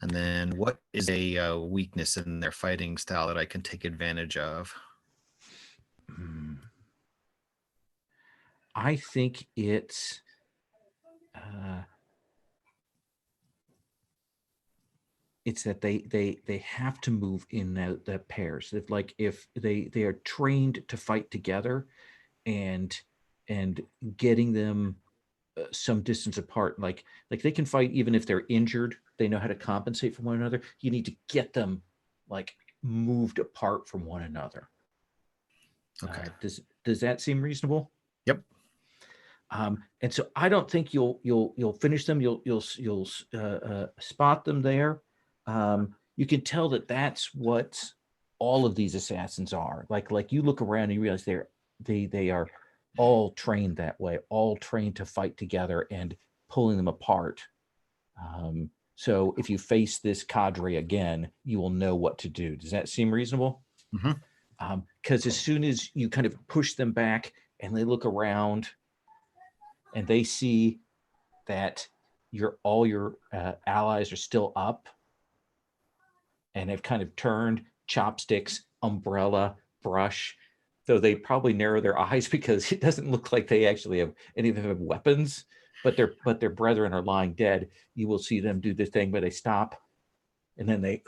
And then what is a weakness in their fighting style that I can take advantage of? I think it's that they have to move in the pairs. If they are trained to fight together, and getting them some distance apart, like they can fight even if they're injured. They know how to compensate for one another. You need to get them like moved apart from one another. Okay. Does that seem reasonable? Yep. And so I don't think you'll finish them. You'll spot them there. You can tell that that's what all of these assassins are. Like you look around and you realize they are all trained that way, all trained to fight together and pulling them apart. So if you face this cadre again, you will know what to do. Does that seem reasonable? Mm-hmm. Because as soon as you kind of push them back and they look around and they see that all your allies are still up and have kind of turned, chopsticks, umbrella, brush, though they probably narrow their eyes because it doesn't look like they actually have any of them have weapons, but their brethren are lying dead. You will see them do the thing where they stop and then they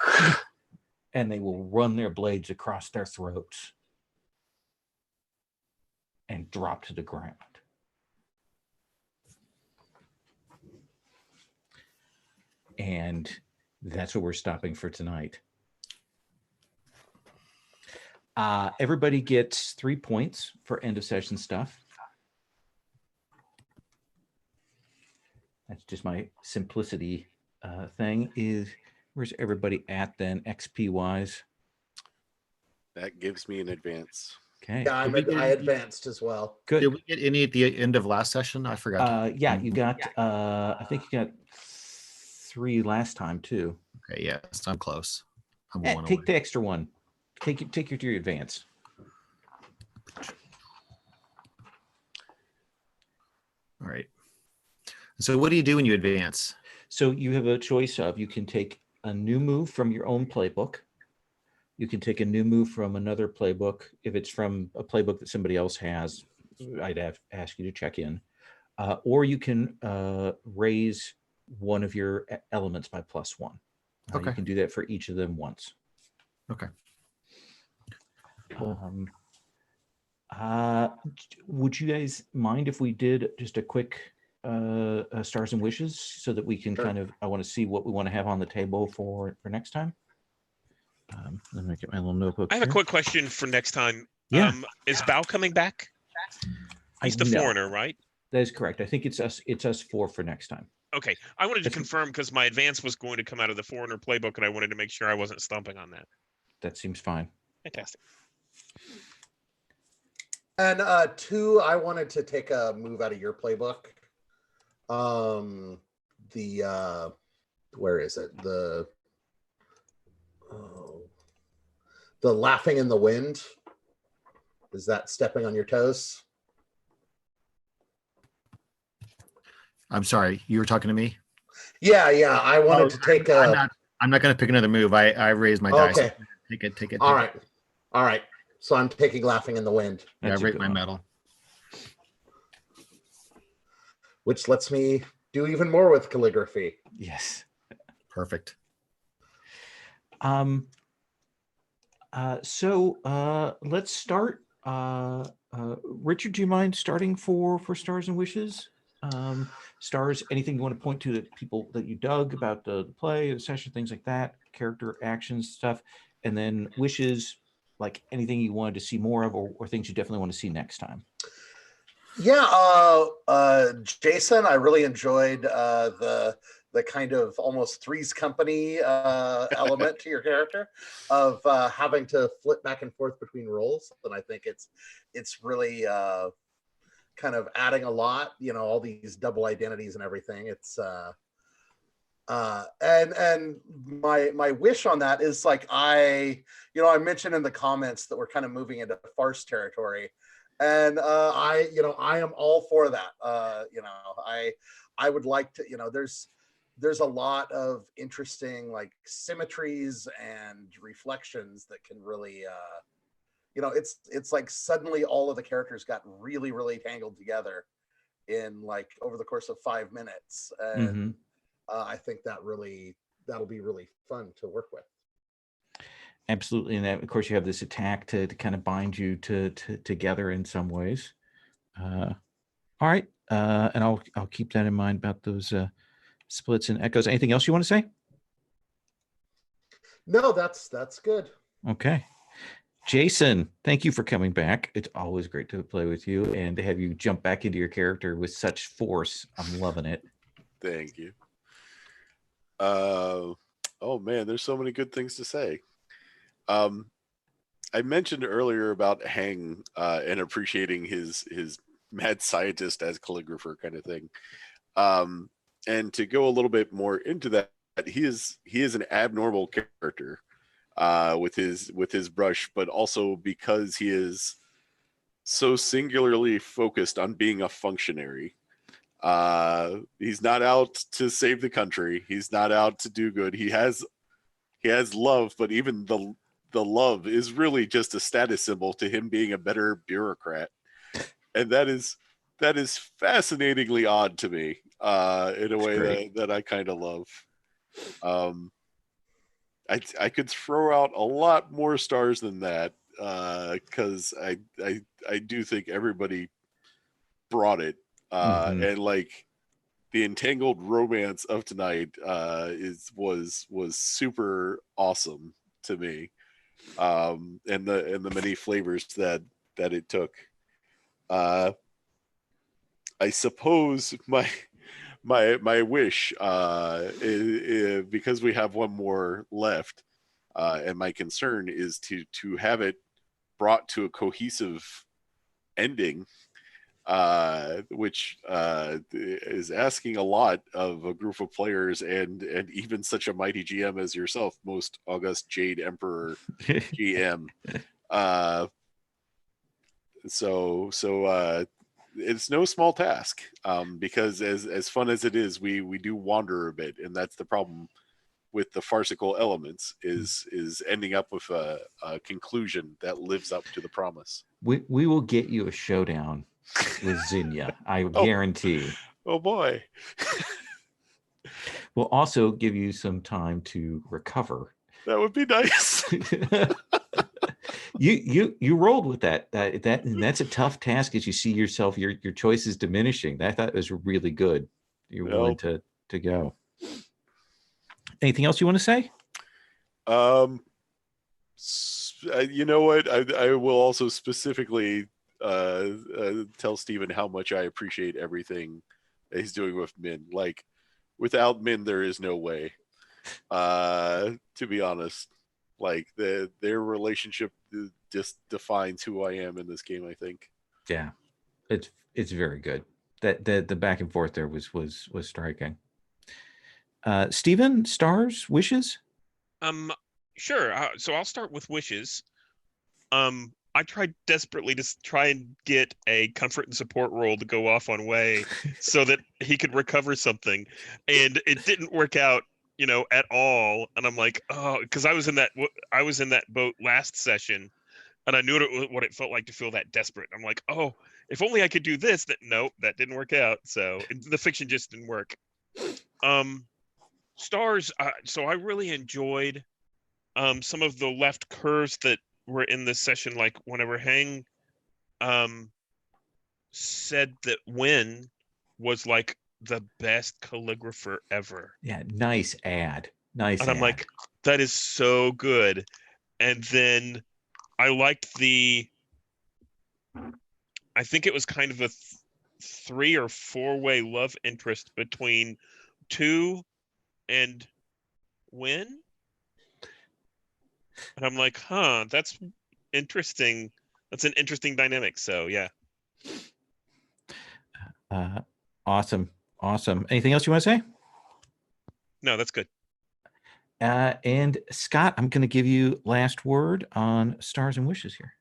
will run their blades across their throats and drop to the ground. And that's what we're stopping for tonight. Everybody gets 3 points for end of session stuff. That's just my simplicity thing. Where's everybody at then, XP wise? That gives me an advance. Okay. Yeah, I advanced as well. Good. Did we get any at the end of last session? I forgot. Yeah, you got. I think you got 3 last time too. Okay, yes, I'm close. I'm Yeah, one take away. the extra one. Take your advance. All right. So what do you do when you advance? So you have a choice of, you can take a new move from your own playbook. You can take a new move from another playbook. If it's from a playbook that somebody else has, I'd ask you to check in. Or you can raise one of your elements by +1. Okay. You can do that for each of them once. Okay. Would you guys mind if we did just a quick stars and wishes so that we can Sure. kind of, I want to see what we want to have on the table for next time. Let me get my little notebook. I have a here. quick question for next time. Yeah. Is Bao coming back? He's the No. foreigner, right? That is correct. I think it's us 4 for next time. Okay. I wanted to That's- confirm because my advance was going to come out of the foreigner playbook, and I wanted to make sure I wasn't stumping on that. That seems fine. Fantastic. And 2, I wanted to take a move out of your playbook. Where is it? The laughing in the wind. Is that stepping on your toes? I'm sorry, you were talking to me. Yeah. I wanted to take I'm not going to pick another move. I raised my dice. Okay. Take it. All right. So I'm taking laughing in the wind. Yeah, I That's a rate good my one. medal. Which lets me do even more with calligraphy. Yes. Perfect. So let's start. Richard, do you mind starting for stars and wishes? Stars, anything you want to point to that people that you dug about the play, the session, things like that, character actions, stuff, and then wishes, like anything you wanted to see more of, or things you definitely want to see next time. Yeah, Jason, I really enjoyed the kind of almost Three's Company element to your character of having to flip back and forth between roles, and I think it's really kind of adding a lot. All these double identities and everything. It's and my wish on that is like I mentioned in the comments that we're kind of moving into farce territory. And I am all for that. I would like to, there's a lot of interesting like symmetries and reflections that can really, it's like suddenly all of the characters got really, really tangled together in like over the course of 5 minutes. And I think that'll be really fun to work with. Absolutely, and that, of course, you have this attack to kind of bind you together in some ways. All right, and I'll keep that in mind about those splits and echoes. Anything else you want to say? No, that's good. Okay, Jason, thank you for coming back. It's always great to play with you and to have you jump back into your character with such force. I'm loving it. Thank you. Oh man, there's so many good things to say. I mentioned earlier about Hang and appreciating his mad scientist as calligrapher kind of thing. And to go a little bit more into that, he is an abnormal character with his brush, but also because he is so singularly focused on being a functionary. He's not out to save the country. He's not out to do good. He has love, but even the love is really just a status symbol to him being a better bureaucrat. And that is fascinatingly odd to me in a way that I kind of love. I could throw out a lot more stars than that because I do think everybody brought it. And like the entangled romance of tonight was super awesome to me. And the many flavors that it took. I suppose my wish is, because we have one more left, and my concern is to have it brought to a cohesive ending, which is asking a lot of a group of players and even such a mighty GM as yourself, most august Jade Emperor GM. So it's no small task, because as fun as it is, we do wander a bit, and that's the problem with the farcical elements is ending up with a conclusion that lives up to the promise. We will get you a showdown with Zinnia, I guarantee. Oh boy. We'll also give you some time to recover. That would be nice. You rolled with that and that's a tough task as you see yourself, your choices diminishing. I thought it was really good. You're willing to go. Anything else you want to say? You know what? I will also specifically tell Stephen how much I appreciate everything that he's doing with Min. Like, without Min, there is no way. To be honest, like their relationship just defines who I am in this game, I think. Yeah, it's very good. That the back and forth there was striking. Stephen, stars, wishes? Sure. So I'll start with wishes. I tried desperately to try and get a comfort and support roll to go off on Wei so that he could recover something, and it didn't work out, at all. And I'm like, oh, because I was in that boat last session, and I knew what it felt like to feel that desperate. I'm like, oh, if only I could do this. Nope, that didn't work out. So the fiction just didn't work. Stars. So I really enjoyed some of the left curves that were in this session, like whenever Hang said that Win was like the best calligrapher ever. Yeah, nice ad. Nice. And I'm like, that is so good. And then I liked I think it was kind of a 3 or 4-way love interest between Tu and Win. And I'm like, huh, that's interesting. That's an interesting dynamic. So yeah. Awesome. Anything else you want to say? No, that's good. And Scott, I'm going to give you last word on Stars and Wishes here.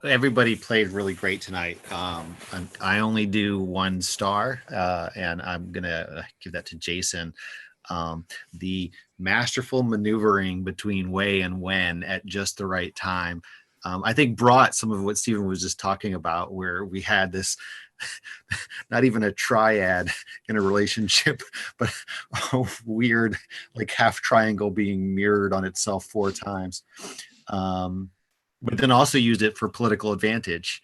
Everybody played really great tonight. I only do 1 star, and I'm gonna give that to Jason. The masterful maneuvering between Wei and Wen at just the right time, I think brought some of what Stephen was just talking about, where we had this not even a triad in a relationship, but a weird like half triangle being mirrored on itself 4 times. But then also used it for political advantage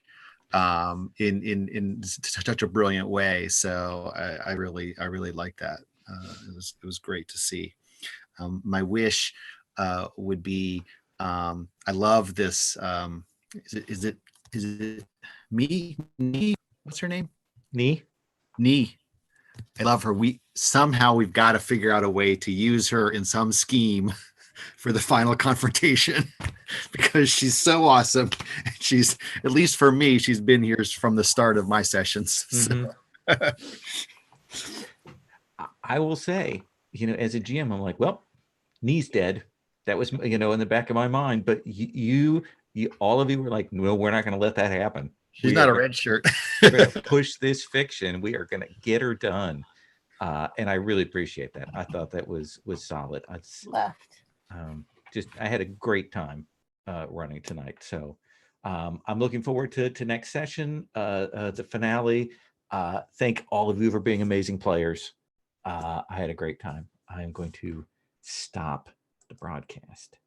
in such a brilliant way. So I really like that. It was great to see. My wish would be I love this. Is it me? What's her name? Nee. I love her. We've got to figure out a way to use her in some scheme for the final confrontation because she's so awesome. She's, at least for me, she's been here from the start of my sessions. Mm-hmm. I will say, as a GM, I'm like, well, Nee's dead. That was, in the back of my mind. But you all of you were like, no, we're not going to let that happen. She's not a red shirt. We're going to push this fiction. We are going to get her done. And I really appreciate that. I thought that was solid. I had a great time running tonight. So I'm looking forward to next session, the finale. Thank all of you for being amazing players. I had a great time. I am going to stop the broadcast.